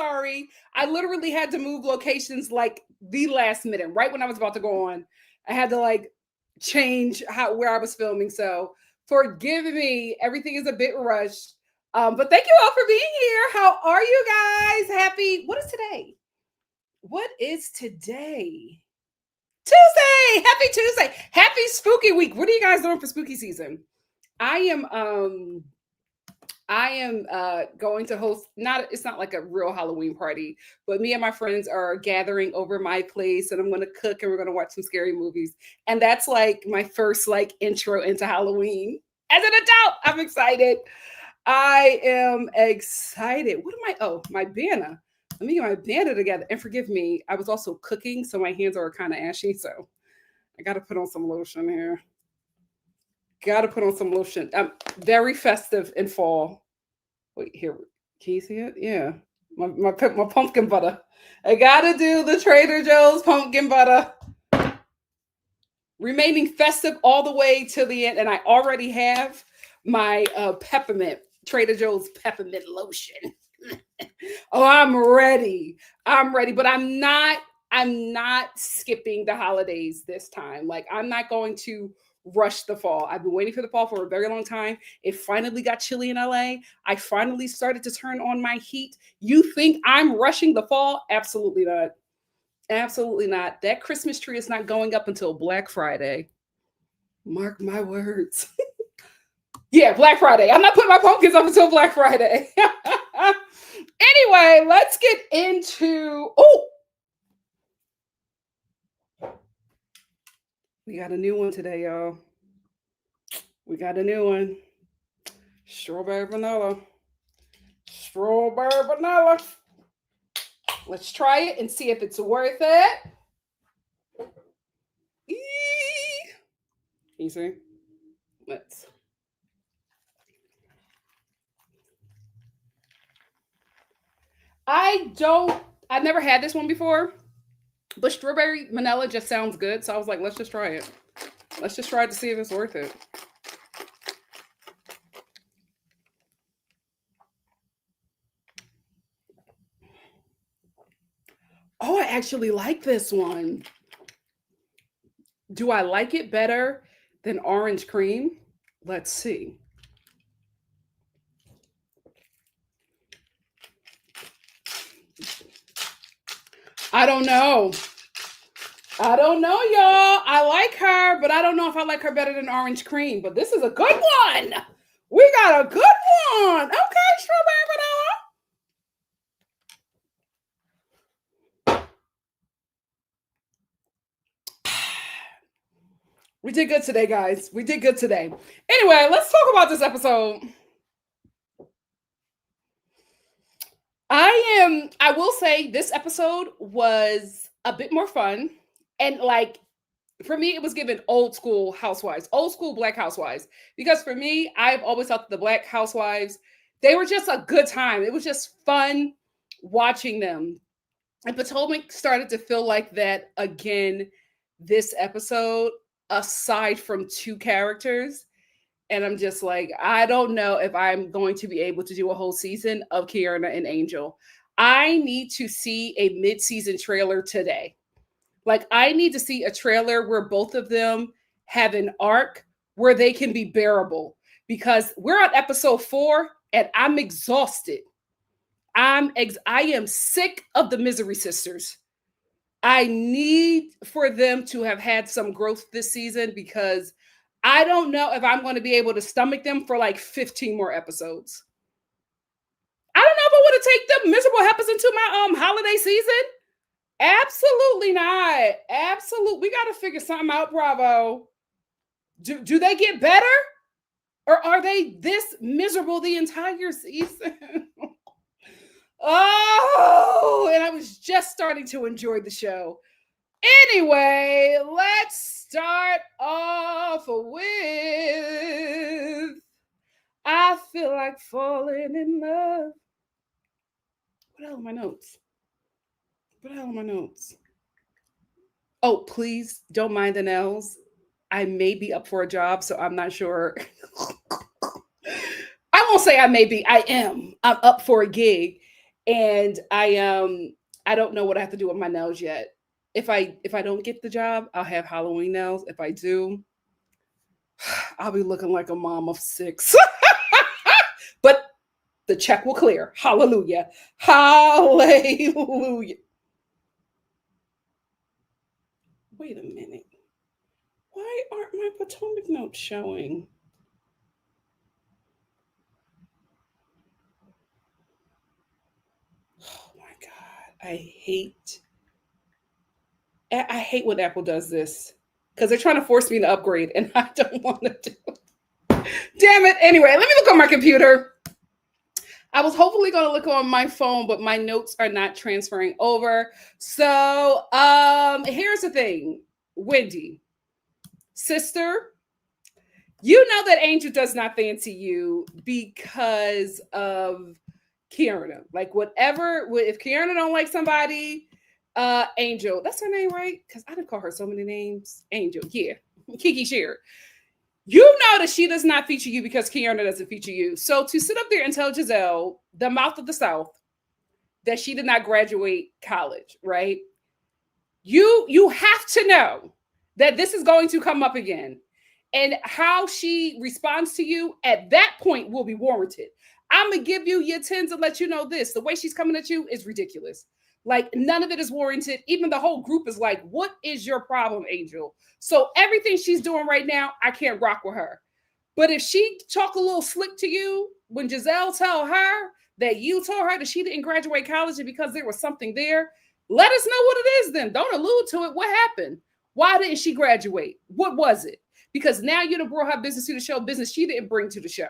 sorry. I literally had to move locations like the last minute, right when I was about to go on. I had to like change where I was filming. So forgive me. Everything is a bit rushed. But thank you all for being here. How are you guys? What is today? What is today? Tuesday. Happy Tuesday. Happy spooky week. What are you guys doing for spooky season? I am going to host, it's not like a real Halloween party, but me and my friends are gathering over my place and I'm going to cook and we're going to watch some scary movies. And that's like my first like intro into Halloween. As an adult, I'm excited. I am excited. What am I? Oh, my banner. Let me get my banner together. And forgive me, I was also cooking, so my hands are kind of ashy. So I got to put on some lotion here. Got to put on some lotion. I'm very festive in fall. Wait, here. Can you see it? Yeah. My pumpkin butter. I got to do the Trader Joe's pumpkin butter. Remaining festive all the way to the end. And I already have my peppermint, Trader Joe's peppermint lotion. Oh, I'm ready. But I'm not skipping the holidays this time. Like, I'm not going to rush the fall. I've been waiting for the fall for a very long time. It finally got chilly in LA. I finally started to turn on my heat. You think I'm rushing the fall? Absolutely not. Absolutely not. That Christmas tree is not going up until Black Friday. Mark my words. Yeah, Black Friday. I'm not putting my pumpkins up until Black Friday. Anyway, let's get into... Oh! We got a new one today, y'all. We got a new one. Strawberry vanilla. Strawberry vanilla. Let's try it and see if it's worth it. Can you see? Let's... I've never had this one before, but strawberry vanilla just sounds good. So I was like, let's just try it. Let's just try it to see if it's worth it. Oh, I actually like this one. Do I like it better than orange cream? Let's see. I don't know. Y'all. I like her, but I don't know if I like her better than orange cream. But this is a good one. We got a good one. Okay, strawberry vanilla. We did good today, guys. We did good today. Anyway, let's talk about this episode. I will say this episode was a bit more fun. And like, for me, it was given old school housewives, old school Black housewives. Because for me, I've always thought the Black housewives, they were just a good time. It was just fun watching them. And Potomac started to feel like that again this episode, aside from two characters. And I'm just like, I don't know if I'm going to be able to do a whole season of Kierna and Angel. I need to see a mid-season trailer today. Like, I need to see a trailer where both of them have an arc where they can be bearable. Because we're on episode 4 and I'm exhausted. I am sick of the Misery Sisters. I need for them to have had some growth this season because I don't know if I'm going to be able to stomach them for like 15 more episodes. I don't know if I want to take the miserable heifers into my holiday season. Absolutely not. Absolutely. We got to figure something out, Bravo. Do they get better? Or are they this miserable the entire season? Oh, and I was just starting to enjoy the show. Anyway, let's start off with I feel like falling in love. What the hell are my notes? Oh, please don't mind the nails. I may be up for a job, so I'm not sure. I won't say I may be. I am. I'm up for a gig. And I don't know what I have to do with my nails yet. If I don't get the job, I'll have Halloween nails. If I do, I'll be looking like a mom of six. But the check will clear. Hallelujah. Hallelujah. Wait a minute. Why aren't my Potomac notes showing? Oh my God. I hate when Apple does this because they're trying to force me to upgrade and I don't want to do it. Damn it. Anyway, let me look on my computer. I was hopefully going to look on my phone, but my notes are not transferring over. So here's the thing, Wendy, sister, you know that Angel does not fancy you because of Kierna. Like whatever, if Kierna don't like somebody, Angel, that's her name, right? Because I didn't call her so many names. Angel, yeah, Kiki Sheard. You know that she does not feature you because Kierna doesn't feature you. So to sit up there and tell Giselle, the mouth of the South, that she did not graduate college, right? You have to know that this is going to come up again. And how she responds to you at that point will be warranted. I'm going to give you your 10s to let you know this. The way she's coming at you is ridiculous. Like none of it is warranted. Even the whole group is like, what is your problem, Angel? So everything she's doing right now, I can't rock with her. But if she talk a little slick to you, when Giselle tell her that you told her that she didn't graduate college and because there was something there, let us know what it is then. Don't allude to it. What happened? Why didn't she graduate? What was it? Because now you done brought her business to the show, business she didn't bring to the show.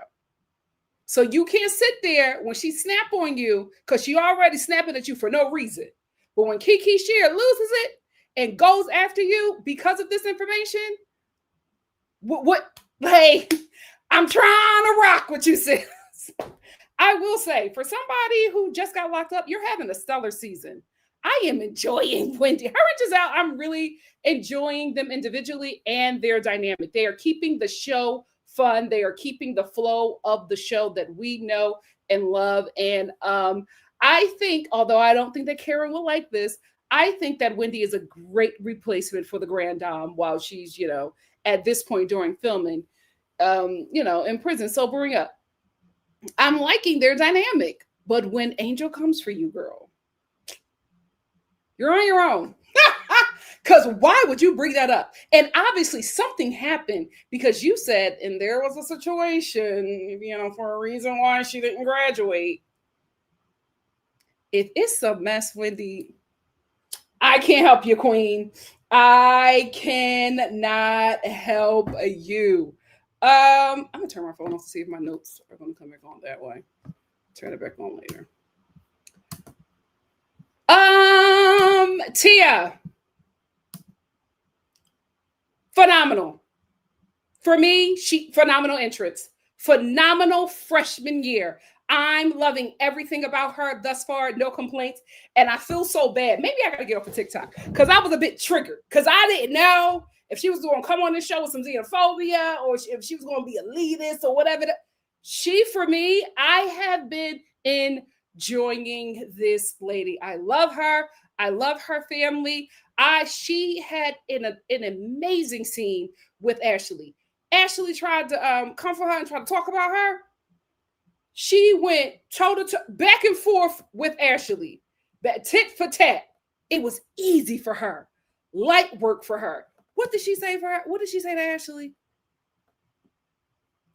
So you can't sit there when she snap on you because she already snapping at you for no reason. But when Kiki Sheard loses it and goes after you because of this information, hey, I'm trying to rock what you said. I will say, for somebody who just got locked up, you're having a stellar season. I am enjoying Wendy. Her and Giselle, I'm really enjoying them individually and their dynamic. They are keeping the show fun. They are keeping the flow of the show that we know and love. And I think, although I don't think that Karen will like this, I think that Wendy is a great replacement for the Grand Dame while she's, at this point during filming, in prison, sobering up. I'm liking their dynamic. But when Angel comes for you, girl, you're on your own. Because why would you bring that up? And obviously something happened because you said, and there was a situation, for a reason why she didn't graduate. If it's a mess, Wendy, I can't help you, queen. I cannot help you. I'm going to turn my phone off to see if my notes are going to come back on that way. Turn it back on later. Tia. Phenomenal. For me, phenomenal entrance. Phenomenal freshman year. I'm loving everything about her thus far. No complaints. And I feel so bad. Maybe I got to get off of TikTok because I was a bit triggered because I didn't know if she was going to come on this show with some xenophobia or if she was going to be elitist or whatever. For me, I have been enjoying this lady. I love her. I love her family. She had an amazing scene with Ashley. Ashley tried to comfort her and try to talk about her. She went toe-to-toe, back and forth with Ashley. Tit for tat. It was easy for her. Light work for her. What did she say for her? What did she say to Ashley?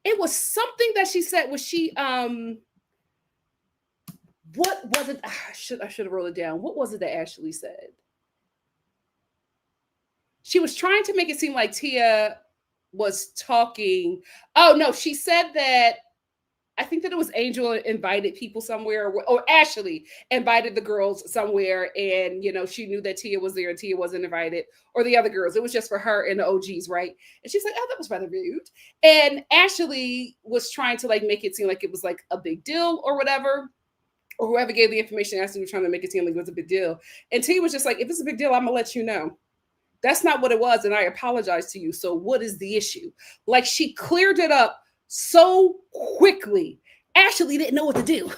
It was something that she said. Was she what was it? I should have wrote it down. What was it that Ashley said? She was trying to make it seem like Tia was talking. Oh no, she said that I think that it was Angel invited people somewhere, or Ashley invited the girls somewhere, and she knew that Tia was there and Tia wasn't invited, or the other girls. It was just for her and the OGs, right? And she's like, "Oh, that was rather rude." And Ashley was trying to make it seem like it was like a big deal or whatever, or whoever gave the information. Ashley was trying to make it seem like it was a big deal, and Tia was just like, "If it's a big deal, I'm gonna let you know." That's not what it was, and I apologize to you. So what is the issue? Like she cleared it up so quickly. Ashley didn't know what to do.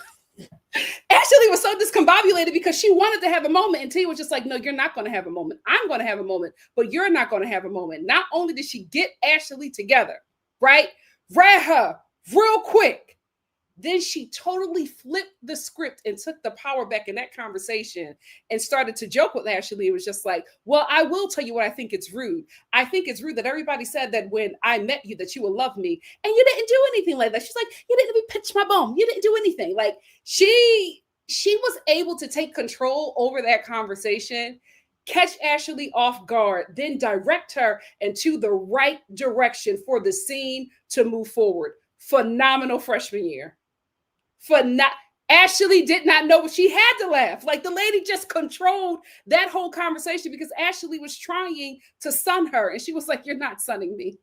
Ashley was so discombobulated because she wanted to have a moment, and T was just like, no, you're not going to have a moment. I'm going to have a moment, but you're not going to have a moment. Not only did she get Ashley together, right? Read her real quick. Then she totally flipped the script and took the power back in that conversation and started to joke with Ashley. It was just like, well, I will tell you what I think it's rude. I think it's rude that everybody said that when I met you that you would love me, and you didn't do anything like that. She's like, you didn't even pinch my bum. You didn't do anything. Like she was able to take control over that conversation, catch Ashley off guard, then direct her into the right direction for the scene to move forward. Phenomenal freshman year. Ashley did not know she had to laugh. Like the lady just controlled that whole conversation because Ashley was trying to sun her, and she was like, "You're not sunning me.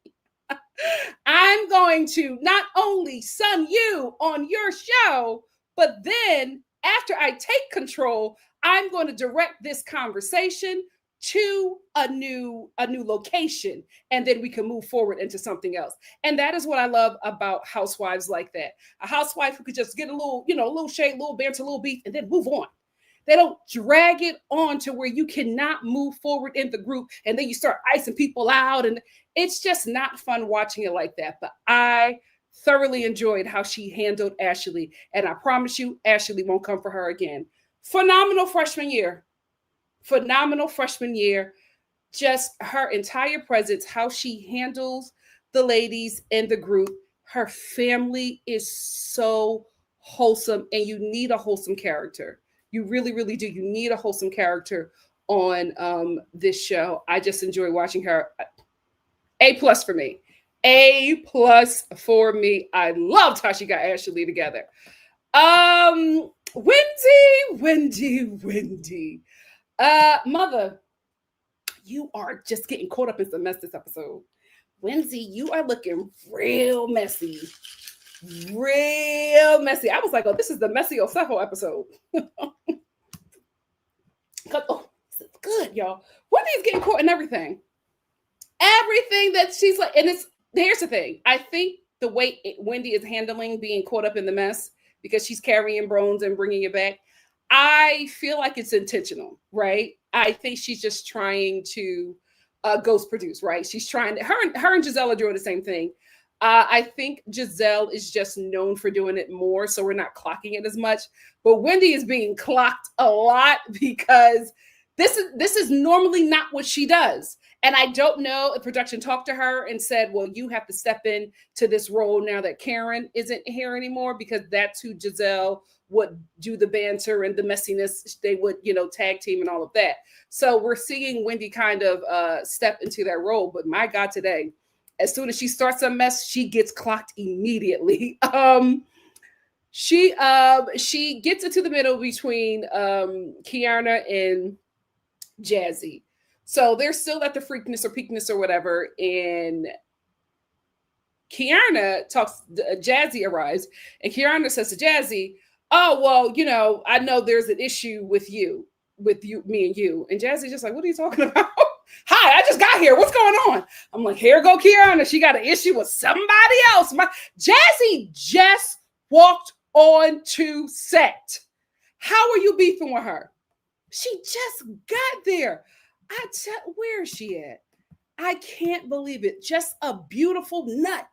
I'm going to not only sun you on your show, but then after I take control, I'm going to direct this conversation to a new location, and then we can move forward into something else." And that is what I love about housewives like that. A housewife who could just get a little, a little shade, a little banter, a little beef, and then move on. They don't drag it on to where you cannot move forward in the group, and then you start icing people out, and it's just not fun watching it like that. But I thoroughly enjoyed how she handled Ashley, and I promise you, Ashley won't come for her again. Phenomenal freshman year. Phenomenal freshman year. Just her entire presence, how she handles the ladies in the group. Her family is so wholesome, and you need a wholesome character. You really, really do. You need a wholesome character on this show. I just enjoy watching her. A+ for me. A+ for me. I loved how she got Ashley together. Wendy. Mother, you are just getting caught up in some mess this episode. Wendy, you are looking real messy. Real messy. I was like, oh, this is the messy Osefo episode. Oh, this is good, y'all. Wendy's getting caught in everything. Everything that she's like, and here's the thing. I think the way Wendy is handling being caught up in the mess, because she's carrying Bones and bringing it back, I feel like it's intentional, right? I think she's just trying to ghost produce, right? She's trying to, her and Giselle are doing the same thing. I think Giselle is just known for doing it more, so we're not clocking it as much. But Wendy is being clocked a lot because this is normally not what she does. And I don't know if production talked to her and said, well, you have to step in to this role now that Karen isn't here anymore, because that's who Giselle would do the banter and the messiness. They would, tag team and all of that. So we're seeing Wendy kind of step into that role. But my God, today, as soon as she starts a mess, she gets clocked immediately. She gets into the middle between Kierna and Jazzy. So they're still at the freakness or peakness or whatever. And Kierna Jazzy arrives, and Kierna says to Jazzy, oh, well, I know there's an issue with me and you. And Jazzy's just like, what are you talking about? Hi, I just got here. What's going on? I'm like, here go Kierna. She got an issue with somebody else. Jazzy just walked on to set. How are you beefing with her? She just got there. Where is she at? I can't believe it. Just a beautiful nut.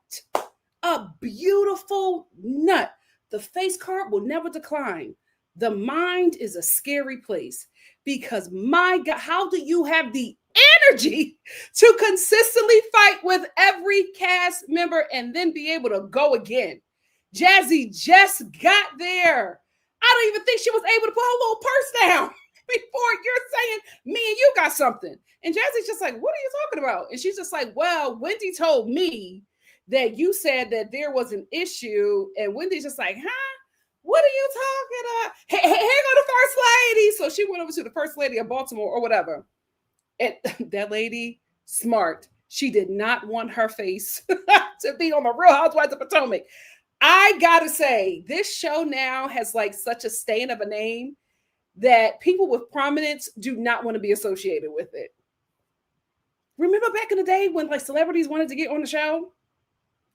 A beautiful nut. The face card will never decline. The mind is a scary place, because my God, how do you have the energy to consistently fight with every cast member and then be able to go again? Jazzy just got there. I don't even think she was able to put her little purse down before you're saying me and you got something. And Jazzy's just like, what are you talking about? And she's just like, well, Wendy told me that you said that there was an issue. And Wendy's just like, huh? What are you talking about? Hey, here go the first lady. So she went over to the first lady of Baltimore or whatever. And that lady, smart. She did not want her face to be on the Real Housewives of Potomac. I gotta say, this show now has like such a stain of a name that people with prominence do not want to be associated with it. Remember back in the day when like celebrities wanted to get on the show?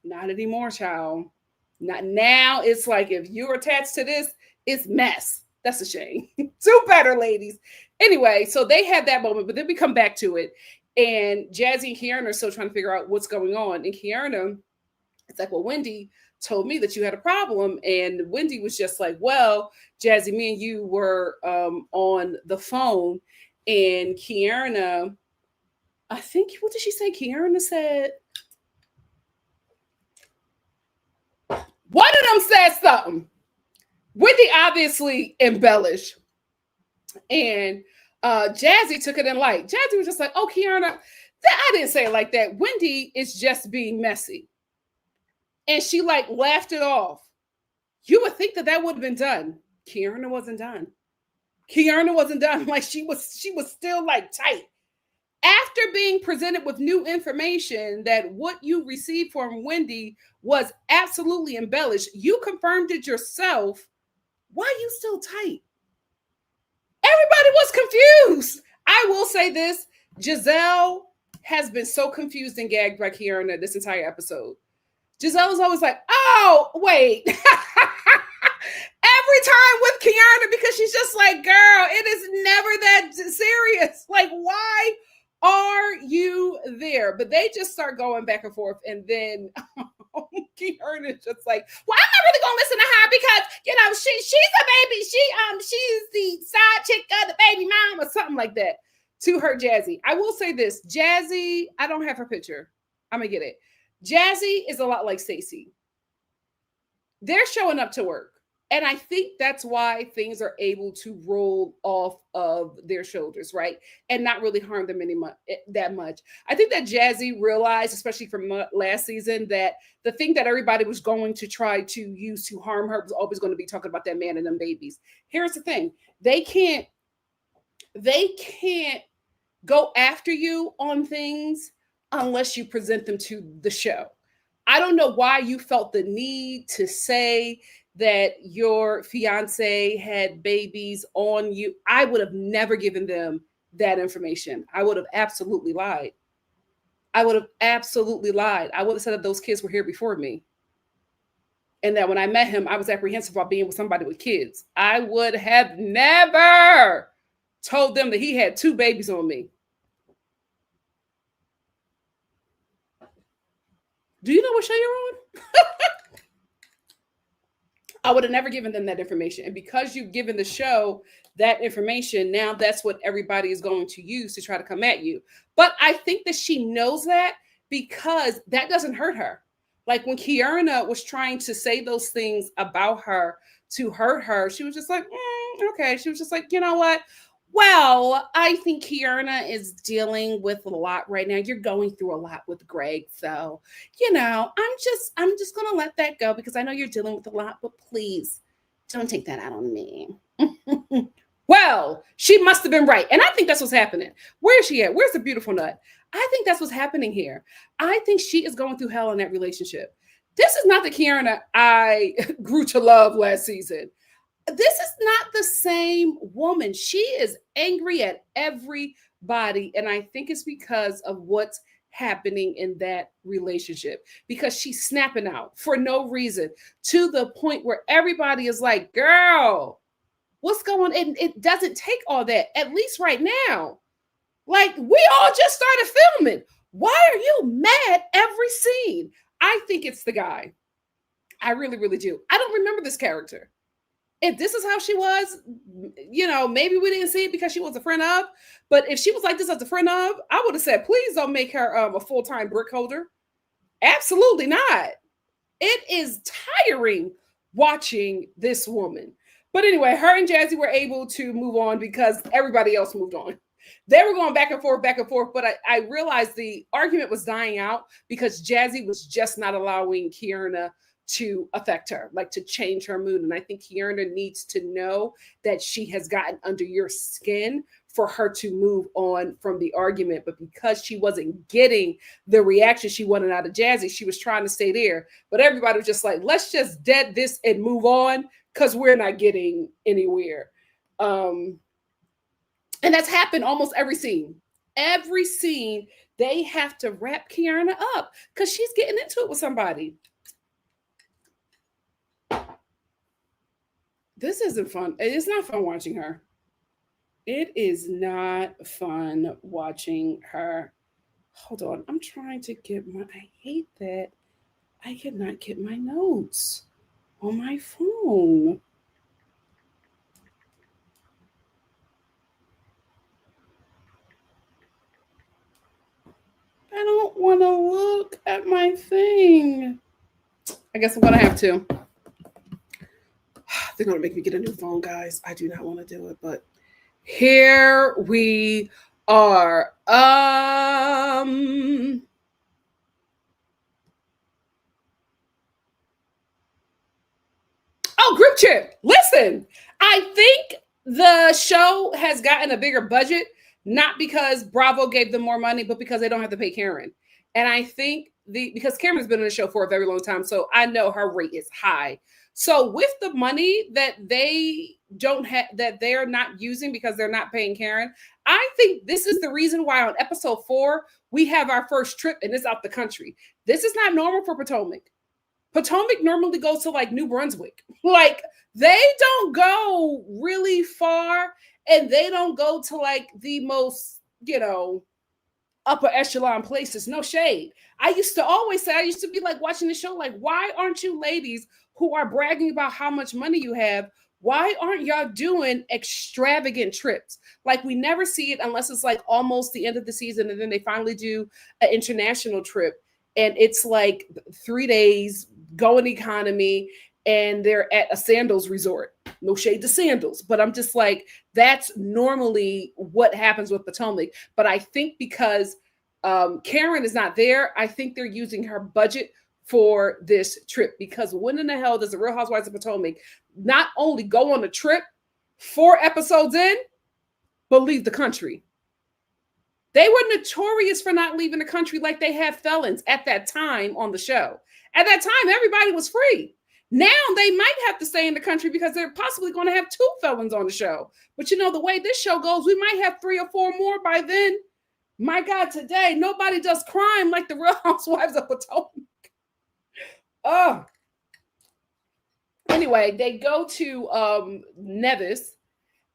Not anymore, child. Not now. It's like, if you're attached to this, It's mess. That's a shame. Do better, ladies. Anyway, so they had that moment, but then we come back to it. And Jazzy and Kierna are still trying to figure out what's going on. And Kierna, it's like, well, Wendy told me that you had a problem. And Wendy was just like, well, Jazzy, me and you were on the phone. And Kierna, I think, what did she say? Kierna said, one of them said something. Wendy obviously embellished. And Jazzy took it in light. Jazzy was just like, oh, Kierna, I didn't say it like that. Wendy is just being messy. And she like laughed it off. You would think that would have been done. Kierna wasn't done. Kierna wasn't done. Like she was still like tight. After being presented with new information that what you received from Wendy was absolutely embellished, you confirmed it yourself. Why are you still tight? Everybody was confused. I will say this, Giselle has been so confused and gagged by Kierna this entire episode. Giselle is always like, oh, wait. Every time with Kierna, because she's just like, girl, it is never that serious. Like, why are you there? But they just start going back and forth. And then Kierna is just like, well, I'm not really going to listen to her because, you know, she's a baby. She's the side chick of the baby mom or something like that to her Jazzy. I will say this, Jazzy, I don't have her picture. I'm going to get it. Jazzy is a lot like Stacey. They're showing up to work. And I think that's why things are able to roll off of their shoulders, right? And not really harm them that much. I think that Jazzy realized, especially from last season, that the thing that everybody was going to try to use to harm her was always going to be talking about that man and them babies. Here's the thing. They can't go after you on things unless you present them to the show. I don't know why you felt the need to say that your fiance had babies on you. I would have never given them that information. I would have absolutely lied. I would have said that those kids were here before me. And that when I met him, I was apprehensive about being with somebody with kids. I would have never told them that he had 2 babies on me. Do you know what show you're on? I would have never given them that information. And because you've given the show that information, now that's what everybody is going to use to try to come at you. But I think that she knows that because that doesn't hurt her. Like when Kierna was trying to say those things about her to hurt her, she was just like, okay. She was just like, you know what? Well, I think Kierna is dealing with a lot right now. You're going through a lot with Greg. So, you know, I'm just going to let that go because I know you're dealing with a lot, but please don't take that out on me. Well, she must have been right. And I think that's what's happening. Where is she at? Where's the beautiful nut? I think that's what's happening here. I think she is going through hell in that relationship. This is not the Kierna I grew to love last season. This is not the same woman. She is angry at everybody. And I think it's because of what's happening in that relationship, because she's snapping out for no reason to the point where everybody is like, girl, what's going on? And it doesn't take all that, at least right now. Like, we all just started filming. Why are you mad every scene? I think it's the guy. I really, really do. I don't remember this character. If this is how she was, you know, maybe we didn't see it because she was a friend of. But if she was like this as a friend of, I would have said, please don't make her a full-time brick holder. Absolutely not. It is tiring watching this woman. But anyway, her and Jazzy were able to move on because everybody else moved on. They were going back and forth. But I realized the argument was dying out because Jazzy was just not allowing Kierna to affect her, like to change her mood. And I think Kierna needs to know that she has gotten under your skin for her to move on from the argument. But because she wasn't getting the reaction she wanted out of Jazzy, she was trying to stay there. But everybody was just like, let's just dead this and move on because we're not getting anywhere. And that's happened almost every scene. Every scene, they have to wrap Kierna up because she's getting into it with somebody. This isn't fun. It's not fun watching her. It is not fun watching her. Hold on. I'm trying to get my. I hate that. I cannot get my notes on my phone. I don't want to look at my thing. I guess I'm going to have to. They're going to make me get a new phone, guys. I do not want to do it, but here we are. Oh, group chat. Listen, I think the show has gotten a bigger budget, not because Bravo gave them more money, but because they don't have to pay Karen. And I think because Karen has been on the show for a very long time, so I know her rate is high. So with the money that they don't have, that they're not using because they're not paying Karen, I think this is the reason why on episode 4 we have our first trip and it's out the country. This is not normal for Potomac. Potomac normally goes to like New Brunswick. Like they don't go really far and they don't go to like the most, upper echelon places. No shade. I used to always say, I used to be like watching the show, like, why aren't you ladies who are bragging about how much money you have? Why aren't y'all doing extravagant trips? Like we never see it unless it's like almost the end of the season and then they finally do an international trip and it's like 3 days going economy and they're at a sandals resort. No shade to sandals, but I'm just like, that's normally what happens with Potomac. But I think because Karen is not there, I think they're using her budget for this trip because when in the hell does the Real Housewives of Potomac not only go on a trip 4 episodes in, but leave the country? They were notorious for not leaving the country like they had felons at that time on the show. At that time, everybody was free. Now they might have to stay in the country because they're possibly going to have 2 felons on the show. But the way this show goes, we might have 3 or 4 more by then. My God, today, nobody does crime like the Real Housewives of Potomac. Oh. Anyway, they go to Nevis.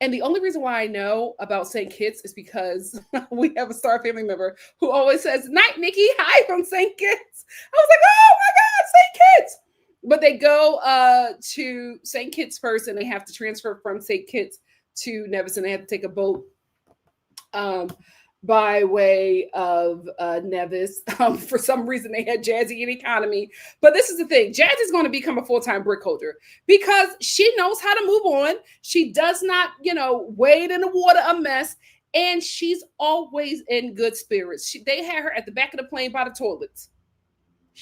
And the only reason why I know about St. Kitts is because we have a Star family member who always says, "Night, Nikki, hi from St. Kitts." I was like, oh my God, St. Kitts. But they go to St. Kitts first and they have to transfer from St. Kitts to Nevis and they have to take a boat by way of Nevis. For some reason, they had Jazzy in economy. But this is the thing. Jazzy's going to become a full-time brick holder because she knows how to move on. She does not, wade in the water a mess. And she's always in good spirits. They had her at the back of the plane by the toilets.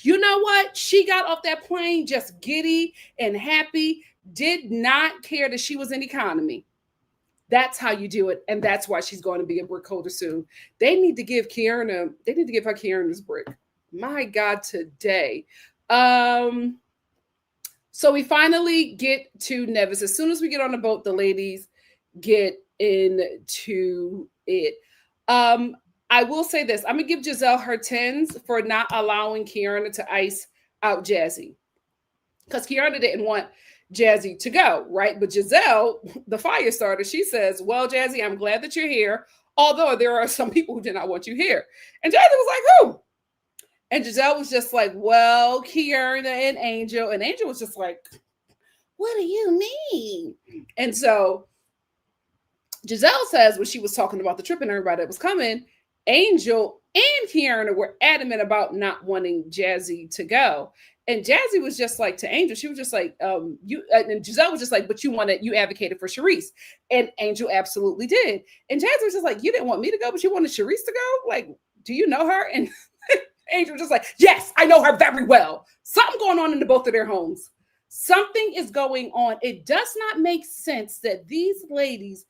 You know what? She got off that plane just giddy and happy, did not care that she was in economy. That's how you do it. And that's why she's going to be a brick holder soon. They need to give her Kierna's brick. My God, today. So we finally get to Nevis. As soon as we get on the boat, the ladies get into it. I will say this. I'm going to give Gizelle her 10s for not allowing Kierna to ice out Jazzy. Because Kierna didn't want Jazzy to go, right? But Gizelle, the fire starter, she says, well, Jazzy, I'm glad that you're here. Although there are some people who did not want you here. And Jazzy was like, who? And Gizelle was just like, well, Kierna and Angel. And Angel was just like, what do you mean? And so Gizelle says when she was talking about the trip and everybody that was coming, Angel and Kierna were adamant about not wanting Jazzy to go. And Jazzy was just like to Angel, she was just like, and Gizelle was just like, but you advocated for Charisse. And Angel absolutely did. And Jazzy was just like, you didn't want me to go, but you wanted Charisse to go? Like, do you know her? And Angel was just like, yes, I know her very well. Something going on in both of their homes. Something is going on. It does not make sense that these ladies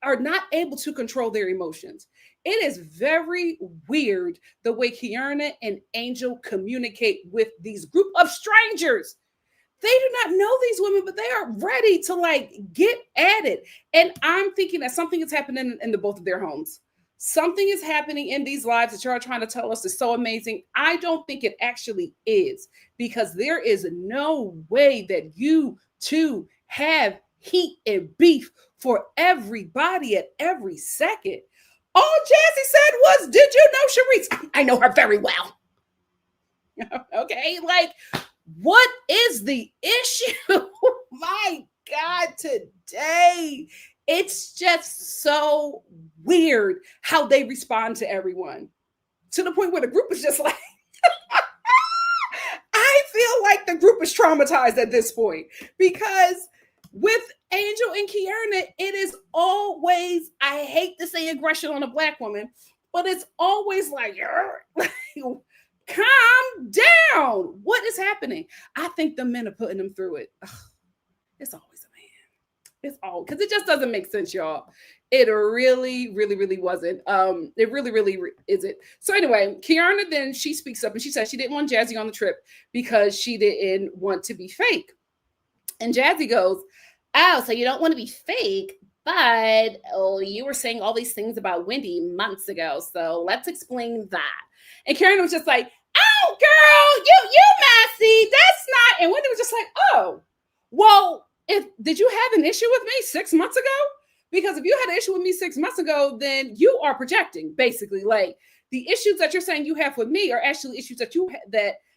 are not able to control their emotions. It is very weird the way Kierna and Angel communicate with these group of strangers. They do not know these women, but they are ready to like get at it. And I'm thinking that something is happening in the both of their homes. Something is happening in these lives that you're trying to tell us is so amazing. I don't think it actually is, because there is no way that you to have heat and beef for everybody at every second. All Jazzy said was, did you know Sharice? I know her very well. Okay, like, what is the issue? My God, today. It's just so weird how they respond to everyone, to the point where the group is just like, I feel like the group is traumatized at this point, because with Angel and Kierna, it is always, I hate to say aggression on a Black woman, but it's always like, calm down. What is happening? I think the men are putting them through it. Ugh, it's always a man. It's all because it just doesn't make sense, y'all. It really, really, really wasn't. It really isn't. So anyway, Kierna then she speaks up and she says she didn't want Jazzy on the trip because she didn't want to be fake. And Jazzy goes, "Oh, so you don't want to be fake, but you were saying all these things about Wendy months ago. So let's explain that." And Karen was just like, "Oh, girl, you messy. That's not." And Wendy was just like, "Oh, well, did you have an issue with me 6 months ago? Because if you had an issue with me 6 months ago, then you are projecting, basically. Like, the issues that you're saying you have with me are actually issues that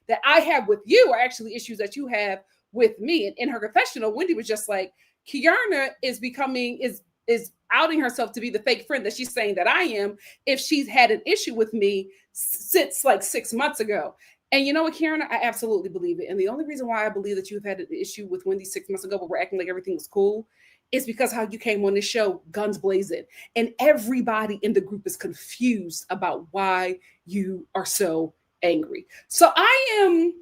that I have with you are actually issues that you have with me." And in her confessional, Wendy was just like, Kierna is outing herself to be the fake friend that she's saying that I am if she's had an issue with me since like 6 months ago. And you know what, Kierna? I absolutely believe it. And the only reason why I believe that you've had an issue with Wendy 6 months ago, but we're acting like everything was cool, is because how you came on this show, guns blazing. And everybody in the group is confused about why you are so angry. So I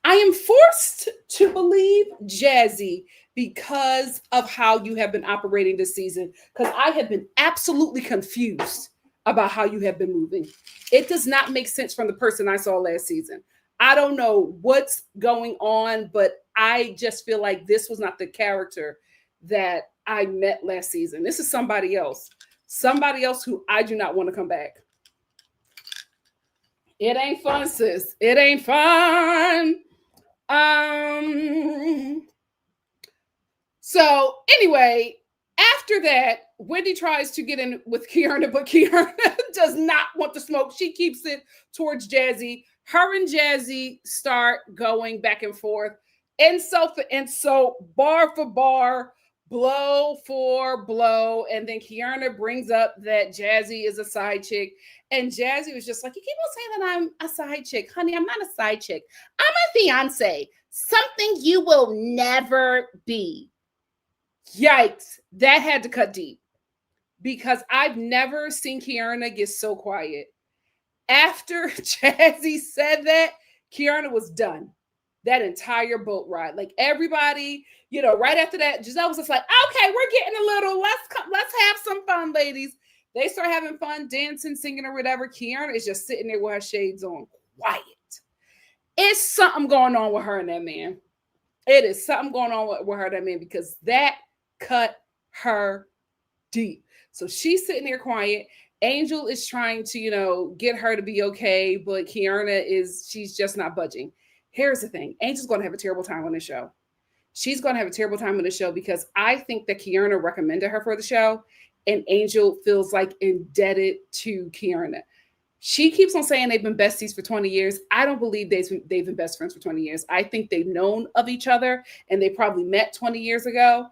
am forced to believe Jazzy because of how you have been operating this season, because I have been absolutely confused about how you have been moving. It does not make sense from the person I saw last season. I don't know what's going on, but I just feel like this was not the character that I met last season. This is somebody else who I do not want to come back. It ain't fun, sis. It ain't fun. So anyway, after that, Wendy tries to get in with Kierna, but Kierna does not want to smoke. She keeps it towards Jazzy. Her and Jazzy start going back and forth, insult for insult, bar for bar, blow for blow. And then Kierna brings up that Jazzy is a side chick. And Jazzy was just like, you keep on saying that I'm a side chick. Honey, I'm not a side chick. I'm a fiance. Something you will never be. Yikes. That had to cut deep. Because I've never seen Kierna get so quiet. After Jazzy said that, Kierna was done. That entire boat ride. Like everybody, right after that, Giselle was just like, okay, we're getting a little, let's have some fun, ladies. They start having fun, dancing, singing, or whatever. Kierna is just sitting there with her shades on, quiet. It's something going on with her and that man. It is something going on with her and that man, because that cut her deep. So she's sitting there quiet. Angel is trying to, get her to be okay, but she's just not budging. Here's the thing. Angel's going to have a terrible time on the show. She's going to have a terrible time on the show because I think that Kierna recommended her for the show, and Angel feels like indebted to Kierna. She keeps on saying they've been besties for 20 years. I don't believe they've been best friends for 20 years. I think they've known of each other, and they probably met 20 years ago.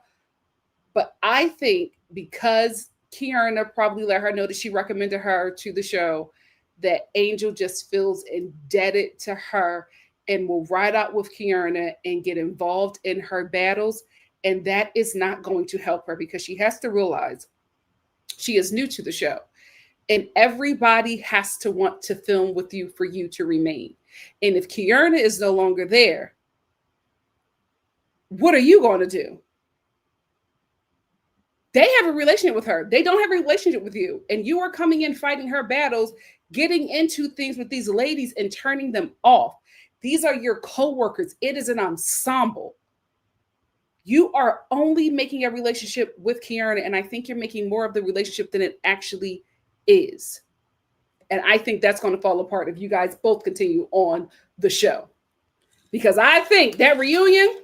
But I think because Kierna probably let her know that she recommended her to the show, that Angel just feels indebted to her and will ride out with Kierna and get involved in her battles. And that is not going to help her, because she has to realize she is new to the show. And everybody has to want to film with you for you to remain. And if Kierna is no longer there, what are you going to do? They have a relationship with her. They don't have a relationship with you. And you are coming in, fighting her battles, getting into things with these ladies and turning them off. These are your co-workers. It is an ensemble. You are only making a relationship with Kierna, and I think you're making more of the relationship than it actually is. And I think that's going to fall apart if you guys both continue on the show. Because I think that reunion,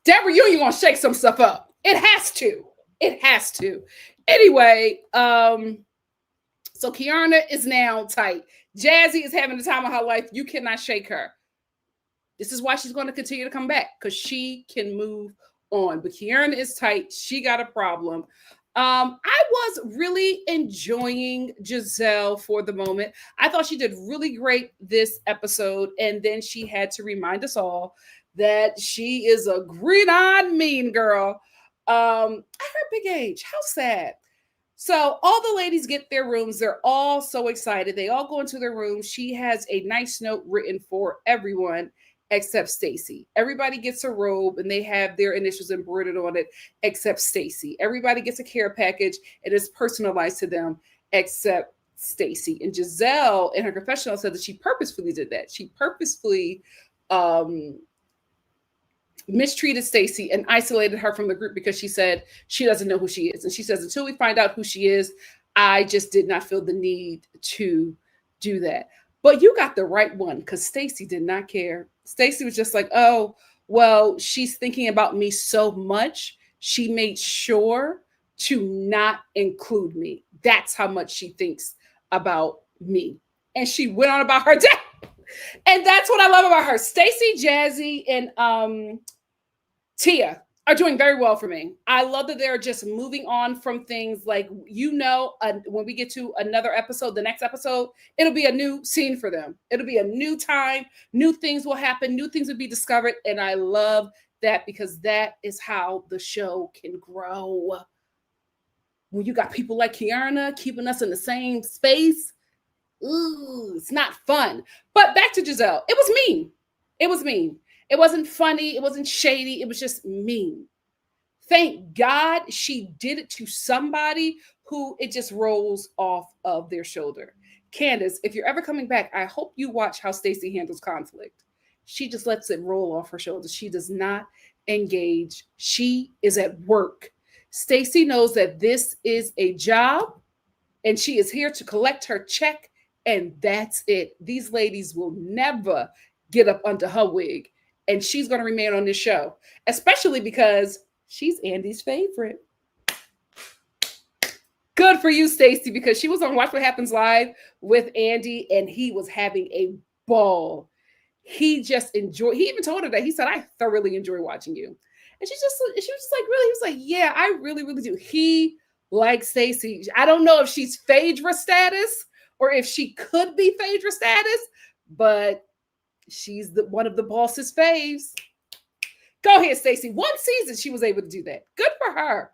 That reunion gonna shake some stuff up. It has to. It has to. Anyway, so Kierna is now tight. Jazzy is having the time of her life. You cannot shake her. This is why she's going to continue to come back, because she can move on. But Kierna is tight. She got a problem. I was really enjoying Giselle for the moment. I thought she did really great this episode. And then she had to remind us all that she is a green-eyed mean girl. At her big age. How sad. So all the ladies get their rooms. They're all so excited. They all go into their rooms. She has a nice note written for everyone except Stacy. Everybody gets a robe and they have their initials embroidered on it except Stacy. Everybody gets a care package and it's personalized to them except Stacy. And Giselle in her confessional said that she purposefully did that. She purposefully mistreated Stacy and isolated her from the group because she said she doesn't know who she is. And she says, until we find out who she is, I just did not feel the need to do that. But you got the right one, because Stacy did not care. Stacy was just like, oh, well, she's thinking about me so much. She made sure to not include me. That's how much she thinks about me. And she went on about her day. And that's what I love about her. Stacy, Jazzy, and Tia are doing very well for me. I love that they're just moving on from things like, when we get to another episode, the next episode, it'll be a new scene for them. It'll be a new time. New things will happen. New things will be discovered. And I love that, because that is how the show can grow. When you got people like Kierna keeping us in the same space, ooh, it's not fun. But back to Giselle. It was mean. It was mean. It wasn't funny. It wasn't shady. It was just mean. Thank God she did it to somebody who it just rolls off of their shoulder. Candace, if you're ever coming back, I hope you watch how Stacy handles conflict. She just lets it roll off her shoulders. She does not engage. She is at work. Stacy knows that this is a job and she is here to collect her check, and that's it. These ladies will never get up under her wig. And she's going to remain on this show, especially because she's Andy's favorite. Good for you, Stacy, because she was on Watch What Happens Live with Andy, and he was having a ball. He just enjoyed. He even told her that. He said, "I thoroughly enjoy watching you," and she was just like, "Really?" He was like, "Yeah, I really, really do." He likes Stacy. I don't know if she's Phaedra status or if she could be Phaedra status, but she's one of the boss's faves. Go ahead, Stacy. One season she was able to do that. Good for her.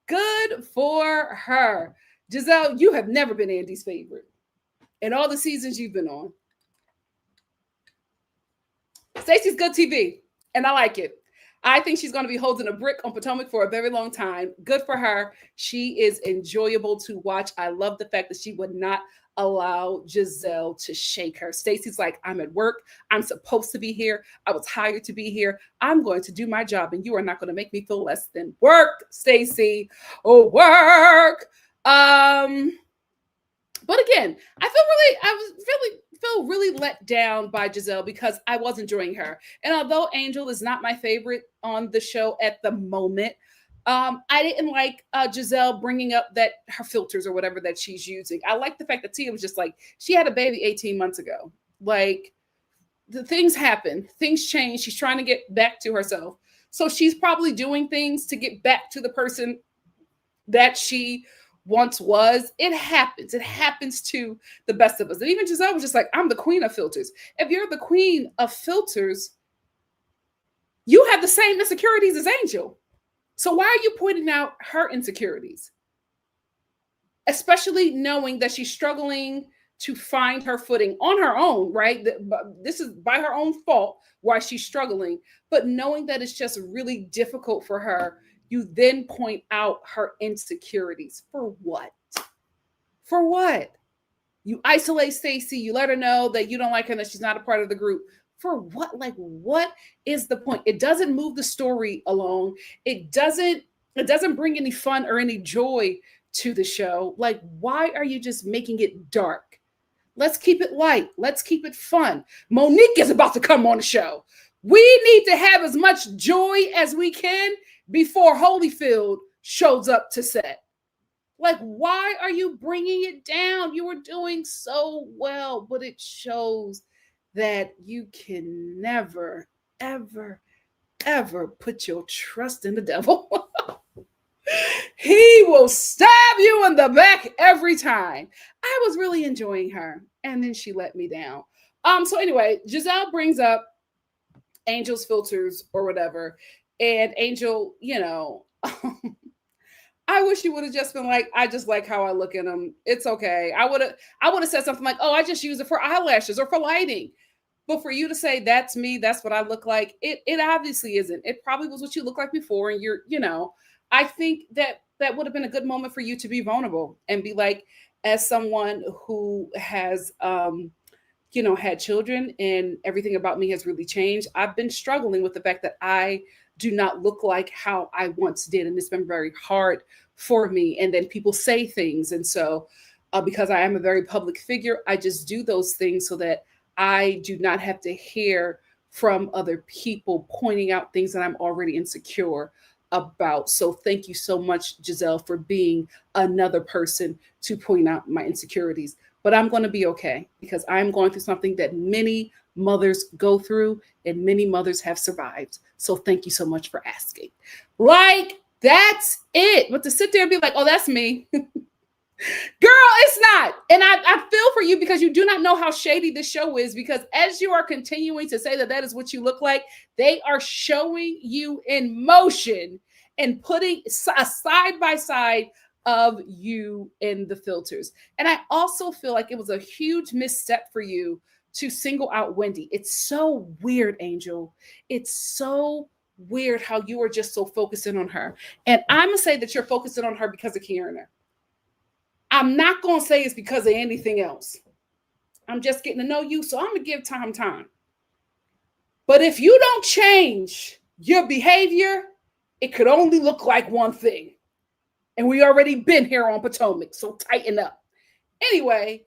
Good for her. Giselle, you have never been Andy's favorite in all the seasons you've been on. Stacy's good TV, and I like it. I think she's going to be holding a brick on Potomac for a very long time. Good for her. She is enjoyable to watch. I love the fact that she would not allow Giselle to shake her. Stacy's like, I'm at work. I'm supposed to be here. I was hired to be here. I'm going to do my job, and you are not going to make me feel less than work, Stacy. Oh, work. But again, I feel really let down by Giselle because I was enjoying her. And although Angel is not my favorite on the show at the moment, I didn't like Giselle bringing up that her filters or whatever that she's using. I like the fact that Tia was just like, she had a baby 18 months ago. Like, the things happen, things change. She's trying to get back to herself. So she's probably doing things to get back to the person that she once was. It happens. It happens to the best of us. And even Giselle was just like, I'm the queen of filters. If you're the queen of filters, you have the same insecurities as Angel. So why are you pointing out her insecurities? Especially knowing that she's struggling to find her footing on her own, right? This is by her own fault why she's struggling. But knowing that it's just really difficult for her, you then point out her insecurities. For what? For what? You isolate Stacy. You let her know that you don't like her and that she's not a part of the group. For what? Like, what is the point? It doesn't move the story along. It doesn't bring any fun or any joy to the show. Like, why are you just making it dark? Let's keep it light. Let's keep it fun. Monique is about to come on the show. We need to have as much joy as we can before Holyfield shows up to set. Like, why are you bringing it down? You were doing so well, but it shows that you can never, ever, ever put your trust in the devil. He will stab you in the back every time. I was really enjoying her, and then she let me down. So anyway, Giselle brings up Angel's filters or whatever, and Angel, I wish you would have just been like, I just like how I look in them. It's okay. I would have said something like, oh, I just use it for eyelashes or for lighting. But for you to say that's me, that's what I look like, it obviously isn't. It probably was what you looked like before. And I think that would have been a good moment for you to be vulnerable and be like, as someone who has had children and everything about me has really changed. I've been struggling with the fact that I do not look like how I once did. And it's been very hard for me. And then people say things. And so because I am a very public figure, I just do those things so that I do not have to hear from other people pointing out things that I'm already insecure about. So thank you so much, Giselle, for being another person to point out my insecurities. But I'm going to be okay because I'm going through something that many mothers go through and many mothers have survived. So thank you so much for asking. Like, that's it. But to sit there and be like, oh, that's me. Girl, it's not. And I feel for you because you do not know how shady this show is, because as you are continuing to say that is what you look like, they are showing you in motion and putting a side by side of you in the filters. And I also feel like it was a huge misstep for you to single out Wendy. It's so weird, Angel. It's so weird how you are just so focusing on her. And I'm going to say that you're focusing on her because of Kierna. I'm not going to say it's because of anything else. I'm just getting to know you, so I'm going to give time. But if you don't change your behavior, it could only look like one thing. And we already been here on Potomac, so tighten up. Anyway,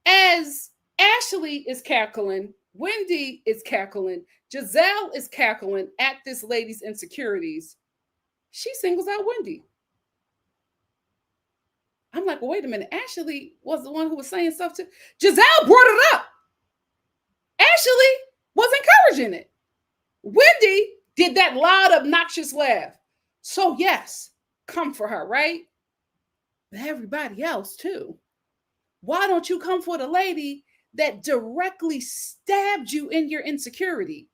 as Ashley is cackling, Wendy is cackling, Giselle is cackling at this lady's insecurities, she singles out Wendy. I'm like, well, wait a minute. Ashley was the one who was saying stuff to Giselle, brought it up. Ashley was encouraging it. Wendy did that loud, obnoxious laugh. So yes, come for her, right? But everybody else too. Why don't you come for the lady that directly stabbed you in your insecurity?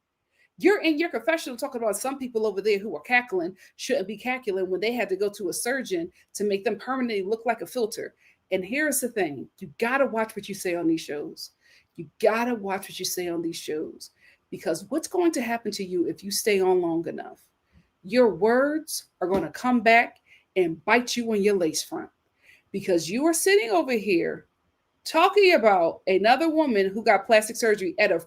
You're in your confessional talking about some people over there who are cackling shouldn't be cackling when they had to go to a surgeon to make them permanently look like a filter. And here's the thing. You got to watch what you say on these shows. You got to watch what you say on these shows, because what's going to happen to you if you stay on long enough? Your words are going to come back and bite you on your lace front, because you are sitting over here talking about another woman who got plastic surgery at a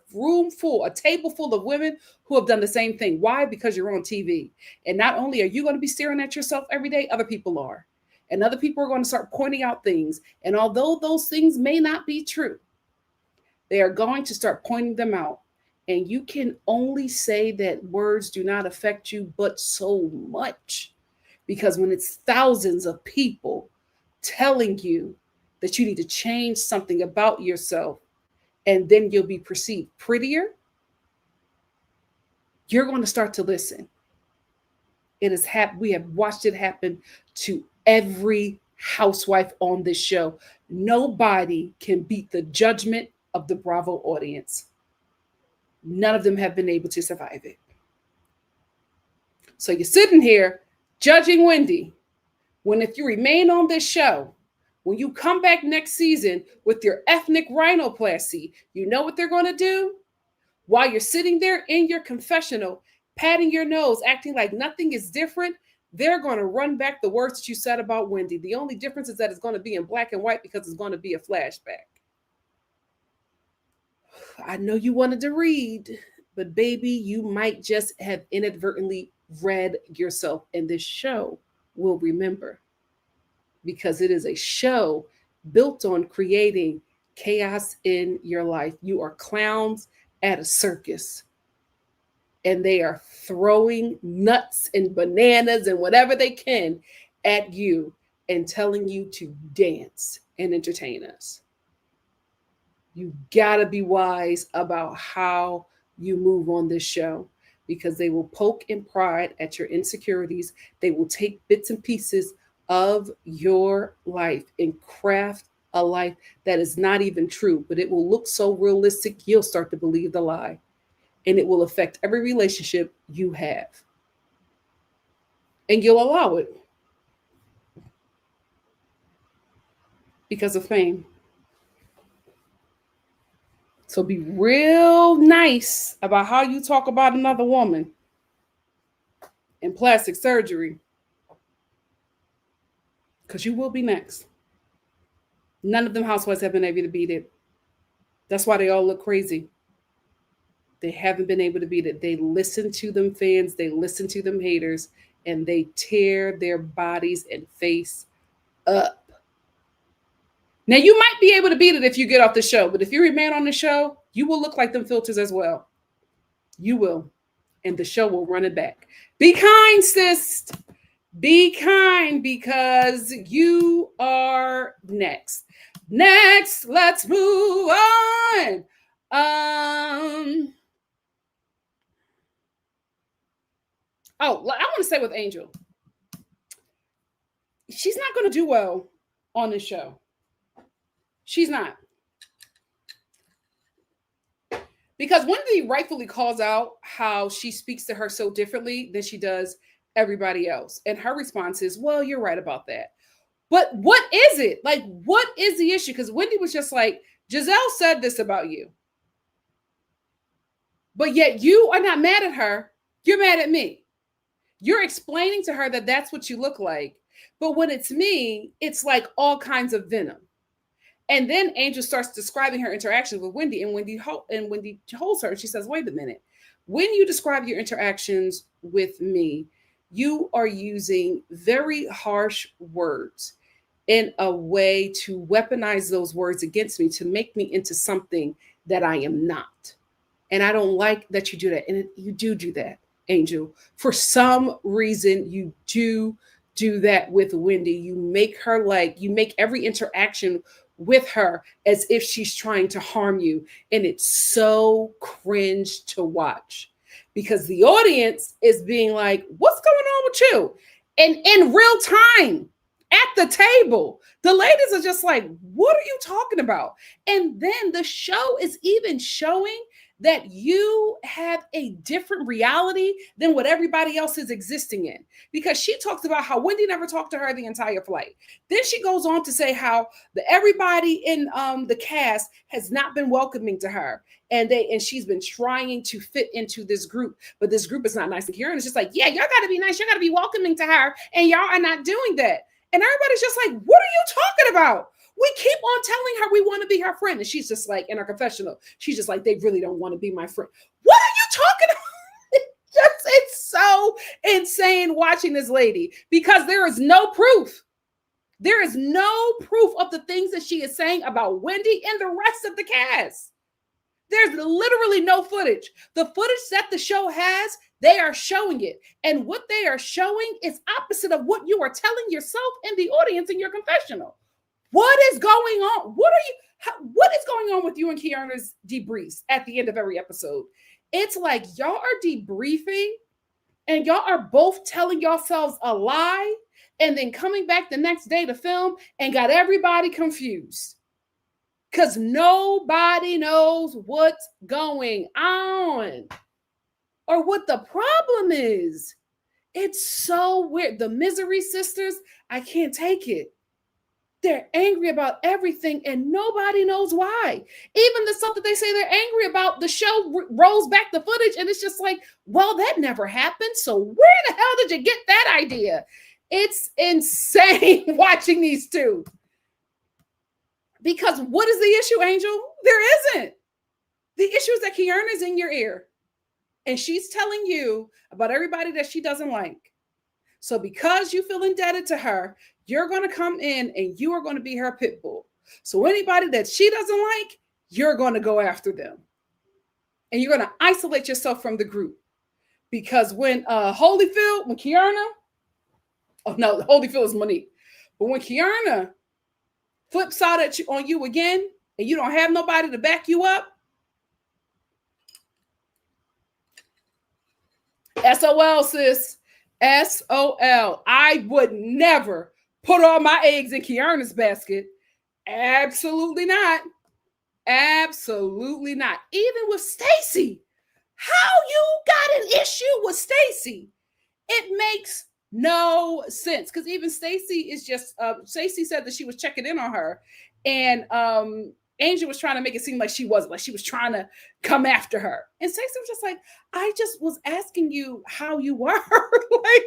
table full of women who have done the same thing. Why? Because you're on TV. And not only are you going to be staring at yourself every day, other people are. And other people are going to start pointing out things. And although those things may not be true, they are going to start pointing them out. And you can only say that words do not affect you, but so much. Because when it's thousands of people telling you that you need to change something about yourself, and then you'll be perceived prettier, you're going to start to listen. It has we have watched it happen to every housewife on this show. Nobody can beat the judgment of the Bravo audience. None of them have been able to survive it. So you're sitting here judging Wendy, when if you remain on this show, when you come back next season with your ethnic rhinoplasty, you know what they're going to do? While you're sitting there in your confessional, patting your nose, acting like nothing is different, they're going to run back the words that you said about Wendy. The only difference is that it's going to be in black and white because it's going to be a flashback. I know you wanted to read, but baby, you might just have inadvertently read yourself, and this show will remember. Because it is a show built on creating chaos in your life. You are clowns at a circus. and they are throwing nuts and bananas and whatever they can at you and telling you to dance and entertain us. You gotta be wise about how you move on this show, because they will poke and prod at your insecurities. They will take bits and pieces of your life and craft a life that is not even true, but it will look so realistic, you'll start to believe the lie. And it will affect every relationship you have. And you'll allow it because of fame. So be real nice about how you talk about another woman in plastic surgery, because you will be next. None of them housewives have been able to beat it. That's why they all look crazy. They haven't been able to beat it. They listen to them fans, they listen to them haters, and they tear their bodies and face up. Now, you might be able to beat it if you get off the show, but if you remain on the show, you will look like them filters as well. You will. And the show will run it back. Be kind, sis. Be kind, because you are next. Next, let's move on. I want to say with Angel, she's not going to do well on this show. She's not. Because Wendy rightfully calls out how she speaks to her so differently than she does everybody else. And her response is, well, you're right about that. But what is it? Like, what is the issue? Because Wendy was just like, Giselle said this about you. But yet you are not mad at her. You're mad at me. You're explaining to her that that's what you look like. But when it's me, it's like all kinds of venom. And then Angel starts describing her interactions with Wendy, and Wendy holds her, and she says, wait a minute. When you describe your interactions with me, you are using very harsh words in a way to weaponize those words against me, to make me into something that I am not. And I don't like that you do that. And you do that, Angel. For some reason, you do that with Wendy. You make every interaction with her as if she's trying to harm you. And it's so cringe to watch, because the audience is being like, what's going on with you? And in real time at the table, the ladies are just like, what are you talking about? And then the show is even showing that you have a different reality than what everybody else is existing in. Because she talks about how Wendy never talked to her the entire flight. Then she goes on to say how everybody in the cast has not been welcoming to her. And she's been trying to fit into this group, but this group is not nice to Kierna. It's just like, yeah, y'all got to be nice. Y'all got to be welcoming to her. And y'all are not doing that. And everybody's just like, what are you talking about? We keep on telling her we want to be her friend. And she's just like, in her confessional, she's just like, they really don't want to be my friend. What are you talking about? It's so insane watching this lady, because there is no proof. There is no proof of the things that she is saying about Wendy and the rest of the cast. There's literally no footage. The footage that the show has, they are showing it. And what they are showing is opposite of what you are telling yourself and the audience in your confessional. What is going on? What is going on with you and Kierna's debriefs at the end of every episode? It's like y'all are debriefing and y'all are both telling yourselves a lie and then coming back the next day to film and got everybody confused. Because nobody knows what's going on or what the problem is. It's so weird. The Misery Sisters, I can't take it. They're angry about everything and nobody knows why. Even the stuff that they say they're angry about, the show rolls back the footage and it's just like, well, that never happened. So where the hell did you get that idea? It's insane watching these two. Because what is the issue, Angel? There isn't. The issue is that Kierna is in your ear and she's telling you about everybody that she doesn't like. So because you feel indebted to her, you're going to come in and you are going to be her pit bull. So anybody that she doesn't like, you're going to go after them. And you're going to isolate yourself from the group. Because when Holyfield, when Kierna, oh no, Holyfield is Monique. But when Kierna flips out at you on you again, and you don't have nobody to back you up, SOL, sis. SOL. I would never put all my eggs in Kierna's basket. Absolutely not. Absolutely not. Even with Stacy. How you got an issue with Stacy? It makes no sense. Because even Stacy is just Stacy said that she was checking in on her. And Angel was trying to make it seem like she wasn't, like she was trying to come after her. And Stacey was just like, I just was asking you how you were. Like,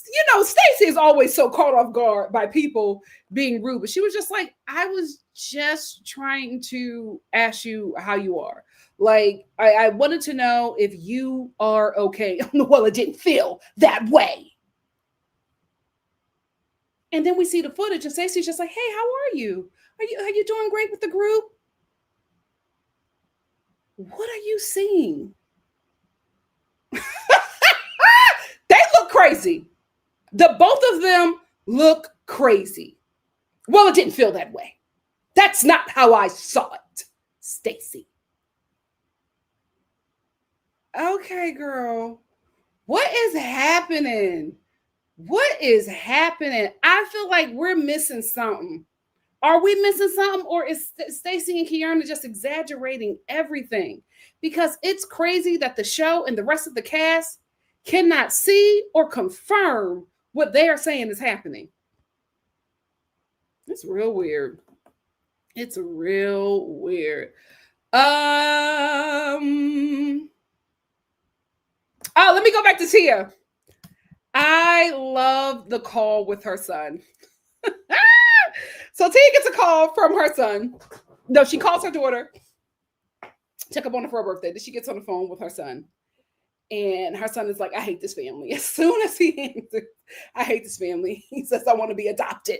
you know, Stacey is always so caught off guard by people being rude, but she was just like, I was just trying to ask you how you are. Like, I wanted to know if you are okay. Well, it didn't feel that way. And then we see the footage and Stacey's just like, hey, how are you? Are you doing great with the group? What are you seeing? They look crazy. The both of them look crazy. Well, it didn't feel that way. That's not how I saw it, Stacey. Okay, girl. What is happening? What is happening? I feel like we're missing something. Are we missing something, or is Stacey and Kierna just exaggerating everything? Because it's crazy that the show and the rest of the cast cannot see or confirm what they are saying is happening. It's real weird. It's real weird. Oh, let me go back to Tia. I love the call with her son. So Tia gets a call from her son. No, she calls her daughter. Check up on her for her birthday. Then she gets on the phone with her son. And her son is like, I hate this family. As soon as he answers, I hate this family. He says, I want to be adopted.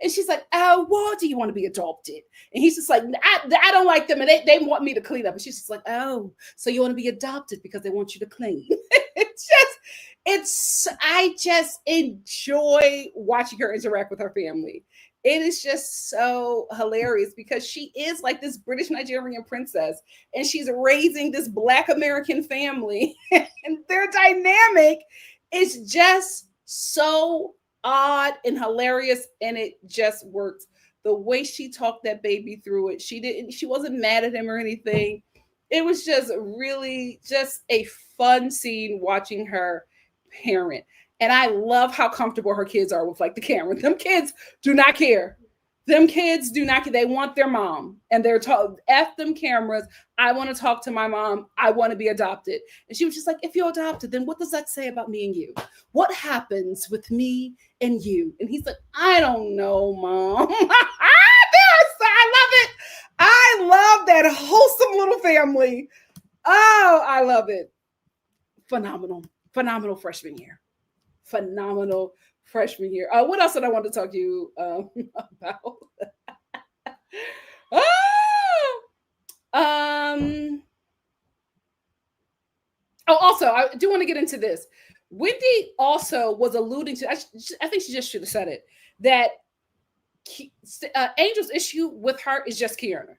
And she's like, oh, why do you want to be adopted? And he's just like, I don't like them. And they want me to clean up. And she's just like, oh, so you want to be adopted because they want you to clean. I just enjoy watching her interact with her family. It is just so hilarious because she is like this British Nigerian princess and she's raising this Black American family and their dynamic is just so odd and hilarious and it just works. The way she talked that baby through it, she wasn't mad at him or anything. It was just really just a fun scene watching her parent. And I love how comfortable her kids are with like the camera. Them kids do not care. Them kids do not care. They want their mom. And they're F them cameras. I want to talk to my mom. I want to be adopted. And she was just like, if you're adopted, then what does that say about me and you? What happens with me and you? And he's like, I don't know, Mom. I love it. I love that wholesome little family. Oh, I love it. Phenomenal freshman year. Phenomenal freshman year. What else did I want to talk to you about? Also, I do want to get into this. Wendy also was alluding to, I think she just should have said it, that Angel's issue with her is just Kierna.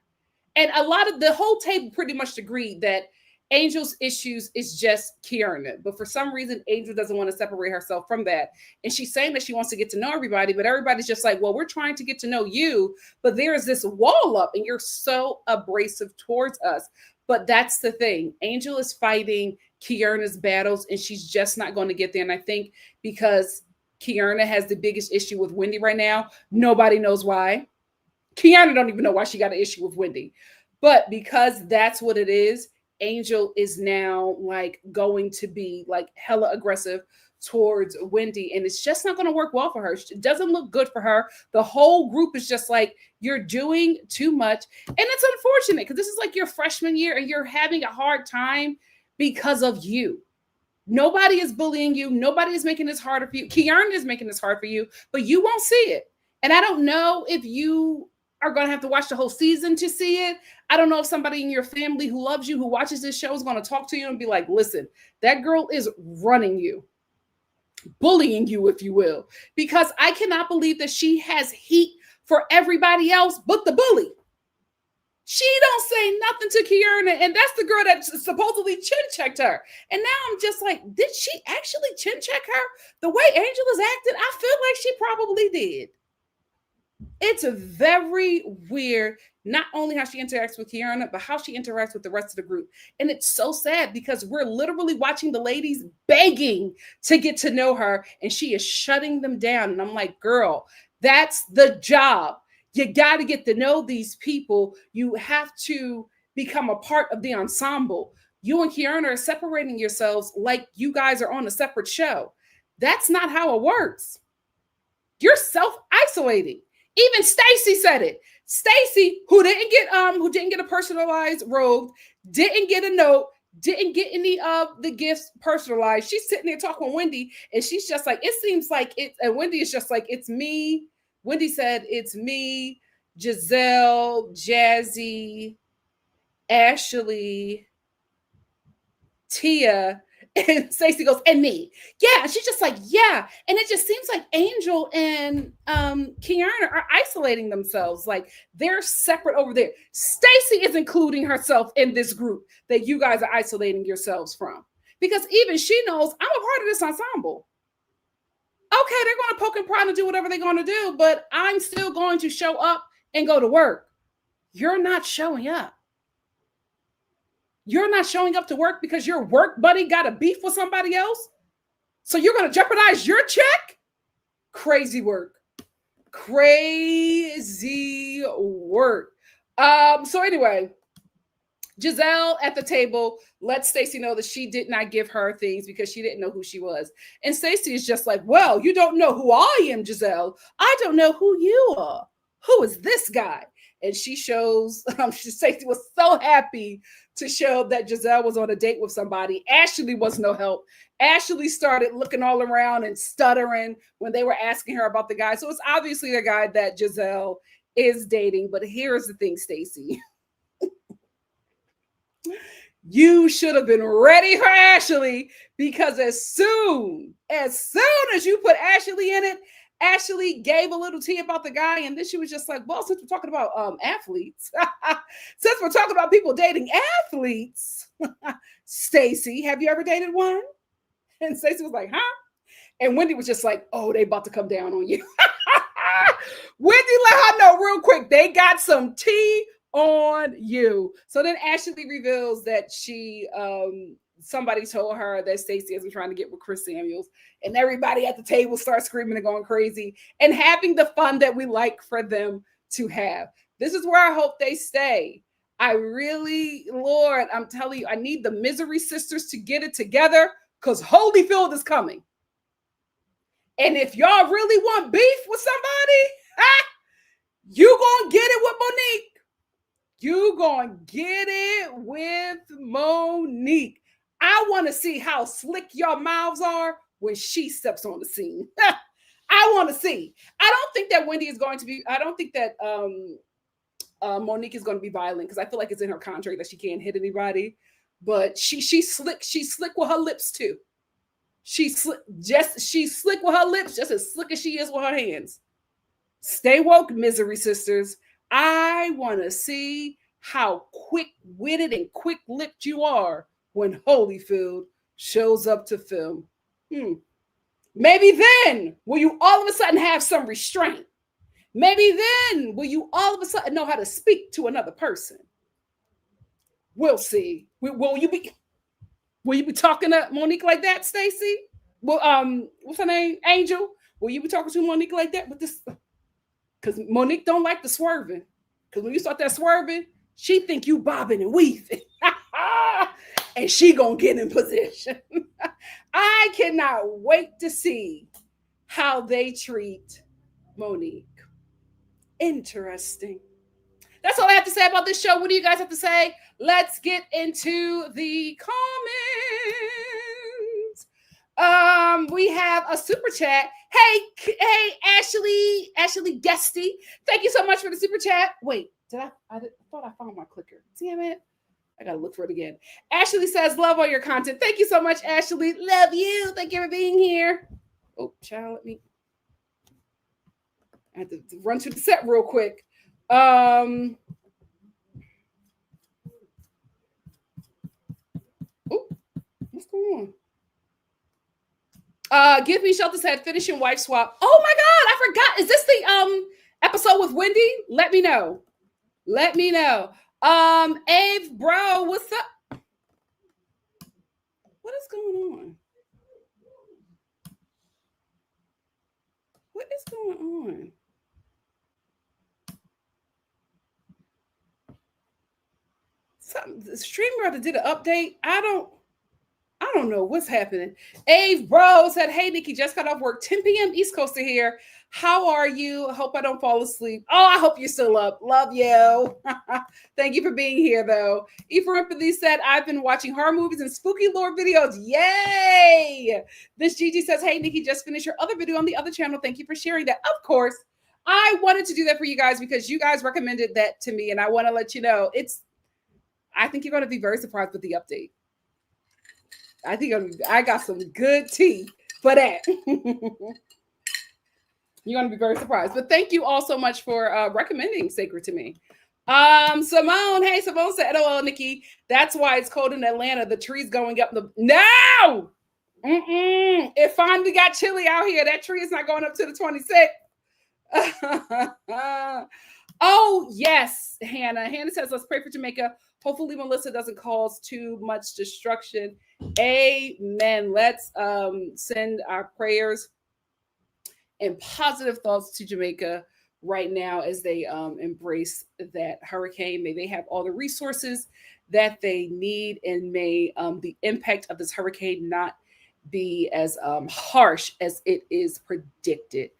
And a lot of the whole table pretty much agreed that Angel's issues is just Kierna. But for some reason, Angel doesn't want to separate herself from that. And she's saying that she wants to get to know everybody, but everybody's just like, well, we're trying to get to know you, but there is this wall up and you're so abrasive towards us. But that's the thing. Angel is fighting Kierna's battles and she's just not going to get there. And I think because Kierna has the biggest issue with Wendy right now, nobody knows why. Kierna don't even know why she got an issue with Wendy. But because that's what it is, Angel is now like going to be like hella aggressive towards Wendy. And it's just not going to work well for her. It doesn't look good for her. The whole group is just like, you're doing too much. And it's unfortunate because this is like your freshman year and you're having a hard time because of you. Nobody is bullying you. Nobody is making this harder for you. Kierna is making this hard for you, but you won't see it. And I don't know if you are going to have to watch the whole season to see it. I don't know if somebody in your family who loves you, who watches this show, is going to talk to you and be like, listen, that girl is running you, bullying you, if you will, because I cannot believe that she has heat for everybody else but the bully. She don't say nothing to Kierna, and that's the girl that supposedly chin checked her. And now I'm just like, did she actually chin check her? The way Angel is acting, I feel like she probably did. It's very weird, not only how she interacts with Kierna, but how she interacts with the rest of the group. And it's so sad because we're literally watching the ladies begging to get to know her, and she is shutting them down. And I'm like, girl, that's the job. You got to get to know these people. You have to become a part of the ensemble. You and Kierna are separating yourselves like you guys are on a separate show. That's not how it works. You're self-isolating. Even Stacy said it. Stacy, who didn't get a personalized robe, didn't get a note, didn't get any of the gifts personalized. She's sitting there talking with Wendy, and she's just like, it seems like it. And Wendy is just like, it's me. Wendy said, it's me, Giselle, Jazzy, Ashley, Tia. And Stacey goes, and me. Yeah. And she's just like, yeah. And it just seems like Angel and Kierna are isolating themselves. Like they're separate over there. Stacey is including herself in this group that you guys are isolating yourselves from. Because even she knows I'm a part of this ensemble. Okay, they're going to poke and prod and do whatever they're going to do, but I'm still going to show up and go to work. You're not showing up. You're not showing up to work because your work buddy got a beef with somebody else. So you're going to jeopardize your check? Crazy work. Crazy work. So anyway, Giselle at the table lets Stacey know that she did not give her things because she didn't know who she was. And Stacey is just like, well, you don't know who I am, Giselle. I don't know who you are. Who is this guy? And she shows, Stacey was so happy to show that Giselle was on a date with somebody. Ashley was no help. Ashley started looking all around and stuttering when they were asking her about the guy. So it's obviously the guy that Giselle is dating. But here's the thing, Stacey. You should have been ready for Ashley, because as soon as you put Ashley in it, Ashley gave a little tea about the guy, and then she was just like, well, since we're talking about athletes, since we're talking about people dating athletes, Stacey, have you ever dated one? And Stacey was like, huh? And Wendy was just like, oh, they about to come down on you. Wendy let her know real quick, they got some tea on you. So then Ashley reveals that somebody told her that Stacey has been trying to get with Chris Samuels, and everybody at the table starts screaming and going crazy and having the fun that we like for them to have. This is where I hope they stay. I really, Lord, I'm telling you, I need the Misery Sisters to get it together, because Holyfield is coming. And if y'all really want beef with somebody, you gonna get it with Monique. You gonna get it with Monique. I want to see how slick your mouths are when she steps on the scene. I want to see. I don't think that Wendy is going to be, I don't think that Monique is going to be violent, because I feel like it's in her contract that she can't hit anybody. But she's slick with her lips too. She's slick with her lips, just as slick as she is with her hands. Stay woke, Misery Sisters. I want to see how quick-witted and quick-lipped you are when Holyfield shows up to film. Maybe then will you all of a sudden have some restraint. Maybe then will you all of a sudden know how to speak to another person. We'll see. Will you be talking to Monique like that, Stacey? Well, what's her name? Angel? Will you be talking to Monique like that with this? Because Monique don't like the swerving. Because when you start that swerving, she think you bobbing and weaving. And she gonna get in position. I cannot wait to see how they treat Monique. Interesting. That's all I have to say about this show. What do you guys have to say? Let's get into the comments. We have a super chat. Hey, Ashley Guesty. Thank you so much for the super chat. Wait, I thought I found my clicker. Damn it. I gotta look for it again. Ashley says, love all your content. Thank you so much, Ashley. Love you. Thank you for being here. Oh, child, I have to run to the set real quick. Ooh, what's going on? Give Me Shelter said, finishing wife swap. Oh my God, I forgot. Is this the episode with Wendy? Let me know. Ave, bro, what's up? What is going on? What is going on? The StreamYard did an update. I don't know what's happening. Ave Bro said, hey, Nikki, just got off work. 10 p.m. East Coast to here. How are you? I hope I don't fall asleep. Oh, I hope you're still up. Love you. Thank you for being here, though. E for Empathy said, I've been watching horror movies and spooky lore videos. Yay! This Gigi says, hey, Nikki, just finished your other video on the other channel. Thank you for sharing that. Of course. I wanted to do that for you guys because you guys recommended that to me, and I want to let you know I think you're going to be very surprised with the update. I think I got some good tea for that. You're going to be very surprised. But thank you all so much for recommending Sacred to me. Simone, hey, Simone said, LOL, Nikki, that's why it's cold in Atlanta. The tree's going up. No! It finally got chilly out here. That tree is not going up to the 26th. Oh, yes, Hannah. Hannah says, let's pray for Jamaica. Hopefully Melissa doesn't cause too much destruction. Amen. Let's send our prayers and positive thoughts to Jamaica right now as they embrace that hurricane. May they have all the resources that they need, and may the impact of this hurricane not be as harsh as it is predicted.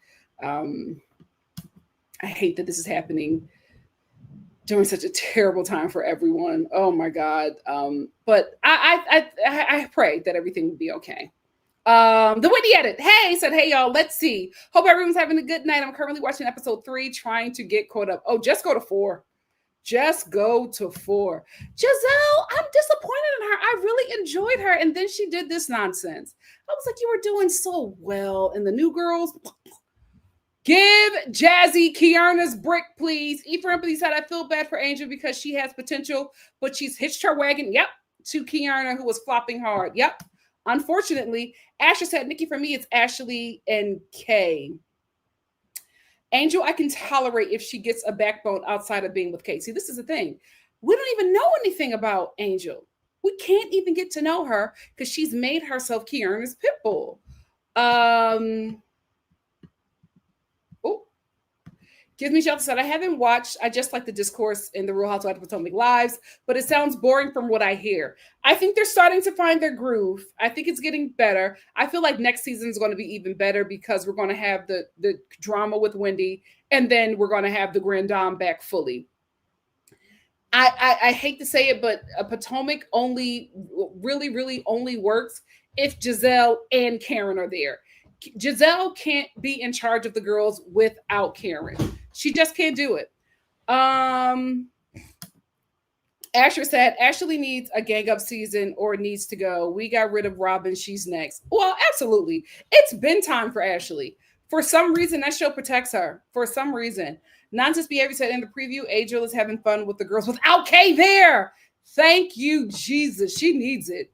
I hate that this is happening during such a terrible time for everyone. Oh my God. But I pray that everything will be okay. The Whitney edit. Hey, said, hey y'all, let's see. Hope everyone's having a good night. I'm currently watching episode 3, trying to get caught up. Oh, just go to 4. Just go to 4. Giselle, I'm disappointed in her. I really enjoyed her. And then she did this nonsense. I was like, you were doing so well. And the new girls, give Jazzy Kierna's brick, please. E for Empathy said, I feel bad for Angel because she has potential, but she's hitched her wagon, to Kierna, who was flopping hard. Unfortunately, Asher said, Nikki, for me, it's Ashley and Kay. Angel, I can tolerate if she gets a backbone outside of being with Kay. See, this is the thing. We don't even know anything about Angel. We can't even get to know her because she's made herself Kierna's pit bull. Give Me Shelter said, I haven't watched. I just like the discourse in the Real Housewives of Potomac lives, but it sounds boring from what I hear. I think they're starting to find their groove. I think it's getting better. I feel like next season is going to be even better because we're going to have the drama with Wendy, and then we're going to have the Grand Dame back fully. I hate to say it, but Potomac really only works if Giselle and Karen are there. Giselle can't be in charge of the girls without Karen. She just can't do it. Asher said, Ashley needs a gang up season or needs to go. We got rid of Robin. She's next. Well, absolutely. It's been time for Ashley. For some reason, that show protects her. For some reason. Nonsense behavior said in the preview, Angel is having fun with the girls without Kay there. Thank you, Jesus. She needs it.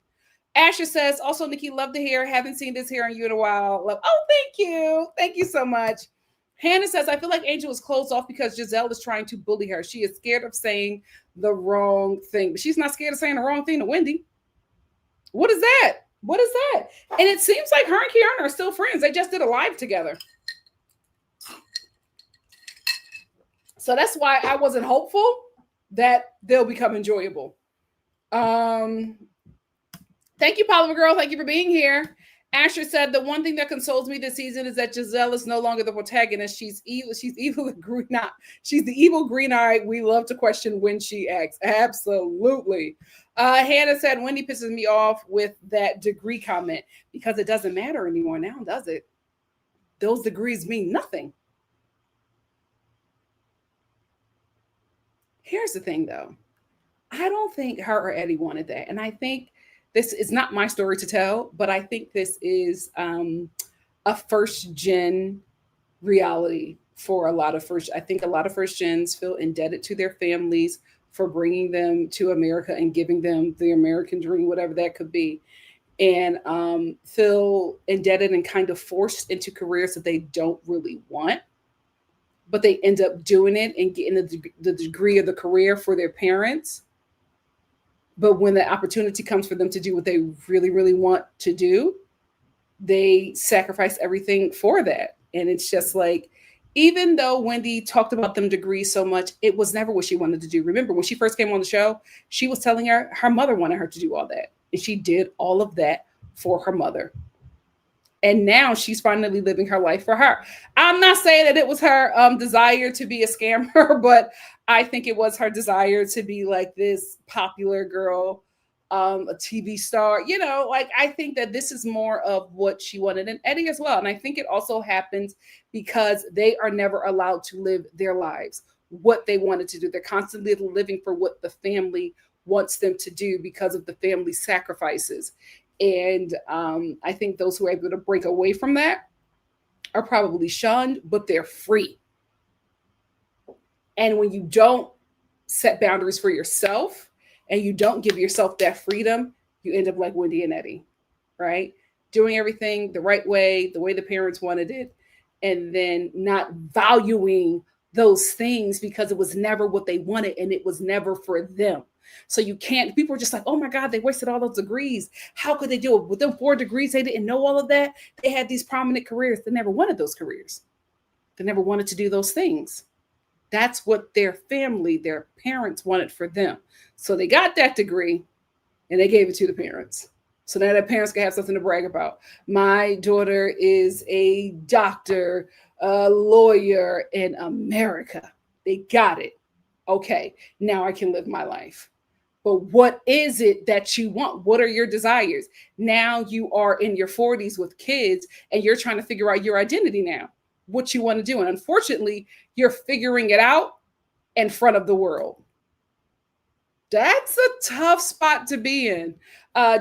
Asher says, also, Nikki, love to hear. Haven't seen this hair on you in a while. Love. Oh, thank you. Thank you so much. Hannah says, I feel like Angel is closed off because Giselle is trying to bully her. She is scared of saying the wrong thing, but she's not scared of saying the wrong thing to Wendy. What is that? What is that? And it seems like her and Kierna are still friends. They just did a live together. So that's why I wasn't hopeful that they'll become enjoyable. Thank you, Polymer Girl. Thank you for being here. Asher said, the one thing that consoles me this season is that Giselle is no longer the protagonist. She's evil. She's evil. She's the evil green-eyed. We love to question when she acts. Absolutely. Hannah said, Wendy pisses me off with that degree comment because it doesn't matter anymore now, does it? those degrees mean nothing. Here's the thing though. I don't think her or Eddie wanted that. And I think this is not my story to tell, but I think this is a first gen reality for a lot of first. I think a lot of first gens feel indebted to their families for bringing them to America and giving them the American dream, whatever that could be, and feel indebted and kind of forced into careers that they don't really want, but they end up doing it and getting the degree of the career for their parents. But when the opportunity comes for them to do what they really, really want to do, they sacrifice everything for that. And it's just like, even though Wendy talked about them degrees so much, it was never what she wanted to do. Remember, when she first came on the show, she was telling her mother wanted her to do all that. And she did all of that for her mother. And now she's finally living her life for her. I'm not saying that it was her desire to be a scammer, but I think it was her desire to be like this popular girl, a TV star. You know, like I think that this is more of what she wanted, and Eddie as well. And I think it also happens because they are never allowed to live their lives, what they wanted to do. They're constantly living for what the family wants them to do because of the family sacrifices. And I think those who are able to break away from that are probably shunned, but they're free. And when you don't set boundaries for yourself and you don't give yourself that freedom, you end up like Wendy and Eddie, right? Doing everything the right way, the way the parents wanted it, and then not valuing those things because it was never what they wanted and it was never for them. So you can't, people are just like, oh my God, they wasted all those degrees. How could they do it? With them 4 degrees, they didn't know all of that. They had these prominent careers. They never wanted those careers. They never wanted to do those things. That's what their family, their parents wanted for them. So they got that degree and they gave it to the parents. So now the parents can have something to brag about. My daughter is a doctor, a lawyer in America. They got it. Okay, now I can live my life. But what is it that you want? What are your desires? Now you are in your 40s with kids and you're trying to figure out your identity now, what you want to do. And unfortunately, you're figuring it out in front of the world. That's a tough spot to be in.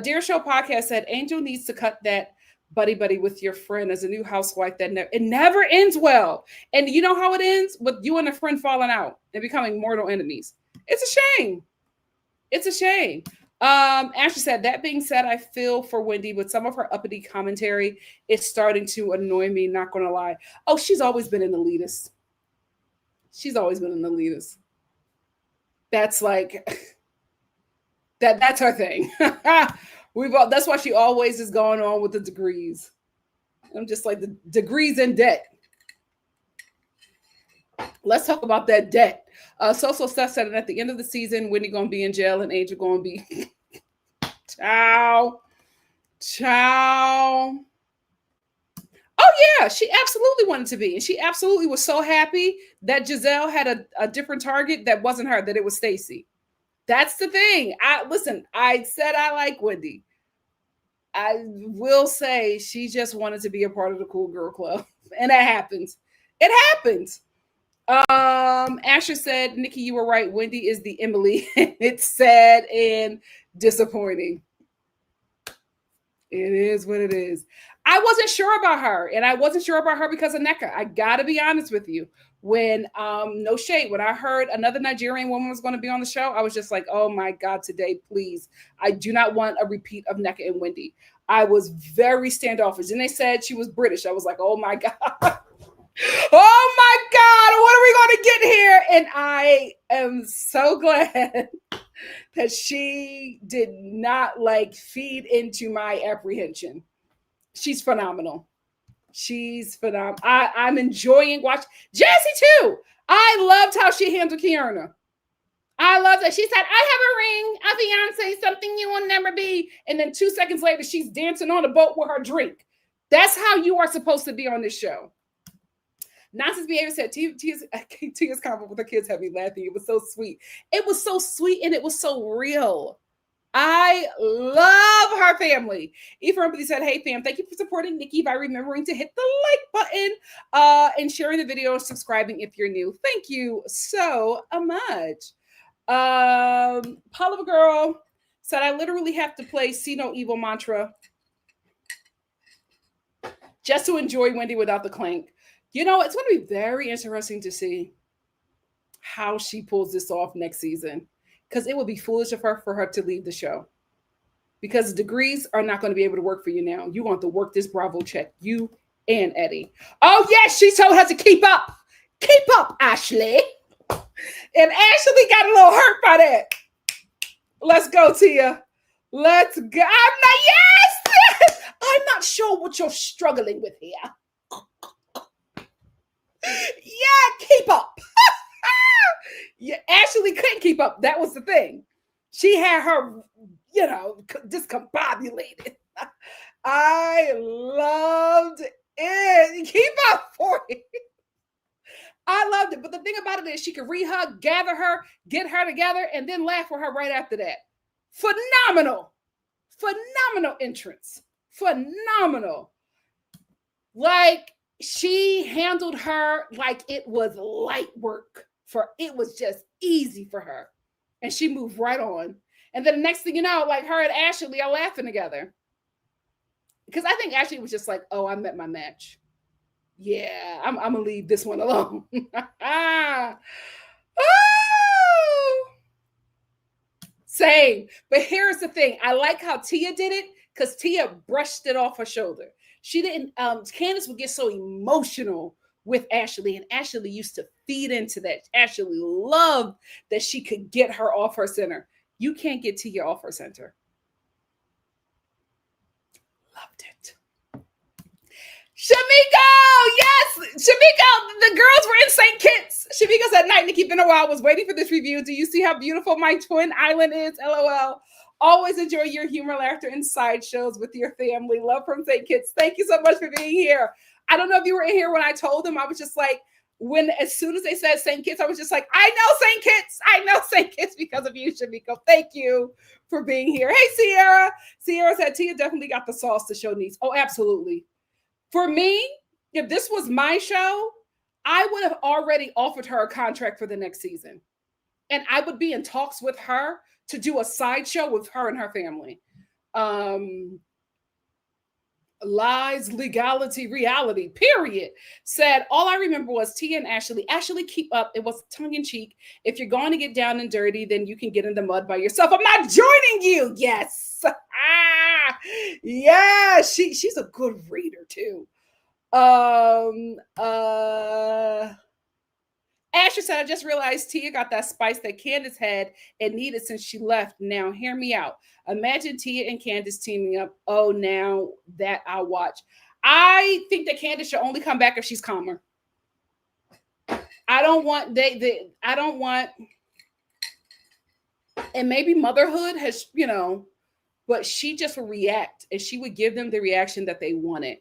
Dear Show Podcast said Angel needs to cut that buddy with your friend as a new housewife. That it never ends well. And you know how it ends? With you and a friend falling out and becoming mortal enemies. It's a shame. It's a shame. Ashley said, that being said, I feel for Wendy, but some of her uppity commentary is starting to annoy me, not going to lie. Oh, she's always been an elitist. She's always been an elitist. That's like, that's her thing. That's why she always is going on with the degrees. I'm just like, the degrees in debt. Let's talk about that debt. So Steph said, and at the end of the season, Wendy gonna be in jail and Angel gonna be ciao. Oh yeah, she absolutely wanted to be, and she absolutely was so happy that Giselle had a different target that wasn't her, that it was Stacey. That's the thing. I said I like Wendy. I will say she just wanted to be a part of the cool girl club, and that happens. It happens. Asher said, Nikki, you were right. Wendy is the Emily. It's sad and disappointing. It is what it is. I wasn't sure about her, and I wasn't sure about her because of Nneka. I gotta be honest with you. When no shade, when I heard another Nigerian woman was going to be on the show, I was just like, oh my God, today, please. I do not want a repeat of Nneka and Wendy. I was very standoffish. And they said she was British. I was like, oh my God. Oh my God, what are we going to get here? And I am so glad that she did not feed into my apprehension. She's phenomenal. She's phenomenal. I'm enjoying watching Jessie too. I loved how she handled Kierna. I love that. She said, I have a ring, a fiance, something you will never be. And then 2 seconds later, she's dancing on a boat with her drink. That's how you are supposed to be on this show. Nonsense behavior said, Tia's comment with her kids had me laughing. It was so sweet. It was so sweet and it was so real. I love her family. Eva Empathy said, hey fam, thank you for supporting Nikki by remembering to hit the like button and sharing the video and subscribing if you're new. Thank you so much. Poliva Girl said, I literally have to play See No Evil mantra just to enjoy Wendy without the clank. You know, it's going to be very interesting to see how she pulls this off next season, because it would be foolish of her for her to leave the show, because degrees are not going to be able to work for you now. You want to work this Bravo check, you and Eddie. Oh yes, she told her to keep up, Ashley. And Ashley got a little hurt by that. Let's go, Tia. Let's go. Yes. I'm not sure what you're struggling with here. Yeah, keep up. Yeah, Ashley couldn't keep up. That was the thing. She had her, discombobulated. I loved it. Keep up for it. I loved it. But the thing about it is she could re-hug, gather her, get her together, and then laugh with her right after that. Phenomenal. Phenomenal entrance. Phenomenal. Like, she handled her like it was light work. It was just easy for her. And she moved right on. And then the next thing you know, like, her and Ashley are laughing together. Because I think Ashley was just like, oh, I met my match. Yeah, I'm going to leave this one alone. Oh! Same. But here's the thing. I like how Tia did it, because Tia brushed it off her shoulder. She didn't, Candace would get so emotional with Ashley, and Ashley used to feed into that. Ashley loved that she could get her off her center. You can't get Tia off her center. Loved it. Shamiko, yes, Shamiko, the girls were in St. Kitts. Shamiko said, night, Nikki, been a while, was waiting for this review. Do you see how beautiful my twin island is? LOL. Always enjoy your humor, laughter, and sideshows with your family. Love from St. Kitts. Thank you so much for being here. I don't know if you were in here when I told them. I was just like, as soon as they said St. Kitts, I was just like, I know St. Kitts. I know St. Kitts because of you, Shamiko. Thank you for being here. Hey, Sierra. Sierra said, Tia definitely got the sauce to show needs. Oh, absolutely. For me, if this was my show, I would have already offered her a contract for the next season. And I would be in talks with her to do a sideshow with her and her family. Lies, legality, reality, period. Said, all I remember was Tia and Ashley. Ashley, keep up. It was tongue-in-cheek. If you're going to get down and dirty, then you can get in the mud by yourself. I'm not joining you. Yes. Yeah, she's a good reader too. Asher said, I just realized Tia got that spice that Candace had and needed since she left. Now, hear me out. Imagine Tia and Candace teaming up. Oh, now that I'll watch. I think that Candace should only come back if she's calmer. I don't want, and maybe motherhood has, but she just would react, and she would give them the reaction that they wanted.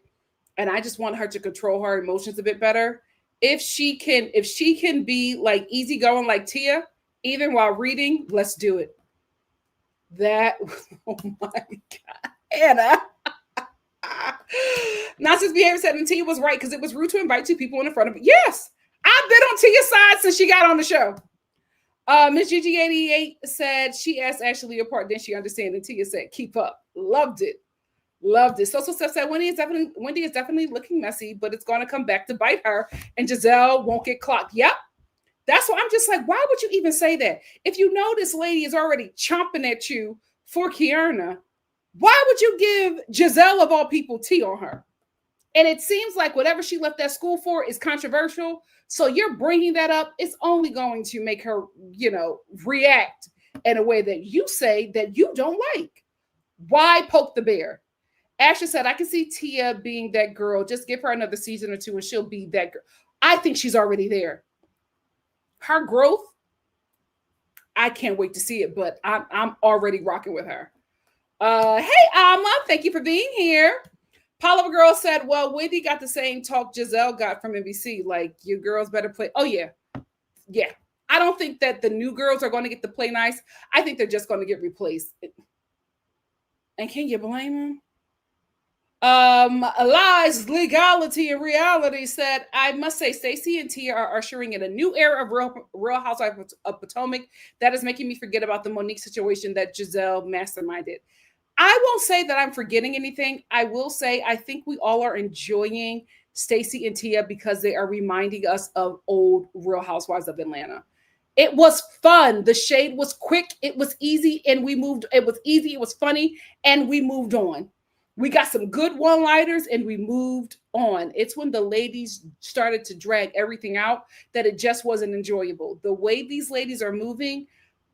And I just want her to control her emotions a bit better. If she can be like easygoing like Tia, even while reading, let's do it. That, oh my God, Anna. Nonsense behavior said, and Tia was right, because it was rude to invite two people in front of it. Yes, I've been on Tia's side since she got on the show. Miss GG88 said she asked Ashley apart, then she understand, and Tia said, keep up. Loved it. Loved it. Social Stuff said, Wendy is definitely looking messy, but it's going to come back to bite her, and Giselle won't get clocked. Yep. That's why I'm just like, why would you even say that? If you know this lady is already chomping at you for Kierna, why would you give Giselle, of all people, tea on her? And it seems like whatever she left that school for is controversial. So you're bringing that up. It's only going to make her, react in a way that you say that you don't like. Why poke the bear? Ashley said, I can see Tia being that girl. Just give her another season or two and she'll be that girl. I think she's already there. Her growth, I can't wait to see it, but I'm already rocking with her. Hey, Alma, thank you for being here. Poliva Girl said, well, Wendy got the same talk Giselle got from NBC. Like, you girls better play. Oh, yeah. Yeah. I don't think that the new girls are going to get to play nice. I think they're just going to get replaced. And can you blame him? Lies, legality, and reality said, I must say, Stacey and Tia are ushering in a new era of Real Housewives of Potomac that is making me forget about the Monique situation that Giselle masterminded. I won't say that I'm forgetting anything. I will say I think we all are enjoying Stacey and Tia because they are reminding us of old Real Housewives of Atlanta. It was fun. The shade was quick. It was easy, and we moved. It was easy. It was funny, and we moved on. We got some good one-liners, and we moved on. It's when the ladies started to drag everything out that it just wasn't enjoyable. The way these ladies are moving,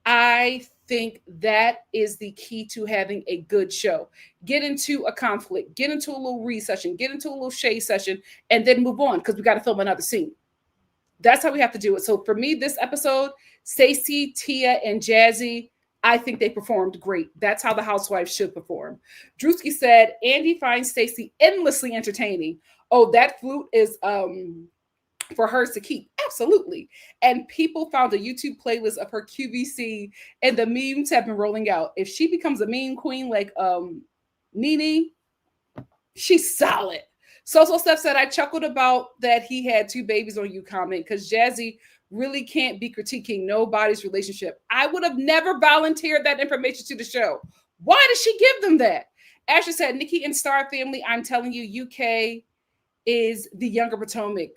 I think that is the key to having a good show. Get into a conflict, get into a little recession, get into a little shade session, and then move on because we got to film another scene. That's how we have to do it. So for me, this episode, Stacey, Tia, and Jazzy, I think they performed great. That's how the housewives should perform. Drewski said, Andy finds Stacey endlessly entertaining. Oh, that flute is for hers to keep. Absolutely. And people found a YouTube playlist of her QVC, and the memes have been rolling out. If she becomes a meme queen like Nene, she's solid. So Steph said, I chuckled about that he had 2 babies on you comment because Jazzy really can't be critiquing nobody's relationship. I would have never volunteered that information to the show. Why did she give them that? Ashley said, Nikki and Star family, I'm telling you, UK is the younger Potomac.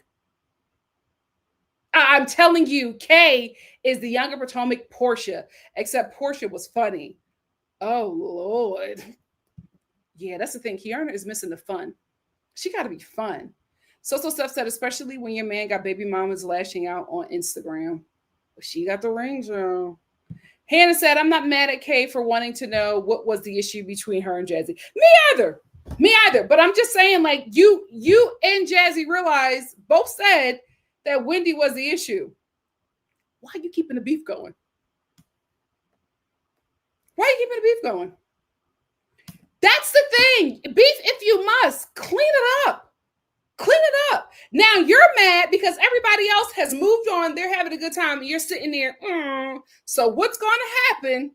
I'm telling you, Kay is the younger Potomac Portia, except Portia was funny. Oh, Lord. Yeah, that's the thing. Kierna is missing the fun. She got to be fun. So Steph said, especially when your man got baby mamas lashing out on Instagram. But she got the rings on. Hannah said, I'm not mad at Kay for wanting to know what was the issue between her and Jazzy. Me either. Me either. But I'm just saying, like, you and Jazzy realized, both said that Wendy was the issue. Why are you keeping the beef going? Why are you keeping the beef going? That's the thing. Beef if you must. Clean it up. Clean it up. Now you're mad because everybody else has moved on. They're having a good time. And you're sitting there. So what's going to happen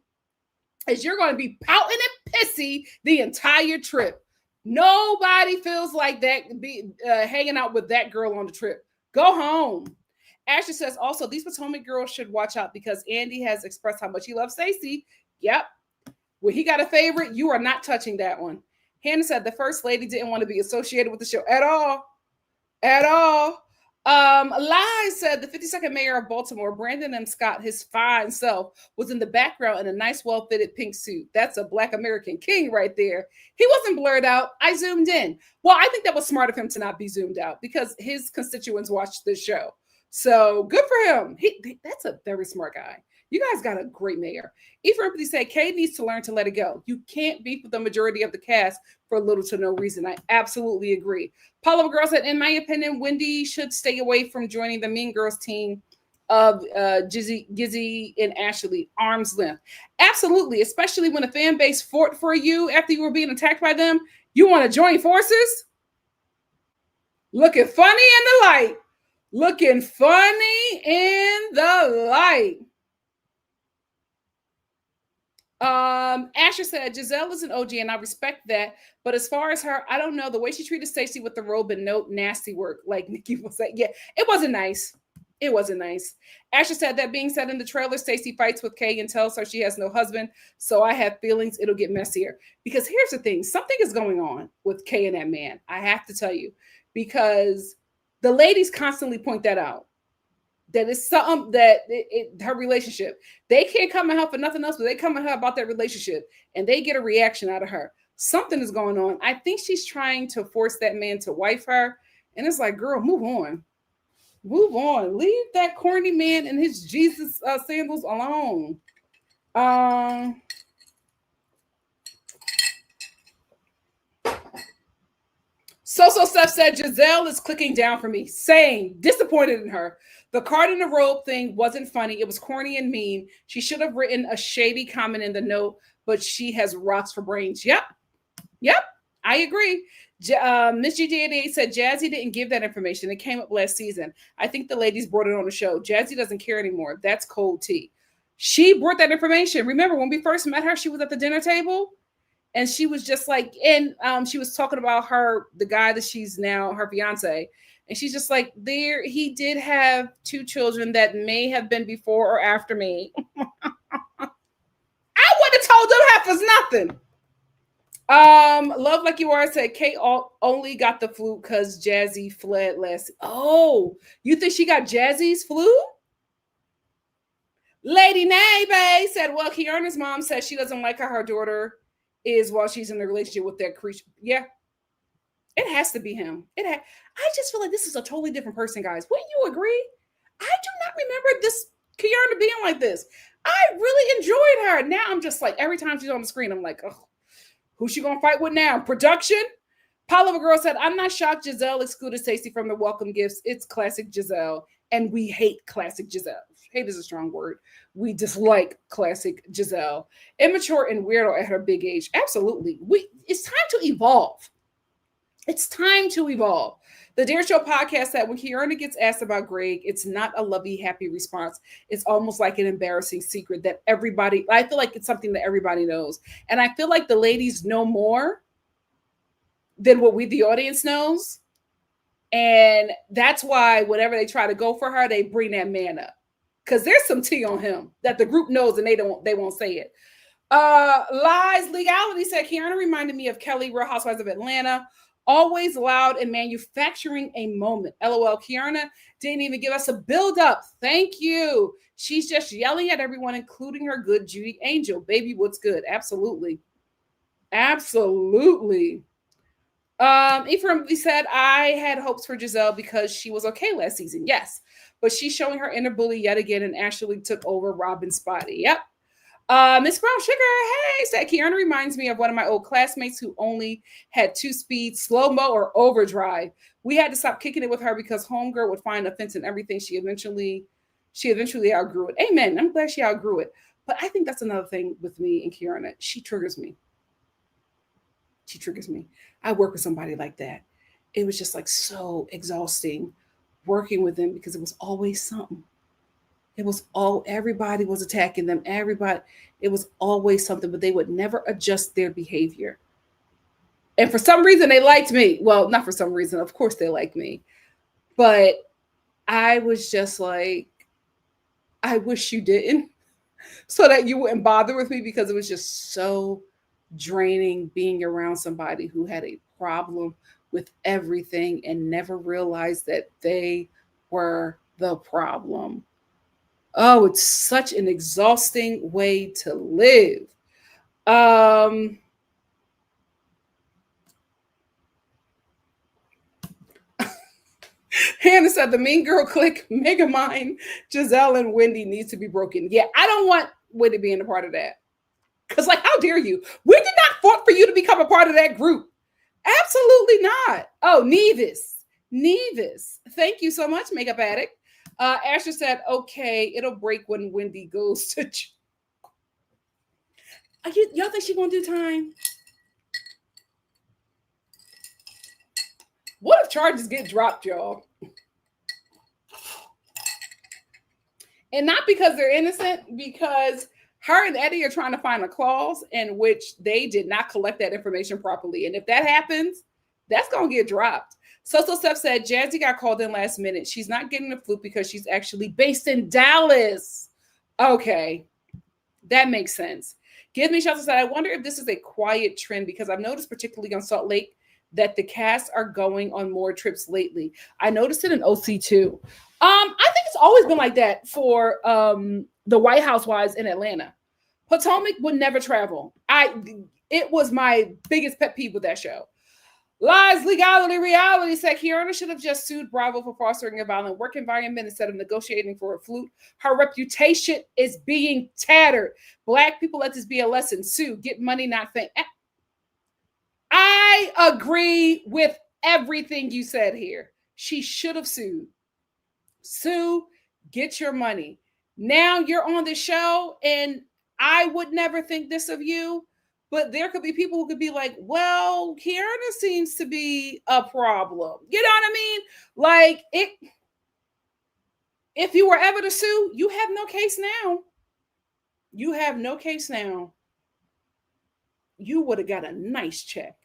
is you're going to be pouting and pissy the entire trip. Nobody feels like that be hanging out with that girl on the trip. Go home. Ashley says, also, these Potomac girls should watch out because Andy has expressed how much he loves Stacey. Yep. When he got a favorite, you are not touching that one. Hannah said the first lady didn't want to be associated with the show at all. At all. Lai said the 52nd mayor of Baltimore, Brandon M. Scott, his fine self, was in the background in a nice, well-fitted pink suit. That's a Black American king right there. He wasn't blurred out. I zoomed in. Well, I think that was smart of him to not be zoomed out because his constituents watched this show. So good for him. That's a very smart guy. You guys got a great mayor. Ephraim said, Kay needs to learn to let it go. You can't beef with the majority of the cast for little to no reason. I absolutely agree. Paula Girl said, in my opinion, Wendy should stay away from joining the Mean Girls team of Gizzy and Ashley. Arm's length. Absolutely. Especially when the fan base fought for you after you were being attacked by them. You want to join forces? Looking funny in the light. Looking funny in the light. Asher said, Giselle is an OG and I respect that. But as far as her, I don't know. The way she treated Stacey with the robe and note, nasty work. Like Nikki was like, yeah, it wasn't nice. It wasn't nice. Asher said, that being said, in the trailer, Stacey fights with Kay and tells her she has no husband. So I have feelings it'll get messier. Because here's the thing. Something is going on with Kay and that man. I have to tell you. Because the ladies constantly point that out. That it's something that her relationship. They can't come at her for nothing else, but they come at her about that relationship. And they get a reaction out of her. Something is going on. I think she's trying to force that man to wife her. And it's like, girl, move on. Move on. Leave that corny man and his Jesus sandals alone. So Steph said, Giselle is clicking down for me. Same. Disappointed in her. The card in the robe thing wasn't funny. It was corny and mean. She should have written a shady comment in the note, but she has rocks for brains. Yep. I agree. Miss G88 said Jazzy didn't give that information. It came up last season. I think the ladies brought it on the show. Jazzy doesn't care anymore. That's cold tea. She brought that information. Remember when we first met her, she was at the dinner table And she was just like, and she was talking about the guy that she's now her fiance. And she's just like, he did have 2 children that may have been before or after me. I would have told them heifers nothing. Love Like You Are said Kate only got the flu because Jazzy fled last. Oh, you think she got Jazzy's flu? Lady Nave said, well, Kierna's mom says she doesn't like how her daughter is while she's in a relationship with that creature. Yeah, it has to be him. I just feel like this is a totally different person, guys. Wouldn't you agree? I do not remember this Kierna being like this. I really enjoyed her. Now I'm just like, every time she's on the screen, I'm like, oh, who's she gonna fight with now? Production? Paula Girl said, I'm not shocked Giselle excluded Stacey from the welcome gifts. It's classic Giselle. And we hate classic Giselle. Hate is a strong word. We dislike classic Giselle. Immature and weirdo at her big age. Absolutely. It's time to evolve. It's time to evolve. The Dare Show podcast said when Kierna gets asked about Greg, it's not a lovey, happy response. It's almost like an embarrassing secret that I feel like it's something that everybody knows. And I feel like the ladies know more than what we, the audience, knows. And that's why whenever they try to go for her, they bring that man up. Because there's some tea on him that the group knows and they won't say it. Lies Legality said Kierna reminded me of Kelly, Real Housewives of Atlanta. Always loud and manufacturing a moment. LOL, Kierna didn't even give us a build up. Thank you. She's just yelling at everyone, including her good Judy Angel. Baby, what's good? Absolutely. Absolutely. Ephraim said, I had hopes for Giselle because she was okay last season. Yes. But she's showing her inner bully yet again and actually took over Robin's spot. Yep. Miss Brown Sugar, hey, said Kierna reminds me of one of my old classmates who only had 2 speeds, slow-mo or overdrive. We had to stop kicking it with her because homegirl would find offense in everything. She eventually outgrew it. Amen. I'm glad she outgrew it. But I think that's another thing with me and Kierna. She triggers me. I work with somebody like that. It was just like so exhausting working with them because it was always something. Everybody was attacking them. It was always something, but they would never adjust their behavior. And for some reason, they liked me. Well, not for some reason. Of course, they liked me. But I was just like, I wish you didn't, so that you wouldn't bother with me, because it was just so draining being around somebody who had a problem with everything and never realized that they were the problem. Oh, it's such an exhausting way to live. Hannah said the Mean Girl clique, Megamind, Giselle, and Wendy needs to be broken. Yeah, I don't want Wendy being a part of that. Because, like, how dare you? We did not fought for you to become a part of that group. Absolutely not. Oh, Nevis. Thank you so much, Makeup Addict. Asher said, okay, it'll break when Wendy goes to... Y'all think she's going to do time? What if charges get dropped, y'all? And not because they're innocent, because her and Eddie are trying to find a clause in which they did not collect that information properly. And if that happens, that's going to get dropped. So Steph said, Jazzy got called in last minute. She's not getting the flu because she's actually based in Dallas. Okay, that makes sense. Give Me Shelter said, I wonder if this is a quiet trend, because I've noticed, particularly on Salt Lake, that the cast are going on more trips lately. I noticed it in OC too. I think it's always been like that for the White Housewives in Atlanta. Potomac would never travel. It was my biggest pet peeve with that show. Lies, Legality, Reality said Kierna should have just sued Bravo for fostering a violent work environment instead of negotiating for a flute. Her reputation is being tattered. Black people, let this be a lesson. Sue, get money, not fame. I agree with everything you said here. She should have sued. Sue, get your money. Now you're on the show, and I would never think this of you, but there could be people who could be like, well, Kierna seems to be a problem. You know what I mean? Like, if you were ever to sue, you have no case now. You have no case now. you would have got a nice check.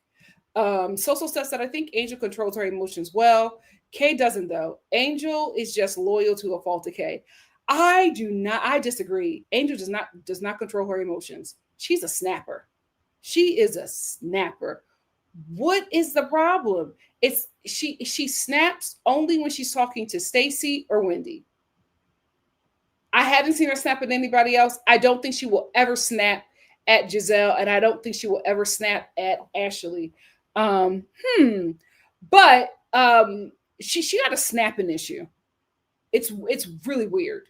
Social Stuff said, I think Angel controls her emotions well. Kay doesn't though. Angel is just loyal to a fault to Kay. I disagree. Angel does not control her emotions. She's a snapper. She is a snapper. What is the problem? It's she snaps only when she's talking to Stacy or Wendy. I haven't seen her snap at anybody else. I don't think she will ever snap at Giselle, and I don't think she will ever snap at Ashley. But she got a snapping issue. It's really weird.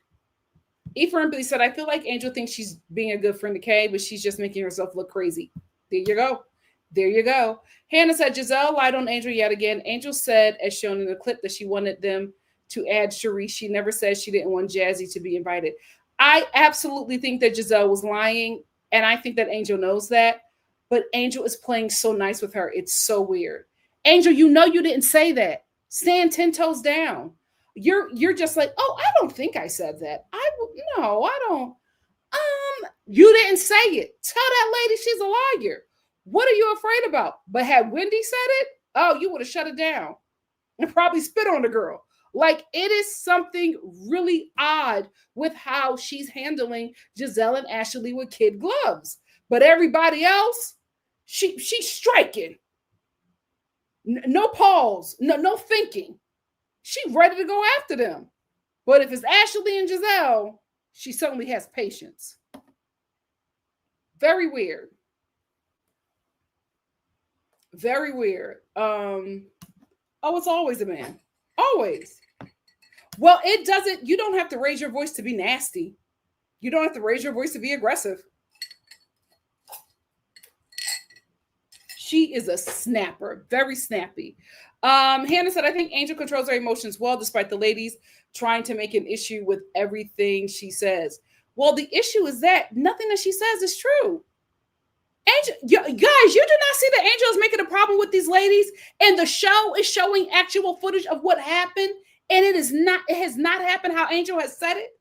Ephraim said, I feel like Angel thinks she's being a good friend to Kay, but she's just making herself look crazy. There you go. There you go. Hannah said, Giselle lied on Angel yet again. Angel said, as shown in the clip, that she wanted them to add Cherie. She never said she didn't want Jazzy to be invited. I absolutely think that Giselle was lying, and I think that Angel knows that, but Angel is playing so nice with her. It's so weird. Angel, you know you didn't say that. Stand 10 toes down. You're just like, oh, I don't think I said that. I don't. You didn't say it. Tell that lady she's a liar. What are you afraid about? But had Wendy said it, oh, you would have shut it down and probably spit on the girl. Like, it is something really odd with how she's handling Giselle and Ashley with kid gloves. But everybody else, she's striking. No pause, no thinking. She's ready to go after them. But if it's Ashley and Giselle, she certainly has patience. Very weird. Very weird. It's always a man. Always. Well, it doesn't, you don't have to raise your voice to be nasty. You don't have to raise your voice to be aggressive. She is a snapper, very snappy. Hannah said, I think Angel controls her emotions well, despite the ladies trying to make an issue with everything she says. Well, the issue is that nothing that she says is true. Angel, guys, you do not see that Angel is making a problem with these ladies, and the show is showing actual footage of what happened, and it has not happened how Angel has said it.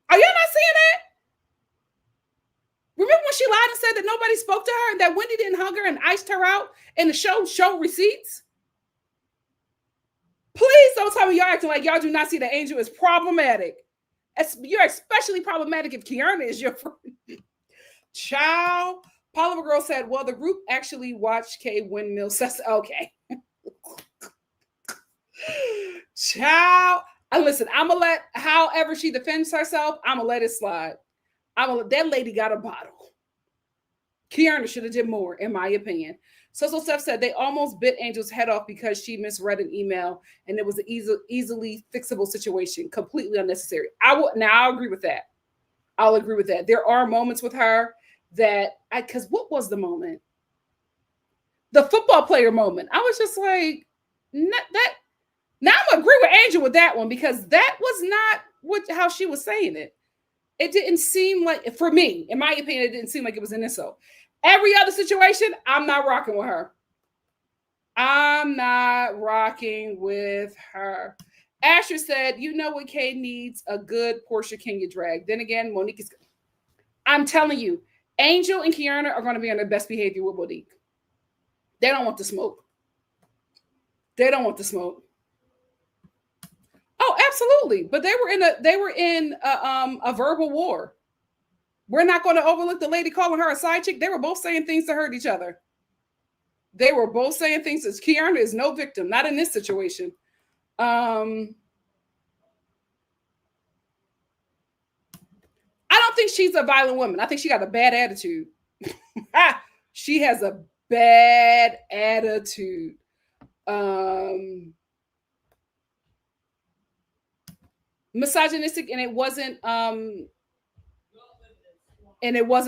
Are y'all not seeing that? Remember when she lied and said that nobody spoke to her and that Wendy didn't hug her and iced her out, and the show showed receipts? Please don't tell me y'all acting like y'all do not see that Angel is problematic. You're especially problematic if Kierna is your friend. Child. Paula Girl said, well, the group actually watched Kay Windmill Sess. Okay. Child. And listen, I'm going to let, however she defends herself, I'm going to let it slide. That lady got a bottle. Kierna should have did more, in my opinion. So Steph said they almost bit Angel's head off because she misread an email and it was an easily fixable situation, completely unnecessary. I'll agree with that. I'll agree with that. There are moments with her that because what was the moment? The football player moment. I was just like, that. Now I'm gonna agree with Angel with that one because that was not how she was saying it. It didn't seem like, for me, in my opinion, it didn't seem like it was an insult. Every other situation, I'm not rocking with her. I'm not rocking with her. Asher said, you know what Kay needs? A good Portia Kenya drag. Then again, Monique is, I'm telling you, Angel and Kierna are going to be on their best behavior with Monique. They don't want the smoke. They don't want the smoke. Oh, absolutely. But they were in a verbal war. We're not going to overlook the lady calling her a side chick. They were both saying things to hurt each other. They were both saying things. Kierna is no victim, not in this situation. I don't think she's a violent woman. I think she got a bad attitude. She has a bad attitude. Misogynistic, and it wasn't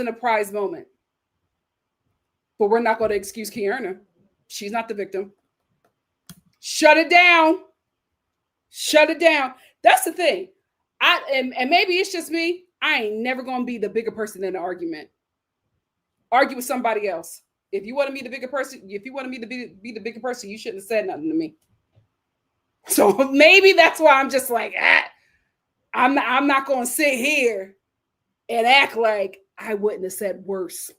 a prize moment. But we're not going to excuse Kierna. She's not the victim. Shut it down. Shut it down. That's the thing. And maybe it's just me. I ain't never going to be the bigger person in an argument. Argue with somebody else. If you want to be the bigger person, if you want me to be the bigger person, you shouldn't have said nothing to me. So maybe that's why I'm just like, I'm not going to sit here and act like I wouldn't have said worse.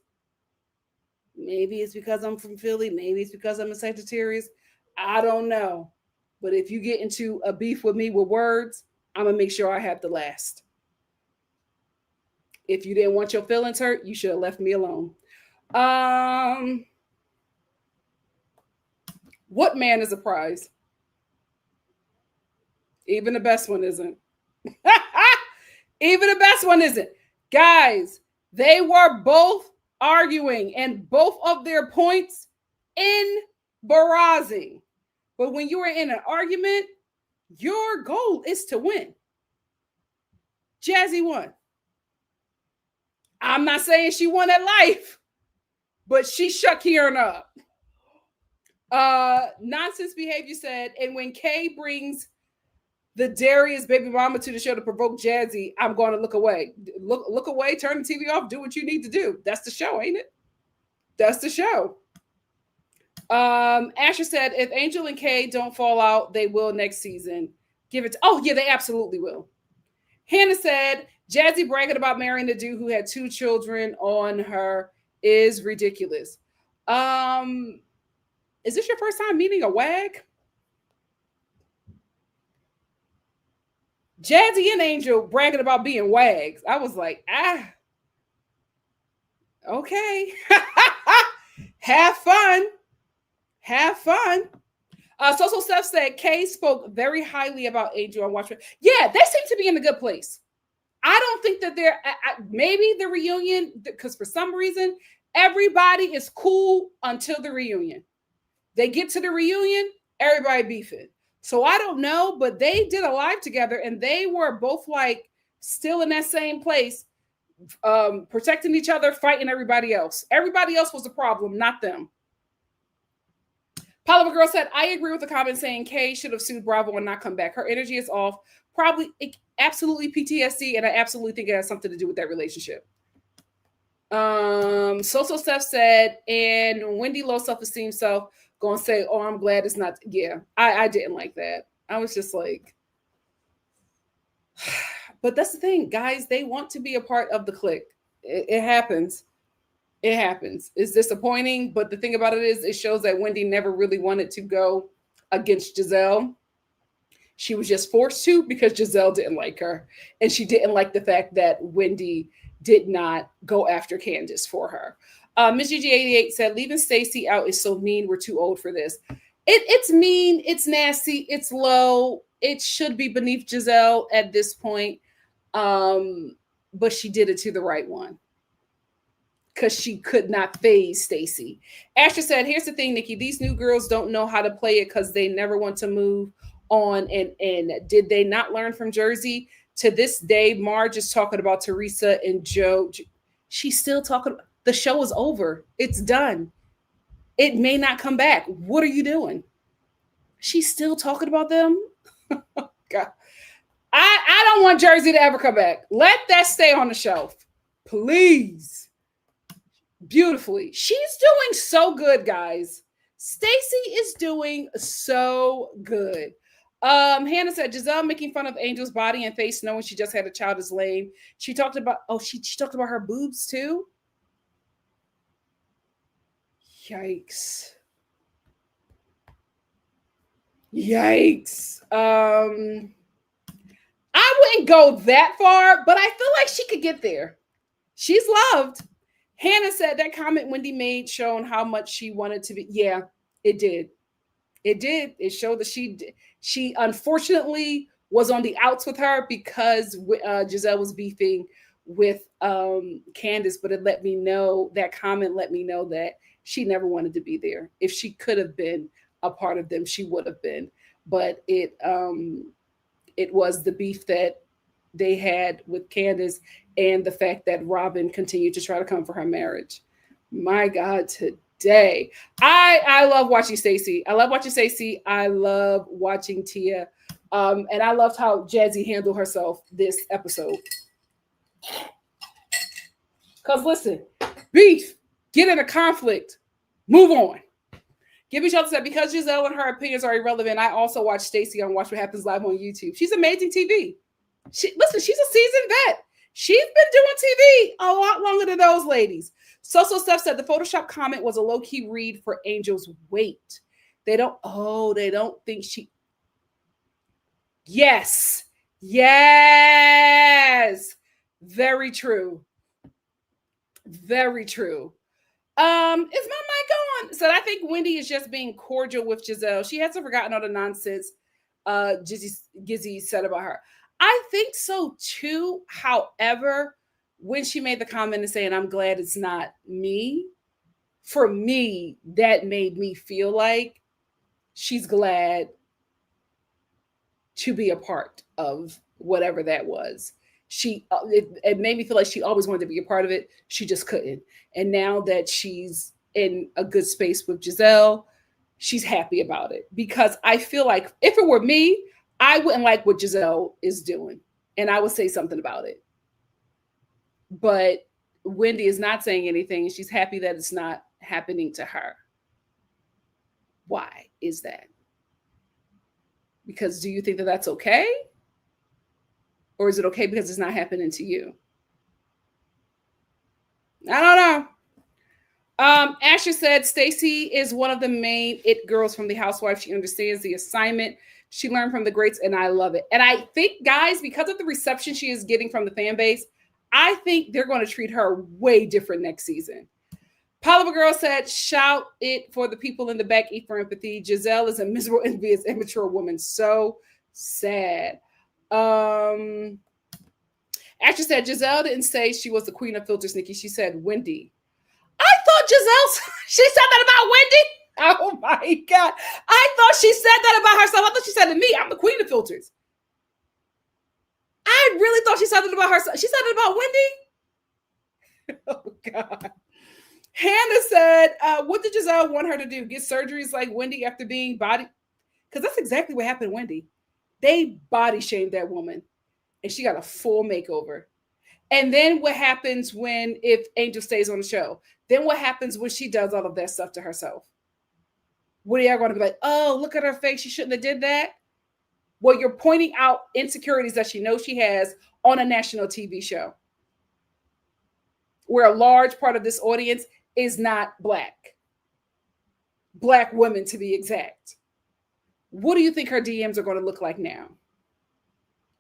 Maybe it's because I'm from Philly. Maybe it's because I'm a Sagittarius. I don't know. But if you get into a beef with me with words, I'm going to make sure I have the last. If you didn't want your feelings hurt, you should have left me alone. What man is a prize? Even the best one isn't. Even the best one isn't. Guys, they were both arguing and both of their points embarrassing. But when you are in an argument, your goal is to win. Jazzy won. I'm not saying she won at life, but she shut Kierna up. Nonsense behavior said, and when Kay brings the Darius baby mama to the show to provoke Jazzy, I'm going to look away. Look away, turn the TV off, do what you need to do. That's the show, ain't it? That's the show. Asher said, if Angel and Kay don't fall out, they will next season. Give it. Oh, yeah, they absolutely will. Hannah said, Jazzy bragging about marrying the dude who had 2 children on her is ridiculous. Is this your first time meeting a wag? Jazzy and Angel bragging about being wags. I was like, okay. Have fun. Have fun. So Steph said, Kay spoke very highly about Angel on Watch. Yeah, they seem to be in a good place. I don't think that they're, maybe the reunion, because for some reason, everybody is cool until the reunion. They get to the reunion, everybody beefing. So I don't know, but they did a live together and they were both like still in that same place, protecting each other, fighting everybody else. Everybody else was the problem, not them. Poliva Girl said, I agree with the comment saying Kay should have sued Bravo and not come back. Her energy is off. Probably, absolutely PTSD, and I absolutely think it has something to do with that relationship. So Steph said, and Wendy low self-esteem self gonna say, oh, I'm glad it's not. Yeah, I didn't like that. I was just like, but that's the thing, guys. They want to be a part of the clique. It happens. It happens. It's disappointing, but the thing about it is, it shows that Wendy never really wanted to go against Giselle. She was just forced to because Giselle didn't like her, and she didn't like the fact that Wendy did not go after Candace for her. Miss GG88 said, leaving Stacey out is so mean. We're too old for this. It's mean. It's nasty. It's low. It should be beneath Giselle at this point. But she did it to the right one because she could not phase Stacey. Asher said, here's the thing, Nikki. These new girls don't know how to play it because they never want to move on. And did they not learn from Jersey? To this day, Marge is talking about Teresa and Joe. She's still talking. The show is over. It's done. It may not come back. What are you doing? She's still talking about them? God. I don't want Jersey to ever come back. Let that stay on the shelf. Please. Beautifully. She's doing so good, guys. Stacey is doing so good. Hannah said, Giselle making fun of Angel's body and face knowing she just had a child is lame. She talked about, she talked about her boobs too. Yikes. Yikes. I wouldn't go that far, but I feel like she could get there. She's loved. Hannah said that comment Wendy made showing how much she wanted to be. Yeah, it did. It did. It showed that she unfortunately was on the outs with her because Giselle was beefing with Candace, but it let me know, that comment let me know that she never wanted to be there. If she could have been a part of them, she would have been. But it was the beef that they had with Candace and the fact that Robin continued to try to come for her marriage. My God, today. I love watching Stacey. I love watching Stacey. I love watching Tia. And I loved how Jazzy handled herself this episode. Because listen, beef, get in a conflict, move on. Give each other that. Because Giselle and her opinions are irrelevant, I also watch Stacey on Watch What Happens Live on YouTube. She's amazing TV. She's a seasoned vet. She's been doing TV a lot longer than those ladies. So Steph said the Photoshop comment was a low-key read for Angel's weight. They don't think she. Yes. Yes. Very true. Very true. Is my mic on? So I think Wendy is just being cordial with Giselle. She hasn't forgotten all the nonsense Gizzy said about her. I think so too. However, when she made the comment and saying, I'm glad it's not me, for me, that made me feel like she's glad to be a part of whatever that was. It made me feel like she always wanted to be a part of it. She just couldn't. And now that she's in a good space with Giselle, she's happy about it. Because I feel like if it were me, I wouldn't like what Giselle is doing. And I would say something about it. But Wendy is not saying anything. She's happy that it's not happening to her. Why is that? Because do you think that that's okay? Or is it okay because it's not happening to you? I don't know. Asher said Stacey is one of the main it girls from the Housewives. She understands the assignment. She learned from the greats, and I love it. And I think, guys, because of the reception she is getting from the fan base, I think they're going to treat her way different next season. Poliva Girl said, shout it for the people in the back, eat for empathy. Giselle is a miserable, envious, immature woman. So sad. Asher said, Giselle didn't say she was the queen of filters, Nikki. She said, Wendy. I thought Giselle, she said that about Wendy. Oh my God. I thought she said that about herself. I thought she said to me, I'm the queen of filters. I really thought she said that about herself. She said it about Wendy. Oh God. Hannah said, what did Giselle want her to do? Get surgeries like Wendy after being body? Because that's exactly what happened to Wendy. They body shamed that woman and she got a full makeover. And then what happens if Angel stays on the show? Then what happens when she does all of that stuff to herself? What are y'all going to be like, oh, look at her face. She shouldn't have did that. Well, you're pointing out insecurities that she knows she has on a national TV show where a large part of this audience is not Black women to be exact. What do you think her DMs are going to look like now?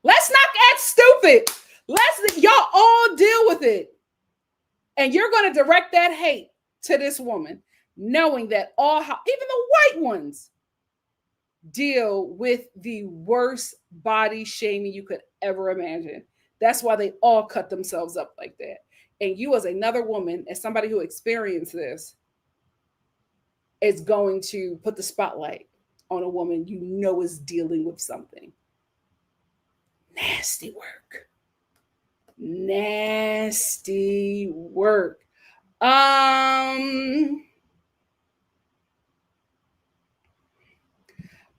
Let's not act stupid. Y'all all deal with it. And you're going to direct that hate to this woman, knowing that even the white ones deal with the worst body shaming you could ever imagine. That's why they all cut themselves up like that. And you, as another woman, as somebody who experienced this, is going to put the spotlight on a woman you know is dealing with something. Nasty work. Nasty work.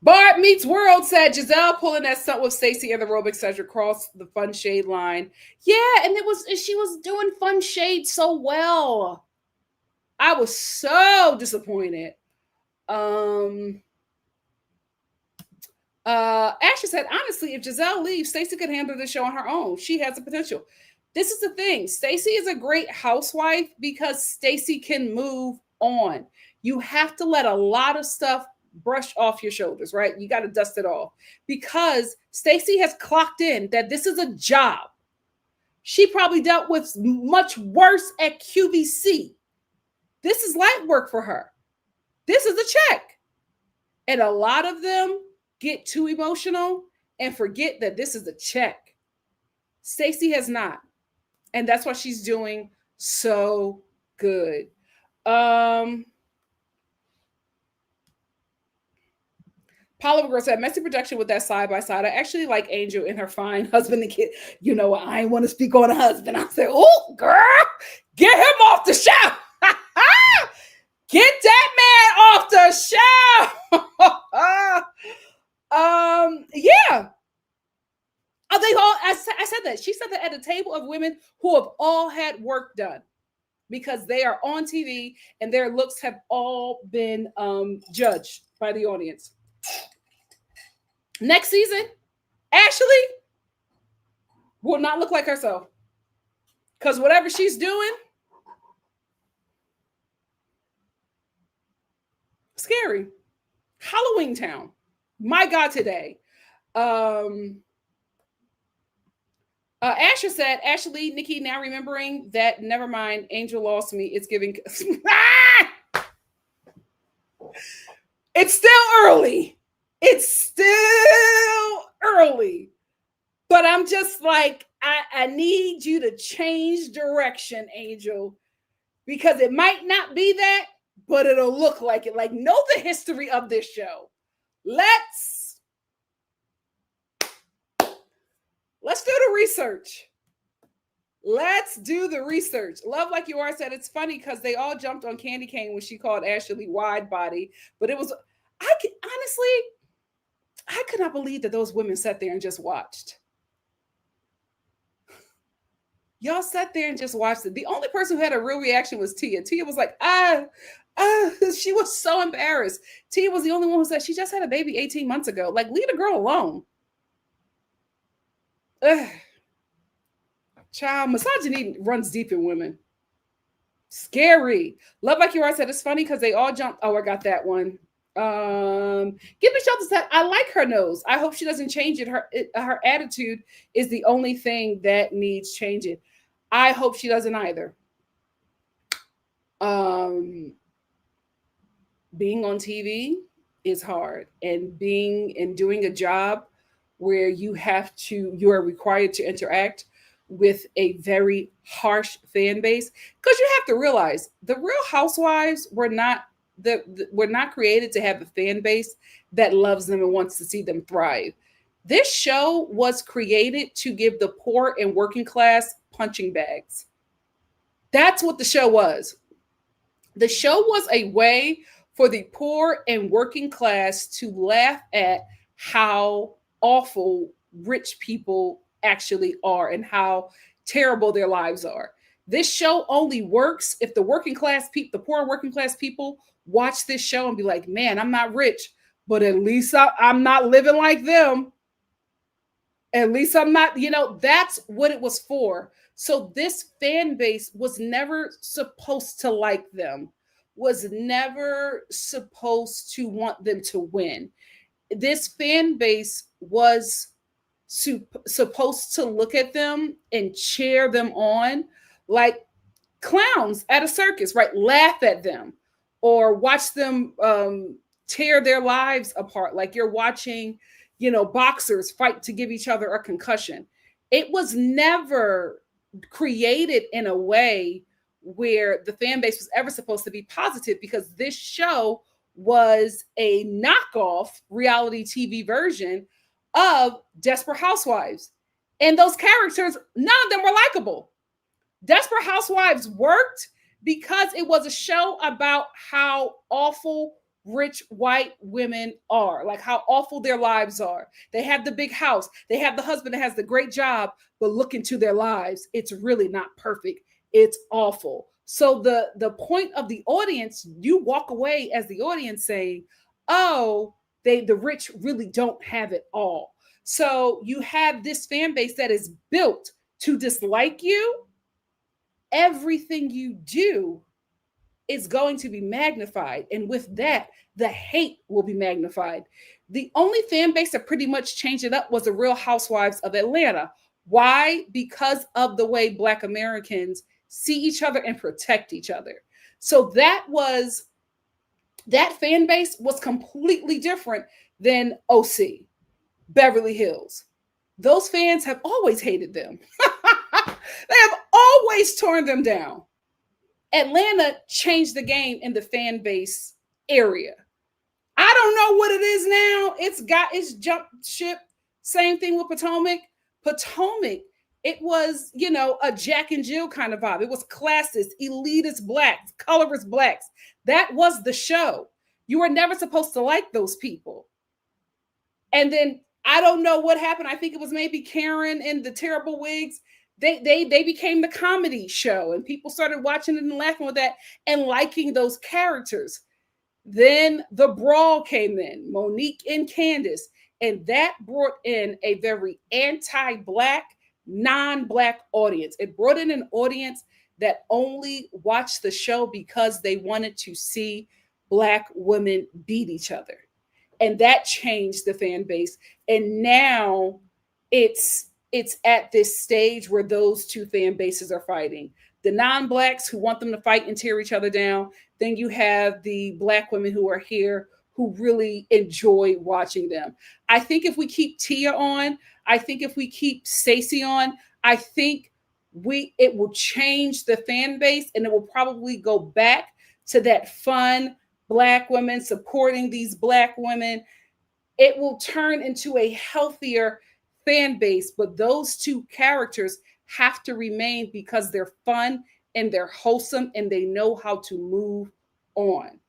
Bart Meets World said Giselle pulling that stunt with Stacey and the RHOP, etc. crossed the fun shade line. Yeah, and she was doing fun shade so well. I was so disappointed. Ashley said, honestly, if Giselle leaves, Stacey could handle the show on her own. She has the potential. This is the thing. Stacey is a great housewife because Stacey can move on. You have to let a lot of stuff brush off your shoulders, right? You got to dust it off because Stacey has clocked in that this is a job. She probably dealt with much worse at QVC. This is light work for her. This is a check. And a lot of them get too emotional and forget that this is a check. Stacey has not. And that's why she's doing so good. Paula Girl said, messy production with that side by side. I actually like Angel and her fine husband and kid. You know, I ain't want to speak on a husband. I said, oh, girl, get him off the show. Get that man off the show. Yeah. I said that. She said that at a table of women who have all had work done because they are on TV and their looks have all been judged by the audience. Next season, Ashley will not look like herself. Because whatever she's doing, scary. Halloween Town. My God, today. Asher said, Ashley, Nikki, now remembering that, never mind, Angel lost me. It's giving. It's still early. It's still early. But I'm just like, I need you to change direction, Angel, because it might not be that, but it'll look like it. Like, know the history of this show. Let's do the research. Let's do the research. Love Like You Are said, it's funny because they all jumped on Candy Cane when she called Ashley wide body, but it was, honestly, I could not believe that those women sat there and just watched. Y'all sat there and just watched it. The only person who had a real reaction was Tia. Tia was like, she was so embarrassed. Tia was the only one who said she just had a baby 18 months ago. Like, leave the girl alone. Ugh. Child, misogyny runs deep in women. Scary. Love Like You Are said, it's funny because they all jumped. Oh, I got that one. Give me shelter said, I like her nose. I hope she doesn't change it. Her attitude is the only thing that needs changing. I hope she doesn't either. Being on TV is hard, and doing a job where you are required to interact with a very harsh fan base, because you have to realize the Real Housewives were not created to have a fan base that loves them and wants to see them thrive. This show was created to give the poor and working class punching bags. That's what the show was. The show was a way for the poor and working class to laugh at how awful rich people actually are and how terrible their lives are. This show only works if the poor working class people watch this show and be like, man, I'm not rich, but at least I'm not living like them. At least I'm not, that's what it was for. So this fan base was never supposed to like them, was never supposed to want them to win. This fan base was supposed to look at them and cheer them on like clowns at a circus, right? Laugh at them or watch them tear their lives apart, like you're watching, boxers fight to give each other a concussion. It was never created in a way where the fan base was ever supposed to be positive, because this show was a knockoff reality TV version of Desperate Housewives. And those characters, none of them were likable. Desperate Housewives worked because it was a show about how awful rich white women are, like how awful their lives are. They have the big house. They have the husband that has the great job, but look into their lives. It's really not perfect. It's awful. So the point of the audience, you walk away as the audience saying, oh, the rich really don't have it all. So you have this fan base that is built to dislike you. Everything you do is going to be magnified. And with that, the hate will be magnified. The only fan base that pretty much changed it up was the Real Housewives of Atlanta. Why? Because of the way Black Americans see each other and protect each other. So that fan base was completely different than OC, Beverly Hills. Those fans have always hated them. They have always torn them down. Atlanta changed the game in the fan base area. I don't know what it is now. It's jumped ship. Same thing with Potomac. Potomac, it was, a Jack and Jill kind of vibe. It was classist, elitist blacks, colorist blacks. That was the show. You were never supposed to like those people. And then I don't know what happened. I think it was maybe Karen and the terrible wigs. They became the comedy show, and people started watching it and laughing with that and liking those characters. Then the brawl came in, Monique and Candace, and that brought in a very anti-Black, non-Black audience. It brought in an audience that only watched the show because they wanted to see Black women beat each other. And that changed the fan base. And now it's at this stage where those two fan bases are fighting. The non-Blacks who want them to fight and tear each other down. Then you have the Black women who are here who really enjoy watching them. I think if we keep Tia on, I think if we keep Stacey on, I think it will change the fan base, and it will probably go back to that fun Black women supporting these Black women. It will turn into a healthier fan base, but those two characters have to remain because they're fun and they're wholesome and they know how to move on.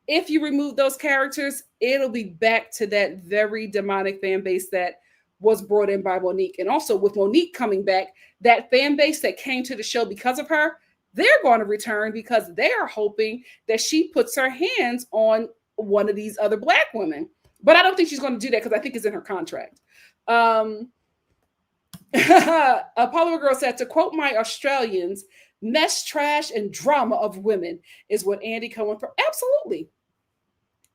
If you remove those characters, it'll be back to that very demonic fan base that was brought in by Monique. And also with Monique coming back, that fan base that came to the show because of her, they're going to return because they are hoping that she puts her hands on one of these other Black women. But I don't think she's going to do that because I think it's in her contract. Apollo Girl said, to quote my Australians, mess, trash, and drama of women is what Andy Cohen for. Absolutely.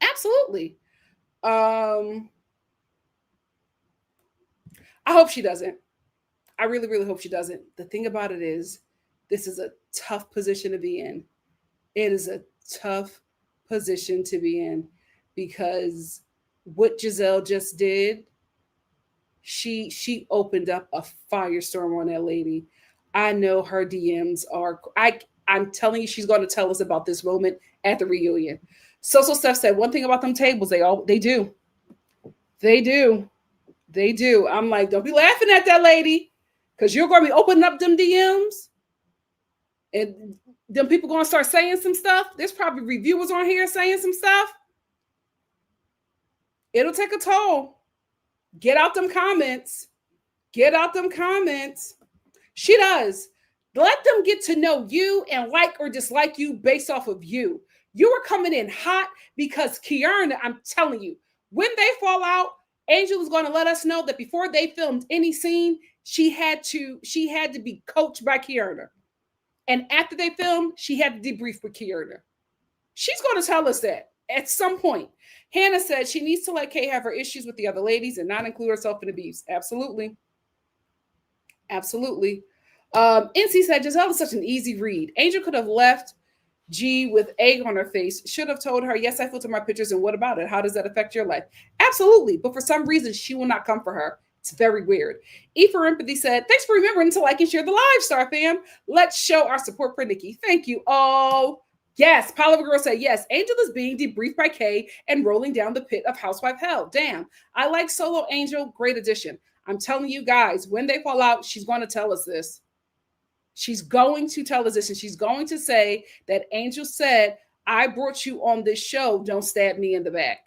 Absolutely. I hope she doesn't. I really, really hope she doesn't. The thing about it is, this is a tough position to be in. It is a tough position to be in because what Giselle just did, she opened up a firestorm on that lady. I know her DMs are. I'm telling you, she's going to tell us about this moment at the reunion. So Steph said one thing about them tables. They do. I'm like, don't be laughing at that lady, because you're going to be opening up them DMs, and them people going to start saying some stuff. There's probably reviewers on here saying some stuff. It'll take a toll. Get out them comments. She does. Let them get to know you and like or dislike you based off of you. You were coming in hot because Kierna, I'm telling you, when they fall out, Angel is going to let us know that before they filmed any scene, she had to be coached by Kierna. And after they filmed, she had to debrief with Kierna. She's going to tell us that at some point. Hannah said she needs to let Kay have her issues with the other ladies and not include herself in the beefs. Absolutely. NC said Giselle is such an easy read. Angel could have left G with egg on her face. Should have told her, yes, I filtered my pictures, and what about it? How does that affect your life? Absolutely. But for some reason, she will not come for her. It's very weird. E for Empathy said, thanks for remembering to like and share the live, Star fam. Let's show our support for Nikki. Thank you. Oh, yes. Paula Girl said, yes, Angel is being debriefed by Kay and rolling down the pit of housewife hell. Damn. I like Solo Angel. Great addition. I'm telling you guys, when they fall out, she's going to tell us this. She's going to tell us this, and she's going to say that Angel said, I brought you on this show. Don't stab me in the back.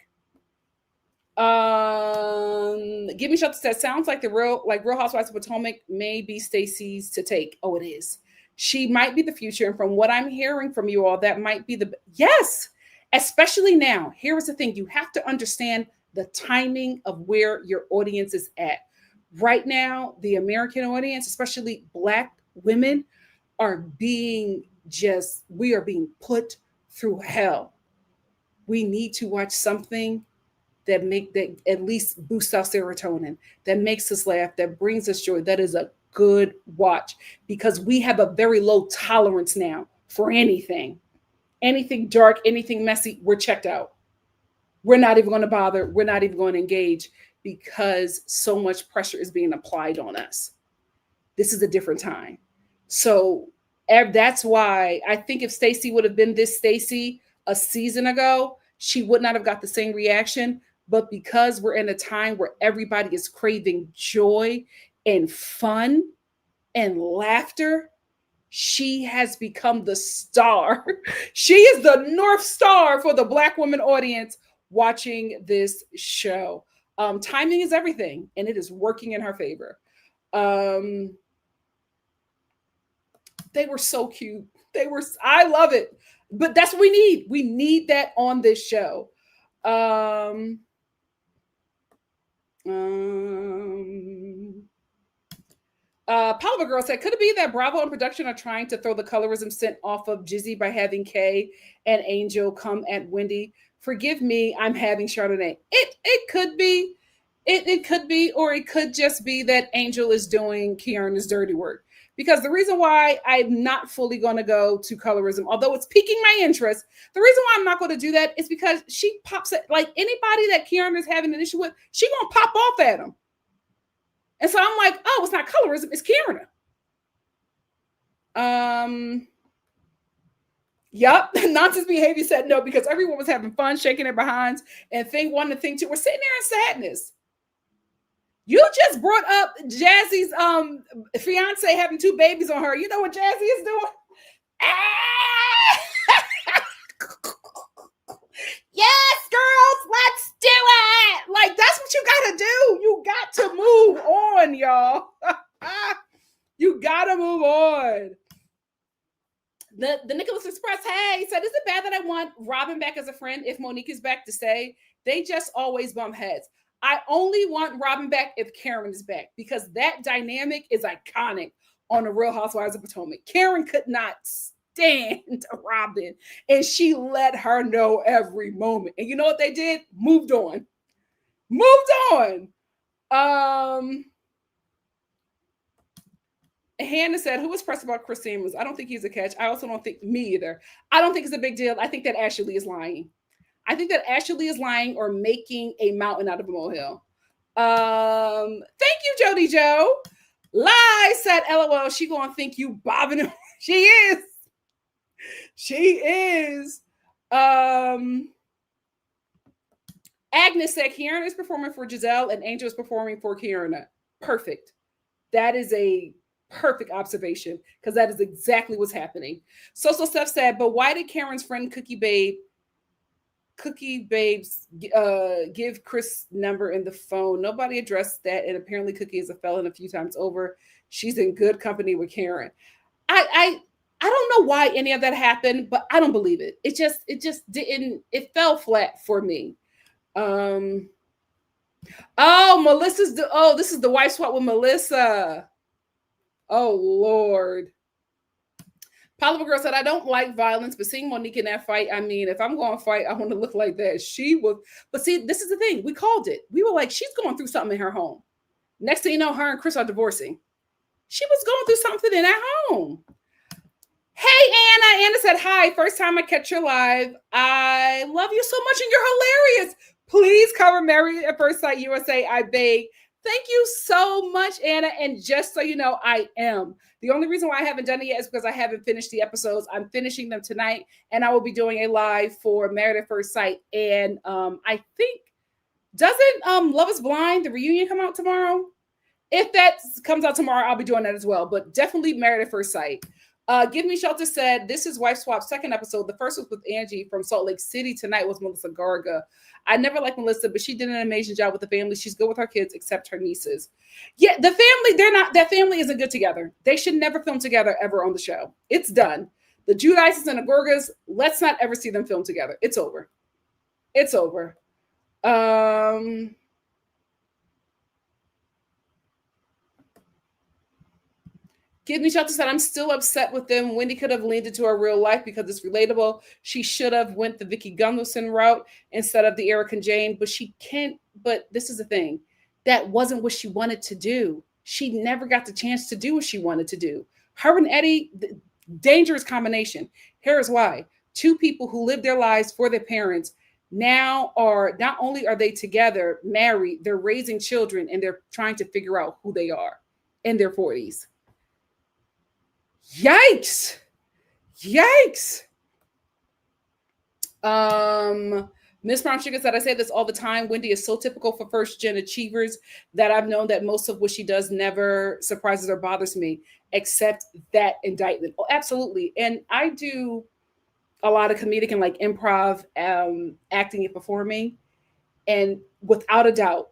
Give me shelter said, sounds like Real Housewives of Potomac may be Stacey's to take. Oh, it is. She might be the future. And from what I'm hearing from you all, that might be yes, especially now. Here is the thing. You have to understand the timing of where your audience is at. Right now, the American audience, especially Black women, we are being put through hell. We need to watch something that at least boosts our serotonin, that makes us laugh, that brings us joy. That is a good watch, because we have a very low tolerance now for anything dark, anything messy. We're checked out. We're not even going to bother. We're not even going to engage, because so much pressure is being applied on us. This is a different time. So that's why I think if Stacey would have been this Stacey a season ago, she would not have got the same reaction. But because we're in a time where everybody is craving joy and fun and laughter, she has become the star. She is the North Star for the Black woman audience watching this show. Timing is everything, and it is working in her favor. They were so cute. I love it. But that's what we need. We need that on this show. Palva Girl said, could it be that Bravo and production are trying to throw the colorism scent off of Jizzy by having Kay and Angel come at Wendy? Forgive me, I'm having Chardonnay. It could be. It could be, or it could just be that Angel is doing Kierna's dirty work. Because the reason why I'm not fully going to go to colorism, although it's piquing my interest, the reason why I'm not going to do that is because she pops at, like, anybody that Kierna's having an issue with, she going to pop off at them. And so I'm like, oh, it's not colorism, it's Kierna. Yep. Nonsense behavior said no, because everyone was having fun, shaking their behinds, and thing one and thing two. We're sitting there in sadness. You just brought up Jazzy's fiance having 2 babies on her. You know what Jazzy is doing? Yes, girls, let's do it. Like, that's what you gotta do. You got to move on, y'all. You gotta move on. The Nicholas Express, hey, said, is it bad that I want Robin back as a friend if Monique is back to say they just always bump heads? I only want Robin back if Karen is back, because that dynamic is iconic on the Real Housewives of Potomac. Karen could not stand Robin, and she let her know every moment. And you know what they did? Moved on. Hannah said, who was pressed about Chris Samuels? I don't think he's a catch. I also don't think, me either. I don't think it's a big deal. I think that Ashley is lying. I think that Ashley is lying or making a mountain out of a molehill. Thank you, Jody Joe. Lie said, LOL, she gonna think you bobbing him. She is. Agnes said, Kierna is performing for Giselle and Angel is performing for Kierna. Perfect. That is a perfect observation, because that is exactly what's happening. So Steph said, but why did Karen's friend Cookie Babes give Chris' number in the phone? Nobody addressed that, and apparently Cookie is a felon a few times over. She's in good company with Karen. I don't know why any of that happened, but I don't believe it. It just didn't. It fell flat for me. This is the wife swap with Melissa. Oh Lord. Polymer Girl said, I don't like violence, but seeing Monique in that fight, I mean, if I'm going to fight, I want to look like that. She was, but see, this is the thing. We called it. We were like, she's going through something in her home. Next thing you know, her and Chris are divorcing. She was going through something in her home. Hey, Anna. Anna said, hi, first time I catch your live. I love you so much and you're hilarious. Please cover Married at First Sight USA, I beg. Thank you so much, Anna. And just so you know, I am. The only reason why I haven't done it yet is because I haven't finished the episodes. I'm finishing them tonight, and I will be doing a live for Married at First Sight. And I think, doesn't Love is Blind, the reunion, come out tomorrow? If that comes out tomorrow, I'll be doing that as well. But definitely Married at First Sight. Give Me Shelter said, this is Wife Swap's second episode. The first was with Angie from Salt Lake City. Tonight was Melissa Garga. I never liked Melissa, but she did an amazing job with the family. She's good with her kids, except her nieces. Yeah, the family, that family isn't good together. They should never film together ever on the show. It's done. The Judices and the Gorgas, let's not ever see them film together. It's over. It's over. Give Me Shelter said, I'm still upset with them. Wendy could have leaned into her real life because it's relatable. She should have went the Vicki Gunvalson route instead of the Eric and Jane, but she can't. But this is the thing. That wasn't what she wanted to do. She never got the chance to do what she wanted to do. Her and Eddie, dangerous combination. Here's why. 2 people who lived their lives for their parents now are, not only are they together, married, they're raising children, and they're trying to figure out who they are in their 40s. Yikes. Miss Brown Sugar said, I say this all the time. Wendy is so typical for first gen achievers that I've known that most of what she does never surprises or bothers me, except that indictment. Oh, absolutely. And I do a lot of comedic and like improv, acting and performing. And without a doubt,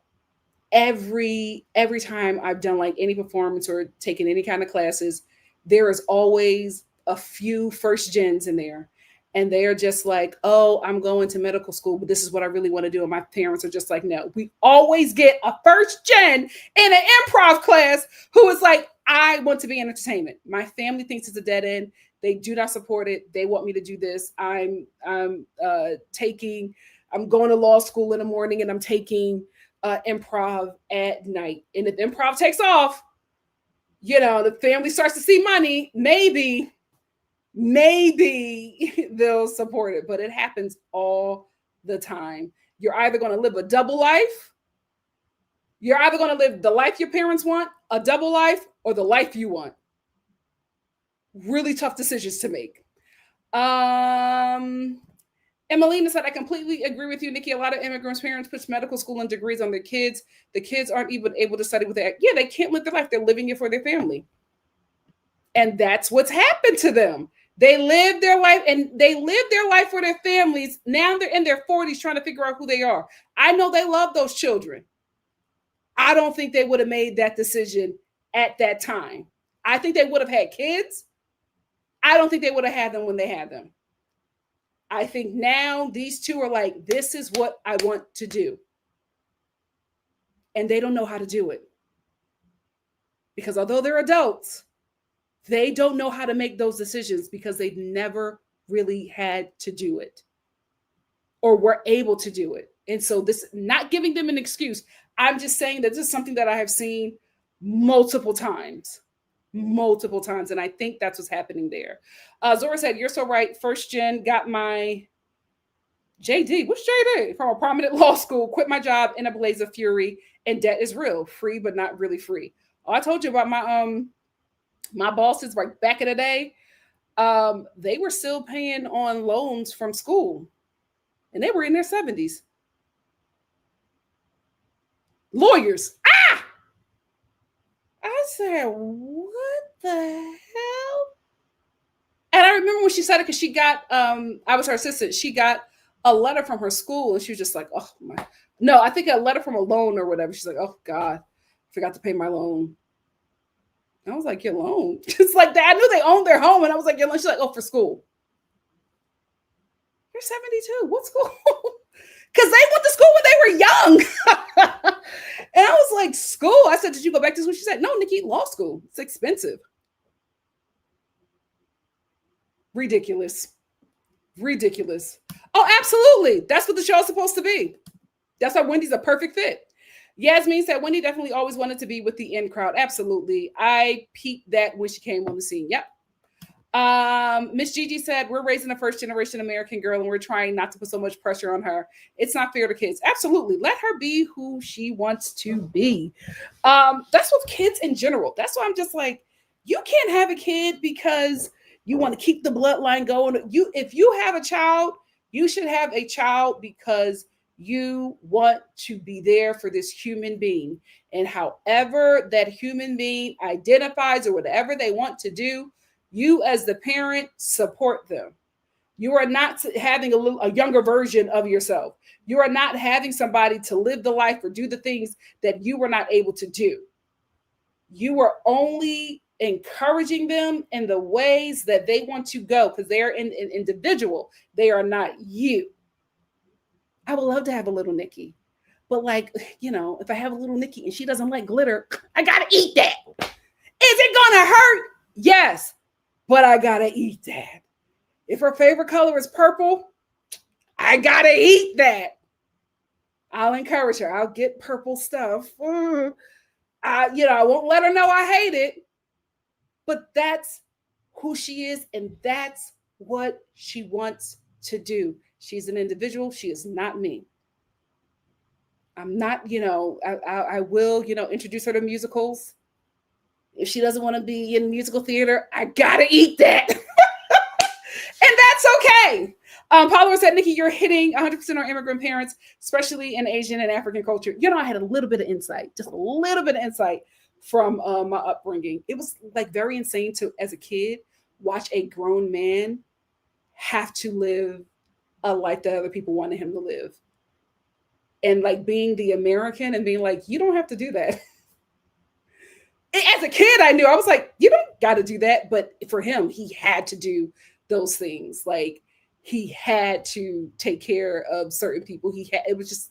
every time I've done like any performance or taken any kind of classes, there is always a few first gens in there. And they are just like, oh, I'm going to medical school, but this is what I really want to do. And my parents are just like, no. We always get a first gen in an improv class who is like, I want to be in entertainment. My family thinks it's a dead end. They do not support it. They want me to do this. I'm going to law school in the morning, and I'm taking improv at night. And if improv takes off, the family starts to see money, maybe they'll support it. But it happens all the time. You're either going to live a double life. You're either going to live the life your parents want, a double life, or the life you want. Really tough decisions to make. Emelina said, I completely agree with you, Nikki. A lot of immigrants' parents push medical school and degrees on their kids. The kids aren't even able to study with their, they can't live their life. They're living it for their family. And that's what's happened to them. They live their life for their families. Now they're in their 40s trying to figure out who they are. I know they love those children. I don't think they would have made that decision at that time. I think they would have had kids. I don't think they would have had them when they had them. I think now these two are like, this is what I want to do. And they don't know how to do it. Because although they're adults, they don't know how to make those decisions because they've never really had to do it or were able to do it. And so this, not giving them an excuse. I'm just saying that this is something that I have seen multiple times. And I think that's what's happening there. Zora said, you're so right. First gen got my JD. What's JD? From a prominent law school, quit my job in a blaze of fury, and debt is real. Free, but not really free. Oh, I told you about my bosses like back in the day. They were still paying on loans from school, and they were in their 70s. Lawyers. I said, what the hell? And I remember when she said it because she got, I was her assistant. She got a letter from her school and she was just like, oh my, no, I think a letter from a loan or whatever. She's like, oh God, forgot to pay my loan. I was like, your loan? It's like that. I knew they owned their home and I was like, your loan? She's like, oh, for school. You're 72. What school? Because they went to school when they were young. And I was like, school? I said, did you go back to school? She said, no, Nikki, law school. It's expensive. Ridiculous. Oh, absolutely. That's what the show is supposed to be. That's why Wendy's a perfect fit. Yasmin said, Wendy definitely always wanted to be with the in crowd. Absolutely. I peeped that when she came on the scene. Yep. Miss Gigi said, we're raising a first generation American girl and we're trying not to put so much pressure on her. It's not fair to kids. Absolutely. Let her be who she wants to be. That's with kids in general. That's why I'm just like, you can't have a kid because you want to keep the bloodline going. If you have a child, you should have a child because you want to be there for this human being. And however that human being identifies or whatever they want to do, you as the parent support them. You are not having a younger version of yourself. You are not having somebody to live the life or do the things that you were not able to do. You are only encouraging them in the ways that they want to go because they are an individual. They are not you. I would love to have a little Nikki, but if I have a little Nikki and she doesn't like glitter, I gotta eat that. Is it gonna hurt? Yes. But I gotta eat that. If her favorite color is purple, I gotta eat that. I'll encourage her. I'll get purple stuff. I won't let her know I hate it. But that's who she is, and that's what she wants to do. She's an individual. She is not me. I'm not, I will, introduce her to musicals. If she doesn't want to be in musical theater, I gotta eat that. And that's okay. Paula said, Nikki, you're hitting 100% on immigrant parents, especially in Asian and African culture. I had a little bit of insight, just a little bit of insight from my upbringing. It was very insane to, as a kid, watch a grown man have to live a life that other people wanted him to live. And being the American and being like, you don't have to do that. As a kid, I knew, I was like, you don't got to do that. But for him, he had to do those things. He had to take care of certain people. It was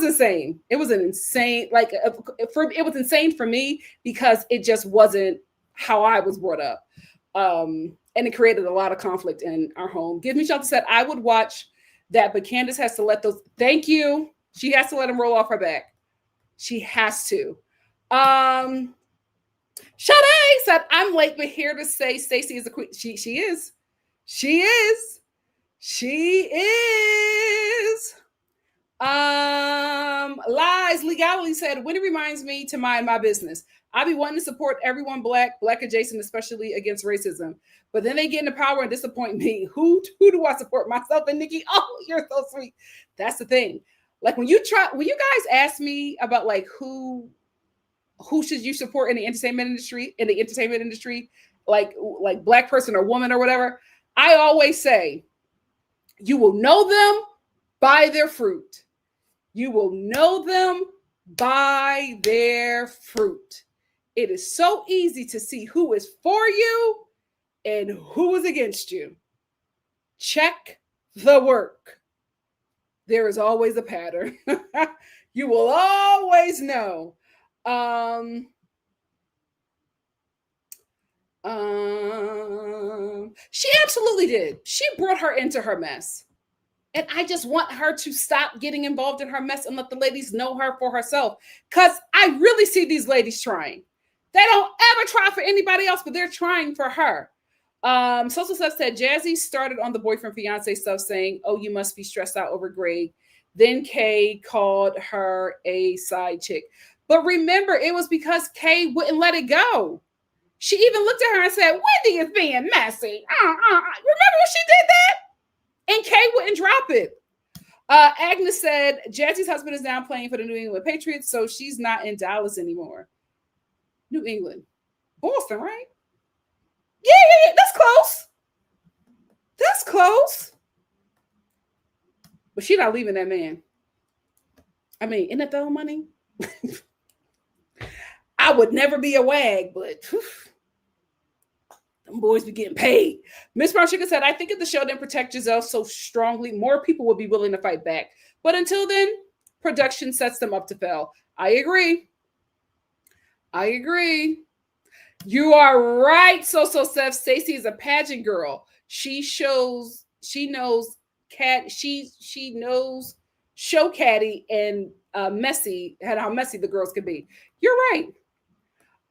insane. It was an insane, it was insane for me because it just wasn't how I was brought up. And it created a lot of conflict in our home. Give Me Shelter said, I would watch that, but Candace has to let those, thank you. She has to let them roll off her back. She has to. Sade said, I'm late, but here to say Stacey is a queen. She is. She is. She is. Lies Legality said, when it reminds me to mind my business. I be wanting to support everyone black adjacent, especially against racism. But then they get into power and disappoint me. Who do I support? Myself and Nikki. Oh, you're so sweet. That's the thing. Like when you guys ask me about like who should you support in the entertainment industry, like black person or woman or whatever, I always say, you will know them by their fruit. You will know them by their fruit. It is so easy to see who is for you and who is against you. Check the work. There is always a pattern. You will always know. She absolutely did. She brought her into her mess. And I just want her to stop getting involved in her mess and let the ladies know her for herself. Because I really see these ladies trying. They don't ever try for anybody else, but they're trying for her. Social Stuff said, Jazzy started on the boyfriend fiance stuff saying, oh, you must be stressed out over Greg. Then Kay called her a side chick. But remember, it was because Kay wouldn't let it go. She even looked at her and said, Wendy is being messy. Remember when she did that? And Kay wouldn't drop it. Agnes said, Jazzy's husband is now playing for the New England Patriots, so she's not in Dallas anymore. New England. Boston, right? Yeah. That's close. That's close. But she's not leaving that man. I mean, NFL money. I would never be a wag, but them boys be getting paid. Miss Brown Chicken said, I think if the show didn't protect Giselle so strongly, more people would be willing to fight back. But until then, production sets them up to fail. I agree. You are right, Seth. Stacey is a pageant girl. She knows show catty and messy, and how messy the girls can be. You're right.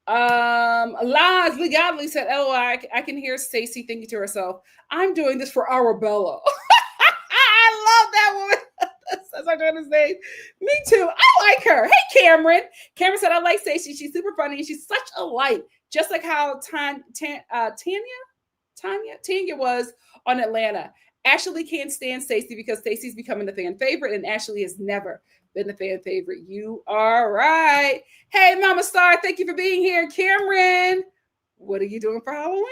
Lies Legality said, LOL, I can hear Stacey thinking to herself, I'm doing this for Arabella. I love that woman. That's my daughter's name. Me too. I like her. Hey, Cameron. Cameron said, I like Stacey. She's super funny and she's such a light. Just like how Tanya was on Atlanta. Ashley can't stand Stacey because Stacey's becoming the fan favorite and Ashley has never been the fan favorite. You are right. Hey, Mama Star, thank you for being here. Cameron, what are you doing for Halloween?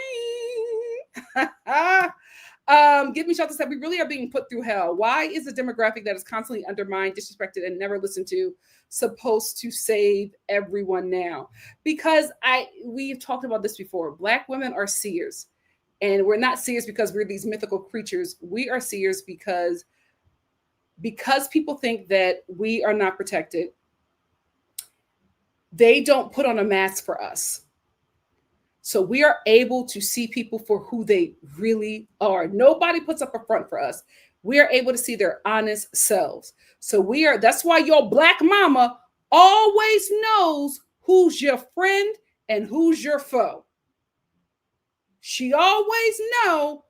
Give Me Shelter said, we really are being put through hell. Why is a demographic that is constantly undermined, disrespected, and never listened to supposed to save everyone now? Because we've talked about this before. Black women are seers. And we're not seers because we're these mythical creatures. We are seers because people think that we are not protected. They don't put on a mask for us. So we are able to see people for who they really are. Nobody puts up a front for us. We are able to see their honest selves. So that's why your Black mama always knows who's your friend and who's your foe. She always knows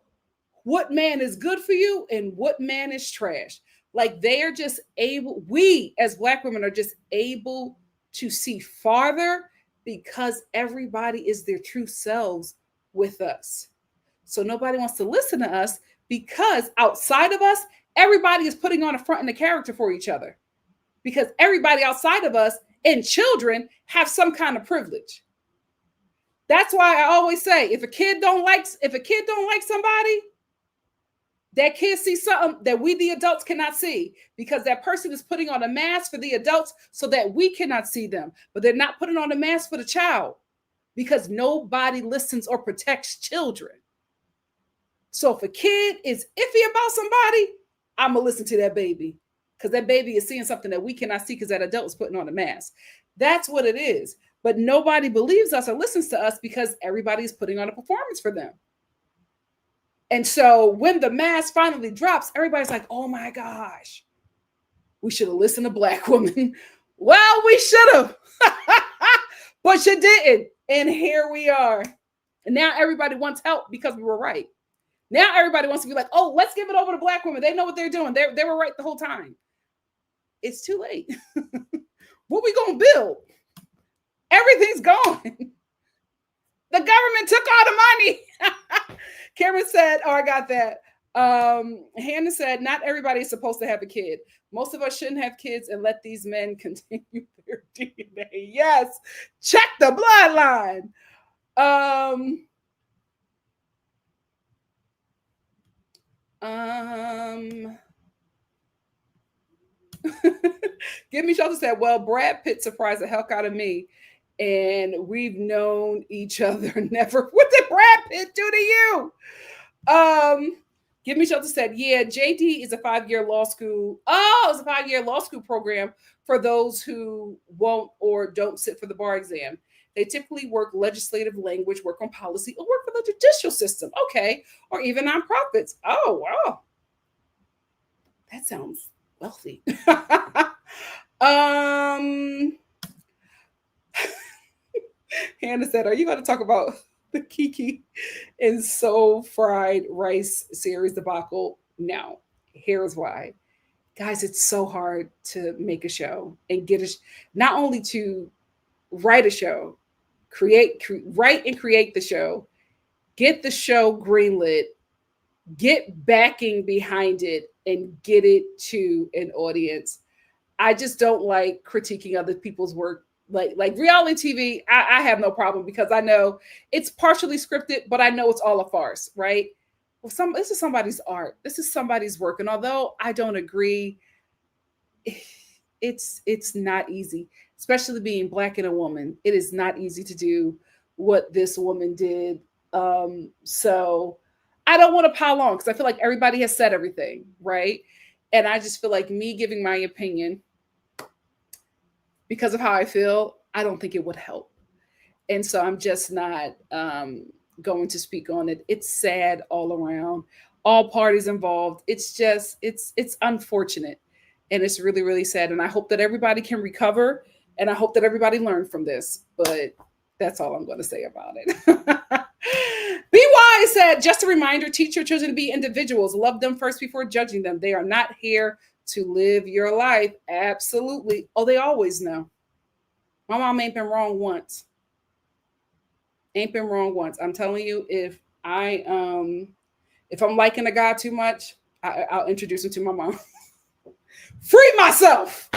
what man is good for you and what man is trash. Like we as Black women are just able to see farther because everybody is their true selves with us. So nobody wants to listen to us because outside of us, everybody is putting on a front and a character for each other. Because everybody outside of us and children have some kind of privilege. That's why I always say, if a kid don't like somebody, that kid sees something that we, the adults, cannot see because that person is putting on a mask for the adults so that we cannot see them. But they're not putting on a mask for the child because nobody listens or protects children. So if a kid is iffy about somebody, I'm going to listen to that baby because that baby is seeing something that we cannot see because that adult is putting on a mask. That's what it is. but nobody believes us or listens to us because everybody's putting on a performance for them. And so when the mask finally drops, everybody's like, oh my gosh, we should have listened to Black women. Well, we should have, but you didn't. And here we are. And now everybody wants help because we were right. Now everybody wants to be like, oh, let's give it over to Black women. They know what they're doing. They were right the whole time. It's too late. What we gonna build? Everything's gone. The government took all the money. Cameron said, oh, I got that. Hannah said, not everybody is supposed to have a kid. Most of us shouldn't have kids and let these men continue their DNA. Yes. Check the bloodline. Give Me Shelter said, well, Brad Pitt surprised the heck out of me. And we've known each other never. What did Brad Pitt do to you? Give Me Shelter said, yeah, JD is a 5-year law school. Oh, it's a 5-year law school program for those who won't or don't sit for the bar exam. They typically work legislative language, work on policy, or work for the judicial system. Okay. Or even nonprofits. Oh, wow. That sounds wealthy. Hannah said, are you going to talk about the Kiki and Soul Fried Rice series debacle? No. Here's why. Guys, it's so hard to make a show and get not only to write a show, write and create the show, get the show greenlit, get backing behind it, and get it to an audience. I just don't like critiquing other people's work. Like reality TV, I have no problem because I know it's partially scripted, but I know it's all a farce, right? Well, this is somebody's art. This is somebody's work. And although I don't agree, it's not easy, especially being Black and a woman. It is not easy to do what this woman did. So I don't want to pile on because I feel like everybody has said everything, right? And I just feel like me giving my opinion because of how I feel, I don't think it would help. And so I'm just not going to speak on it. It's sad all around, all parties involved. It's just, it's unfortunate. And it's really, really sad. And I hope that everybody can recover. And I hope that everybody learned from this. But that's all I'm going to say about it. BY said, just a reminder, teach your children to be individuals. Love them first before judging them. They are not here to live your life. Absolutely. Oh, they always know. My mom ain't been wrong once. Ain't been wrong once. I'm telling you, if I'm liking a guy too much, I'll introduce him to my mom. Free myself.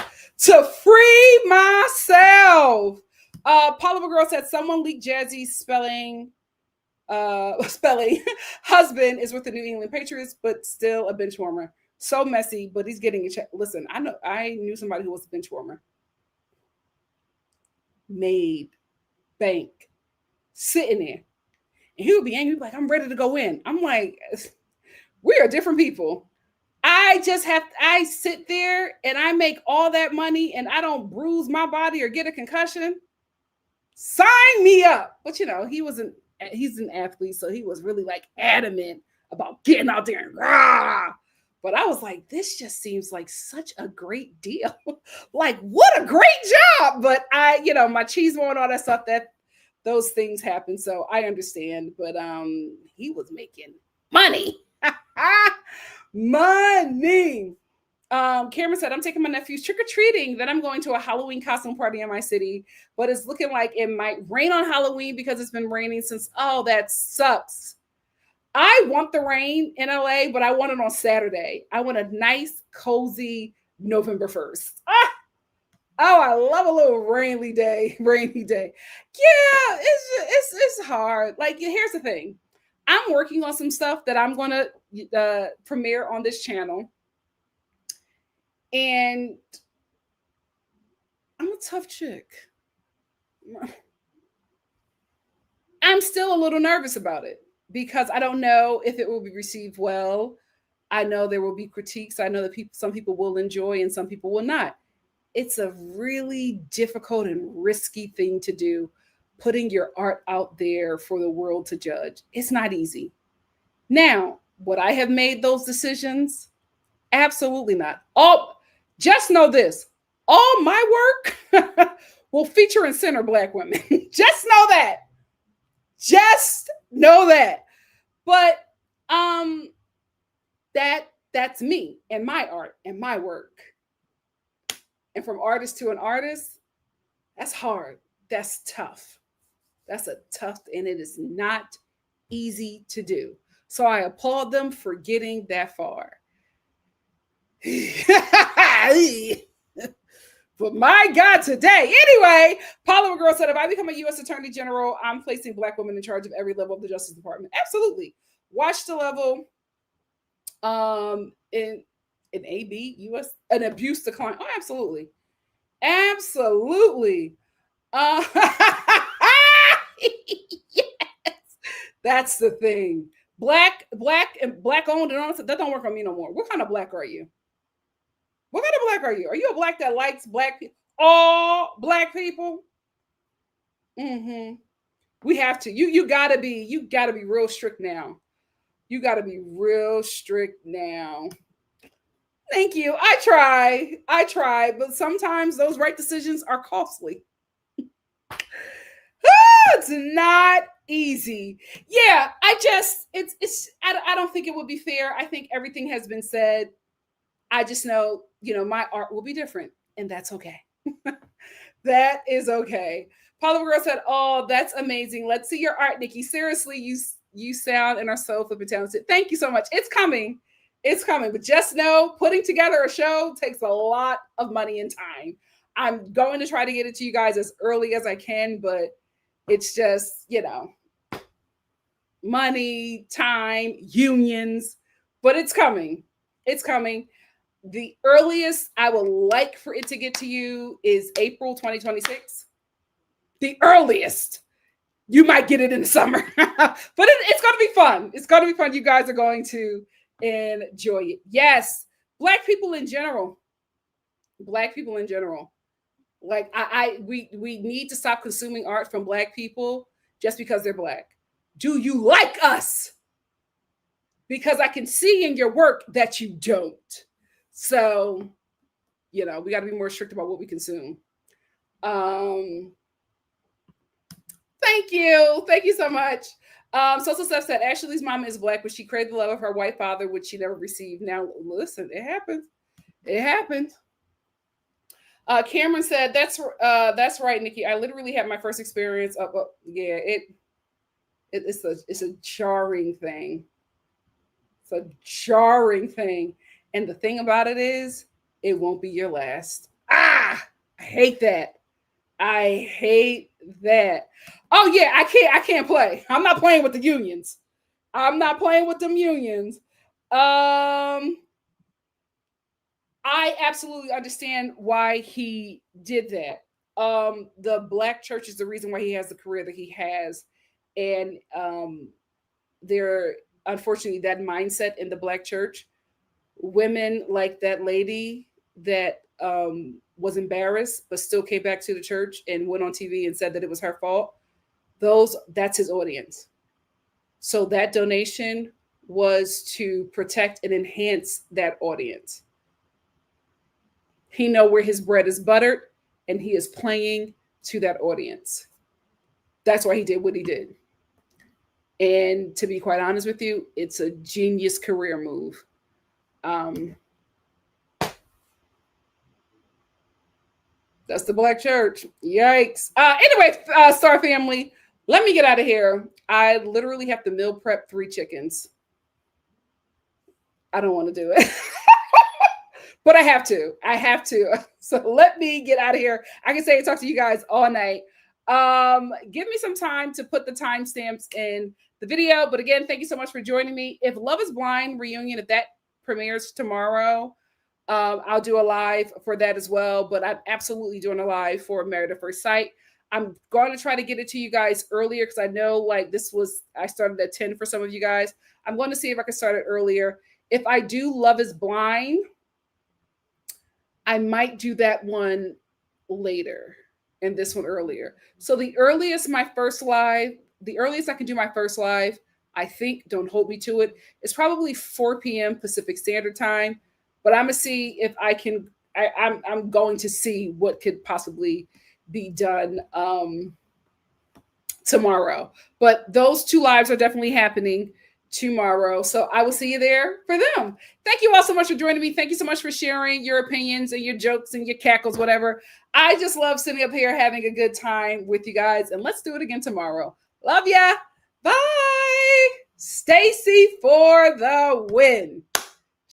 To free myself. Paula Girl said someone leaked Jazzy's spelling husband is with the New England Patriots, but still a bench warmer. So messy, but he's getting a check. Listen, I knew somebody who was a bench warmer. Made bank. Sitting there. And he would be angry, like, I'm ready to go in. I'm like, we are different people. I sit there and I make all that money and I don't bruise my body or get a concussion. Sign me up. But he's an athlete, so he was really like adamant about getting out there and rah. But I was like, this just seems like such a great deal. Like, what a great job. But my cheese and all that stuff, that those things happen. So I understand. But he was making money. Money. Cameron said, I'm taking my nephews trick-or-treating. Then I'm going to a Halloween costume party in my city. But it's looking like it might rain on Halloween because it's been raining since. Oh, that sucks. I want the rain in LA, but I want it on Saturday. I want a nice, cozy November 1st. Oh, I love a little rainy day. Yeah, it's hard. Like, here's the thing. I'm working on some stuff that I'm going to premiere on this channel. And I'm a tough chick. I'm still a little nervous about it because I don't know if it will be received well. I know there will be critiques. I know that some people will enjoy and some people will not. it's a really difficult and risky thing to do, putting your art out there for the world to judge. It's not easy. Now, would I have made those decisions? Absolutely not. Just know this: all my work will feature and center Black women. Just know that. Just know that. But um, that's me and my art and my work. And from artist to an artist, that's hard. That's tough. That's a tough, and it is not easy to do. So I applaud them for getting that far. But my God, today. Anyway, Paula Girl said, if I become a U.S. Attorney General, I'm placing Black women in charge of every level of the Justice Department. Absolutely. Watch the level in AB, U.S., an abuse decline. Oh, absolutely. Absolutely. Yes, that's the thing. Black and Black owned and all that don't work on me no more. What kind of Black are you? What kind of Black are you? Are you a Black that likes Black people? All Black people? Mm-hmm. We have to. You gotta be real strict now. You gotta be real strict now. Thank you. I try, but sometimes those right decisions are costly. It's not easy. Yeah, I don't think it would be fair. I think everything has been said. I just know, my art will be different, and that's okay. That is okay. Paula Girl said, "Oh, that's amazing. Let's see your art, Nikki. Seriously, you sound and are so flippin' talented. Thank you so much. It's coming. It's coming. But just know, putting together a show takes a lot of money and time. I'm going to try to get it to you guys as early as I can, but it's just, money, time, unions, but it's coming. It's coming. The earliest I would like for it to get to you is April 2026. The earliest. You might get it in the summer, but it's going to be fun. It's going to be fun. You guys are going to enjoy it. Yes. Black people in general. Black people in general. Like we need to stop consuming art from Black people just because they're Black. Do you like us? Because I can see in your work that you don't. So, we got to be more strict about what we consume. Thank you so much. Social Steph said Ashley's mom is Black, but she craved the love of her white father, which she never received. Now, listen, it happens. It happens. Cameron said, "That's right, Nikki. I literally had my first experience of it's a jarring thing. It's a jarring thing, and the thing about it is, it won't be your last. I hate that. I hate that. Oh yeah, I can't play. I'm not playing with the unions. I'm not playing with them unions. I absolutely understand why he did that. The Black church is the reason why he has the career that he has, and there, unfortunately, that mindset in the Black church, women like that lady that was embarrassed but still came back to the church and went on TV and said that it was her fault. That's his audience. So that donation was to protect and enhance that audience. He know where his bread is buttered, and he is playing to that audience. That's why he did what he did. And to be quite honest with you, it's a genius career move. That's the Black church. Yikes. Anyway, Star family, let me get out of here. I literally have to meal prep 3 chickens. I don't want to do it. But I have to. So let me get out of here. I can say and talk to you guys all night. Give me some time to put the timestamps in the video. But again, thank you so much for joining me. If Love is Blind reunion, if that premieres tomorrow, I'll do a live for that as well. But I'm absolutely doing a live for Married at First Sight. I'm going to try to get it to you guys earlier because I know I started at 10 for some of you guys. I'm going to see if I can start it earlier. If I do Love is Blind, I might do that one later and this one earlier. So the earliest I can do my first live, I think, don't hold me to it, it's probably 4 p.m. Pacific Standard Time. But I'm gonna see if I can. I'm going to see what could possibly be done tomorrow. But those 2 lives are definitely happening tomorrow. So I will see you there for them. Thank you all so much for joining me. Thank you so much for sharing your opinions and your jokes and your cackles, whatever. I just love sitting up here having a good time with you guys. And let's do it again tomorrow. Love ya. Bye. Stacy for the win.